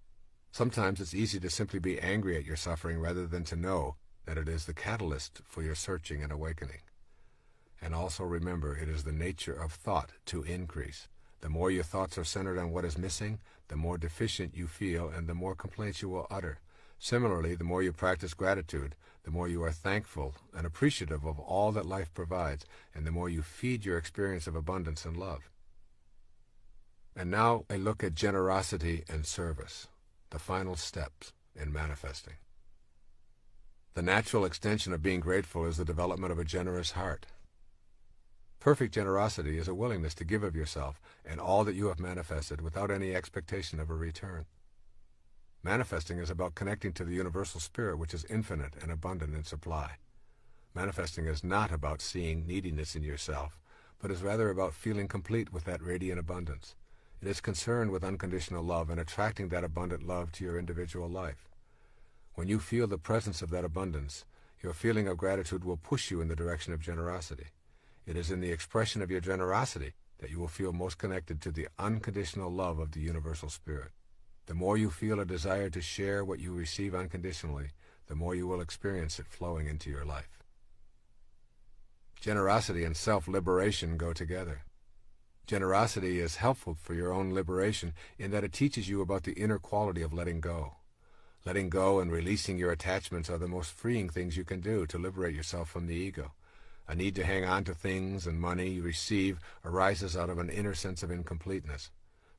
Sometimes it's easy to simply be angry at your suffering rather than to know that it is the catalyst for your searching and awakening. And also remember, it is the nature of thought to increase. The more your thoughts are centered on what is missing, the more deficient you feel and the more complaints you will utter. Similarly, the more you practice gratitude, the more you are thankful and appreciative of all that life provides, and the more you feed your experience of abundance and love. And now a look at generosity and service, the final steps in manifesting. The natural extension of being grateful is the development of a generous heart. Perfect generosity is a willingness to give of yourself and all that you have manifested without any expectation of a return. Manifesting is about connecting to the universal spirit which is infinite and abundant in supply. Manifesting is not about seeing neediness in yourself, but is rather about feeling complete with that radiant abundance. It is concerned with unconditional love and attracting that abundant love to your individual life. When you feel the presence of that abundance, your feeling of gratitude will push you in the direction of generosity. It is in the expression of your generosity that you will feel most connected to the unconditional love of the universal spirit. The more you feel a desire to share what you receive unconditionally, the more you will experience it flowing into your life. Generosity and self-liberation go together. Generosity is helpful for your own liberation in that it teaches you about the inner quality of letting go. Letting go and releasing your attachments are the most freeing things you can do to liberate yourself from the ego. A need to hang on to things and money you receive arises out of an inner sense of incompleteness.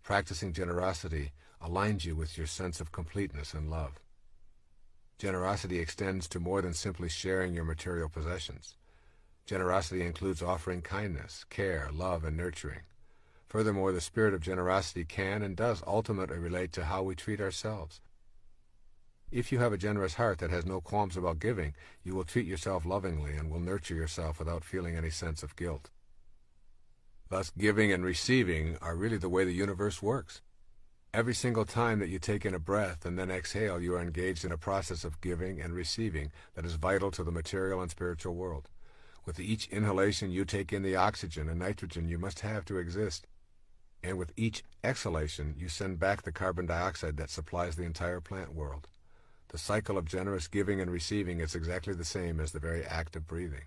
Practicing generosity aligns you with your sense of completeness and love. Generosity extends to more than simply sharing your material possessions. Generosity includes offering kindness, care, love, and nurturing. Furthermore, the spirit of generosity can and does ultimately relate to how we treat ourselves. If you have a generous heart that has no qualms about giving, you will treat yourself lovingly and will nurture yourself without feeling any sense of guilt. Thus, giving and receiving are really the way the universe works. Every single time that you take in a breath and then exhale, you are engaged in a process of giving and receiving that is vital to the material and spiritual world. With each inhalation, you take in the oxygen and nitrogen you must have to exist. And with each exhalation, you send back the carbon dioxide that supplies the entire plant world. The cycle of generous giving and receiving is exactly the same as the very act of breathing.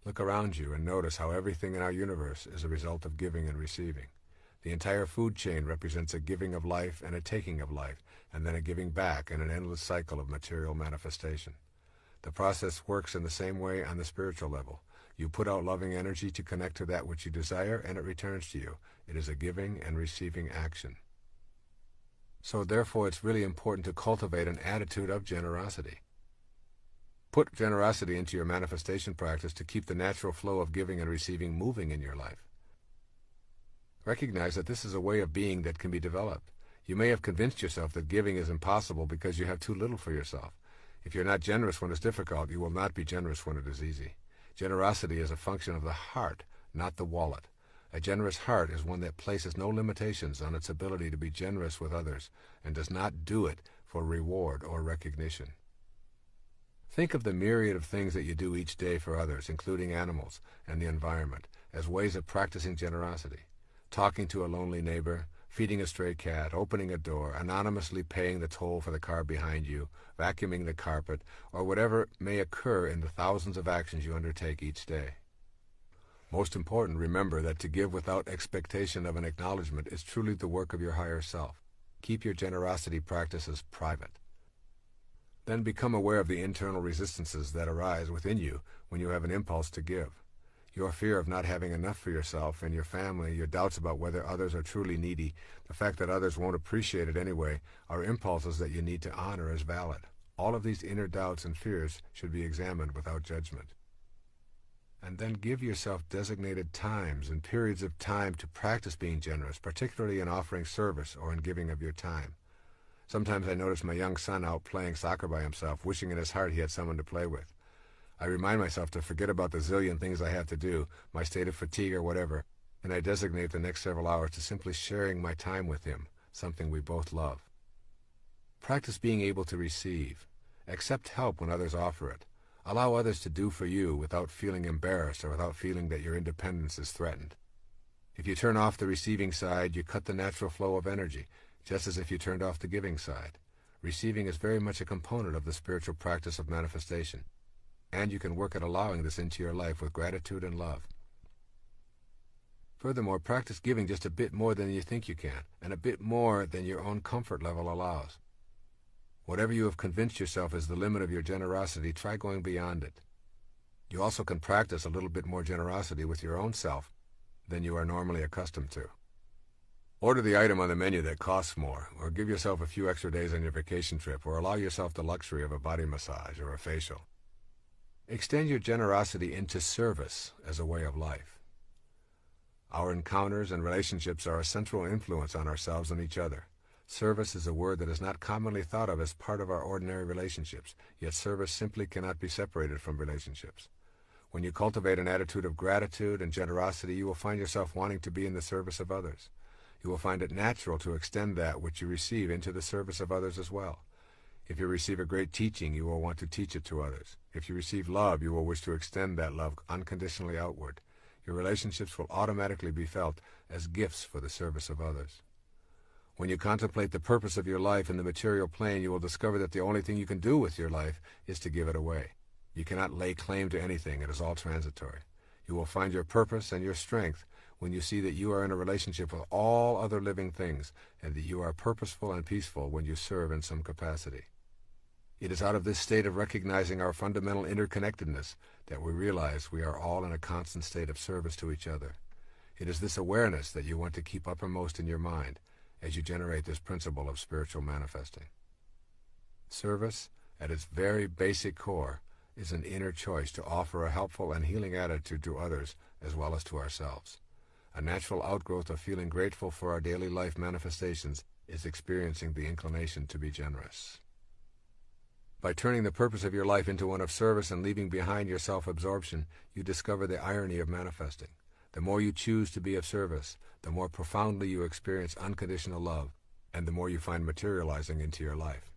Look around you and notice how everything in our universe is a result of giving and receiving. The entire food chain represents a giving of life and a taking of life, and then a giving back in an endless cycle of material manifestation. The process works in the same way on the spiritual level. You put out loving energy to connect to that which you desire, and it returns to you. It is a giving and receiving action. So therefore it's really important to cultivate an attitude of generosity. Put generosity into your manifestation practice to keep the natural flow of giving and receiving moving in your life. Recognize that this is a way of being that can be developed. You may have convinced yourself that giving is impossible because you have too little for yourself. If you're not generous when it's difficult, you will not be generous when it is easy. Generosity is a function of the heart, not the wallet. A generous heart is one that places no limitations on its ability to be generous with others and does not do it for reward or recognition. Think of the myriad of things that you do each day for others, including animals and the environment, as ways of practicing generosity. Talking to a lonely neighbor, feeding a stray cat, opening a door, anonymously paying the toll for the car behind you, vacuuming the carpet, or whatever may occur in the thousands of actions you undertake each day. Most important, remember that to give without expectation of an acknowledgement is truly the work of your higher self. Keep your generosity practices private. Then become aware of the internal resistances that arise within you when you have an impulse to give. Your fear of not having enough for yourself and your family, your doubts about whether others are truly needy, the fact that others won't appreciate it anyway, are impulses that you need to honor as valid. All of these inner doubts and fears should be examined without judgment. And then give yourself designated times and periods of time to practice being generous, particularly in offering service or in giving of your time. Sometimes I notice my young son out playing soccer by himself, wishing in his heart he had someone to play with. I remind myself to forget about the zillion things I have to do, my state of fatigue or whatever, and I designate the next several hours to simply sharing my time with him, something we both love. Practice being able to receive. Accept help when others offer it. Allow others to do for you without feeling embarrassed or without feeling that your independence is threatened. If you turn off the receiving side, you cut the natural flow of energy, just as if you turned off the giving side. Receiving is very much a component of the spiritual practice of manifestation, and you can work at allowing this into your life with gratitude and love. Furthermore, practice giving just a bit more than you think you can, and a bit more than your own comfort level allows. Whatever you have convinced yourself is the limit of your generosity, try going beyond it. You also can practice a little bit more generosity with your own self than you are normally accustomed to. Order the item on the menu that costs more, or give yourself a few extra days on your vacation trip, or allow yourself the luxury of a body massage or a facial. Extend your generosity into service as a way of life. Our encounters and relationships are a central influence on ourselves and each other. Service is a word that is not commonly thought of as part of our ordinary relationships, yet service simply cannot be separated from relationships. When you cultivate an attitude of gratitude and generosity, you will find yourself wanting to be in the service of others. You will find it natural to extend that which you receive into the service of others as well. If you receive a great teaching, you will want to teach it to others. If you receive love, you will wish to extend that love unconditionally outward. Your relationships will automatically be felt as gifts for the service of others. When you contemplate the purpose of your life in the material plane, you will discover that the only thing you can do with your life is to give it away. You cannot lay claim to anything. It is all transitory. You will find your purpose and your strength when you see that you are in a relationship with all other living things, and that you are purposeful and peaceful when you serve in some capacity. It is out of this state of recognizing our fundamental interconnectedness that we realize we are all in a constant state of service to each other. It is this awareness that you want to keep uppermost in your mind as you generate this principle of spiritual manifesting. Service, at its very basic core, is an inner choice to offer a helpful and healing attitude to others as well as to ourselves. A natural outgrowth of feeling grateful for our daily life manifestations is experiencing the inclination to be generous. By turning the purpose of your life into one of service and leaving behind your self-absorption, you discover the irony of manifesting. The more you choose to be of service, the more profoundly you experience unconditional love, and the more you find materializing into your life.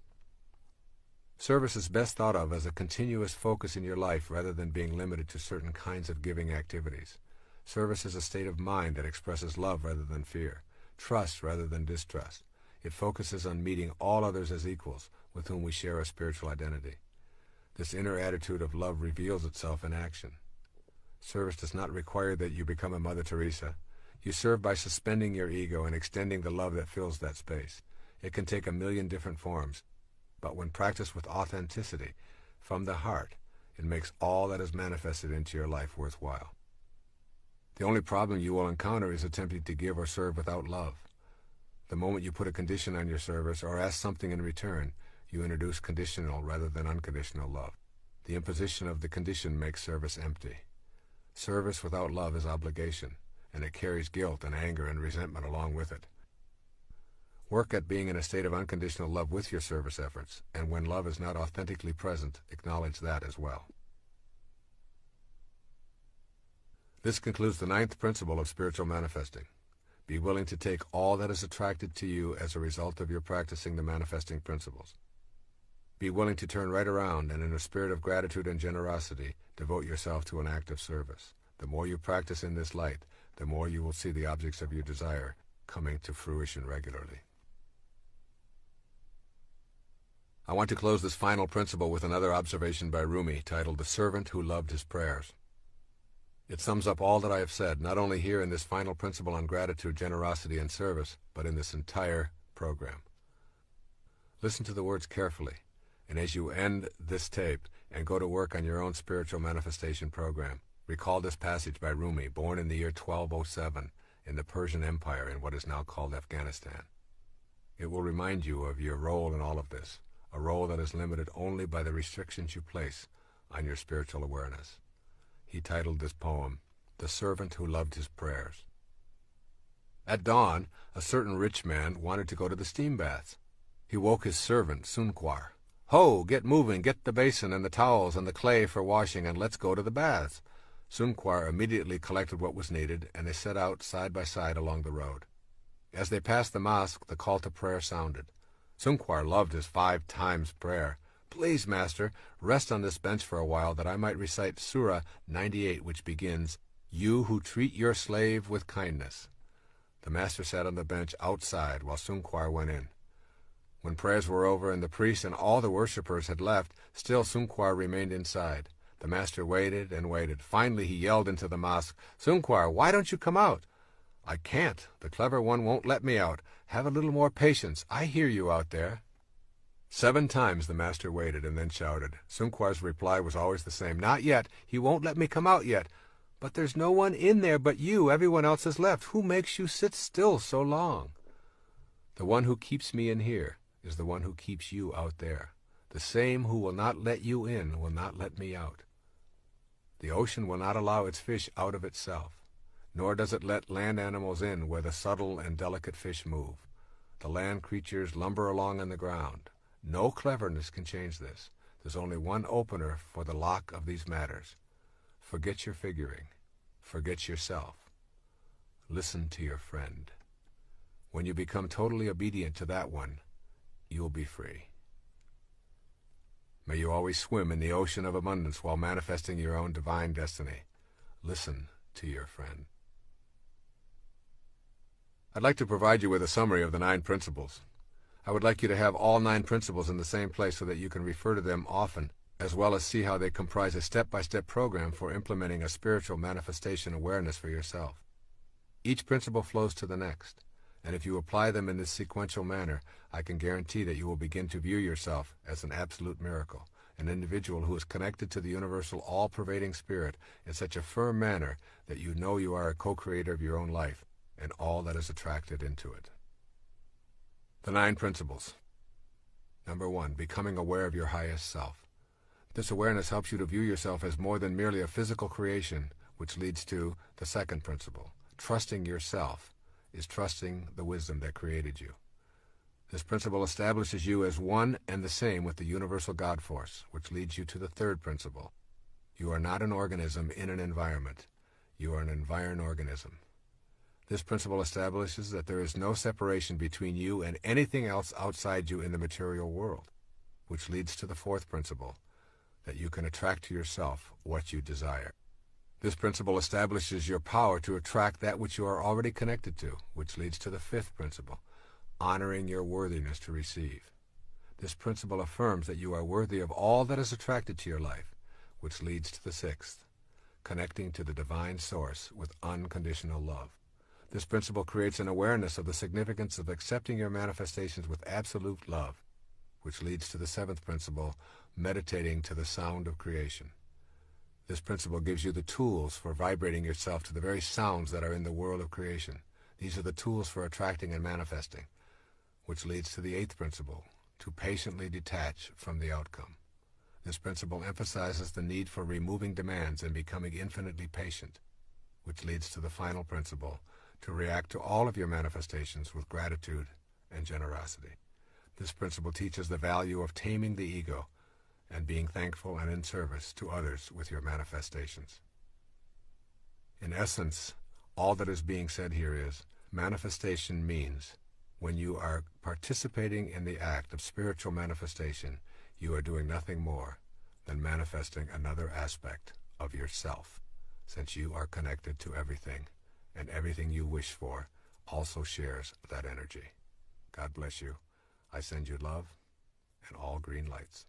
Service is best thought of as a continuous focus in your life rather than being limited to certain kinds of giving activities. Service is a state of mind that expresses love rather than fear, trust rather than distrust. It focuses on meeting all others as equals with whom we share a spiritual identity. This inner attitude of love reveals itself in action. Service does not require that you become a Mother Teresa. You serve by suspending your ego and extending the love that fills that space. It can take a million different forms, but when practiced with authenticity, from the heart, it makes all that is manifested into your life worthwhile. The only problem you will encounter is attempting to give or serve without love. The moment you put a condition on your service or ask something in return, you introduce conditional rather than unconditional love. The imposition of the condition makes service empty. Service without love is obligation, and it carries guilt and anger and resentment along with it. Work at being in a state of unconditional love with your service efforts, and when love is not authentically present, acknowledge that as well. This concludes the 9th principle of spiritual manifesting. Be willing to take all that is attracted to you as a result of your practicing the manifesting principles. Be willing to turn right around and in a spirit of gratitude and generosity, devote yourself to an act of service. The more you practice in this light, the more you will see the objects of your desire coming to fruition regularly. I want to close this final principle with another observation by Rumi titled The Servant Who Loved His Prayers. It sums up all that I have said, not only here in this final principle on gratitude, generosity, and service, but in this entire program. Listen to the words carefully, and as you end this tape and go to work on your own spiritual manifestation program, recall this passage by Rumi, born in the year 1207 in the Persian Empire in what is now called Afghanistan. It will remind you of your role in all of this, a role that is limited only by the restrictions you place on your spiritual awareness. He titled this poem, The Servant Who Loved His Prayers. At dawn, a certain rich man wanted to go to the steam baths. He woke his servant, Sunquar. Ho, get moving, get the basin and the towels and the clay for washing, and let's go to the baths. Sunquar immediately collected what was needed, and they set out side by side along the road. As they passed the mosque, the call to prayer sounded. Sungkwar loved his 5 times prayer. "Please, Master, rest on this bench for a while that I might recite Surah 98, which begins, 'You who treat your slave with kindness.'" The Master sat on the bench outside while Sungkwar went in. When prayers were over and the priest and all the worshippers had left, still Sungkwar remained inside. The Master waited and waited. Finally he yelled into the mosque, "Sungkwar, why don't you come out?" "I can't. The clever one won't let me out. Have a little more patience. I hear you out there." 7 times the Master waited and then shouted. Sungkwar's reply was always the same. "Not yet. He won't let me come out yet." "But there's no one in there but you. Everyone else has left. Who makes you sit still so long?" "The one who keeps me in here is the one who keeps you out there. The same who will not let you in will not let me out. The ocean will not allow its fish out of itself, nor does it let land animals in where the subtle and delicate fish move. The land creatures lumber along on the ground. No cleverness can change this. There's only one opener for the lock of these matters. Forget your figuring. Forget yourself. Listen to your friend. When you become totally obedient to that one, you'll be free. May you always swim in the ocean of abundance while manifesting your own divine destiny. Listen to your friend. I'd like to provide you with a summary of the 9 principles. I would like you to have all 9 principles in the same place so that you can refer to them often, as well as see how they comprise a step-by-step program for implementing a spiritual manifestation awareness for yourself. Each principle flows to the next, and if you apply them in this sequential manner, I can guarantee that you will begin to view yourself as an absolute miracle, an individual who is connected to the universal all-pervading spirit in such a firm manner that you know you are a co-creator of your own life and all that is attracted into it. The 9 principles. Number 1, becoming aware of your highest self. This awareness helps you to view yourself as more than merely a physical creation, which leads to the 2nd principle. Trusting yourself is trusting the wisdom that created you. This principle establishes you as one and the same with the universal God force, which leads you to the 3rd principle. You are not an organism in an environment. You are an environed organism. This principle establishes that there is no separation between you and anything else outside you in the material world, which leads to the 4th principle, that you can attract to yourself what you desire. This principle establishes your power to attract that which you are already connected to, which leads to the 5th principle, honoring your worthiness to receive. This principle affirms that you are worthy of all that is attracted to your life, which leads to the 6th, connecting to the divine source with unconditional love. This principle creates an awareness of the significance of accepting your manifestations with absolute love, which leads to the 7th principle, meditating to the sound of creation. This principle gives you the tools for vibrating yourself to the very sounds that are in the world of creation. These are the tools for attracting and manifesting, which leads to the 8th principle, to patiently detach from the outcome. This principle emphasizes the need for removing demands and becoming infinitely patient, which leads to the final principle, to react to all of your manifestations with gratitude and generosity. This principle teaches the value of taming the ego and being thankful and in service to others with your manifestations. In essence, all that is being said here is, manifestation means when you are participating in the act of spiritual manifestation, you are doing nothing more than manifesting another aspect of yourself, since you are connected to everything, and everything you wish for also shares that energy. God bless you. I send you love and all green lights.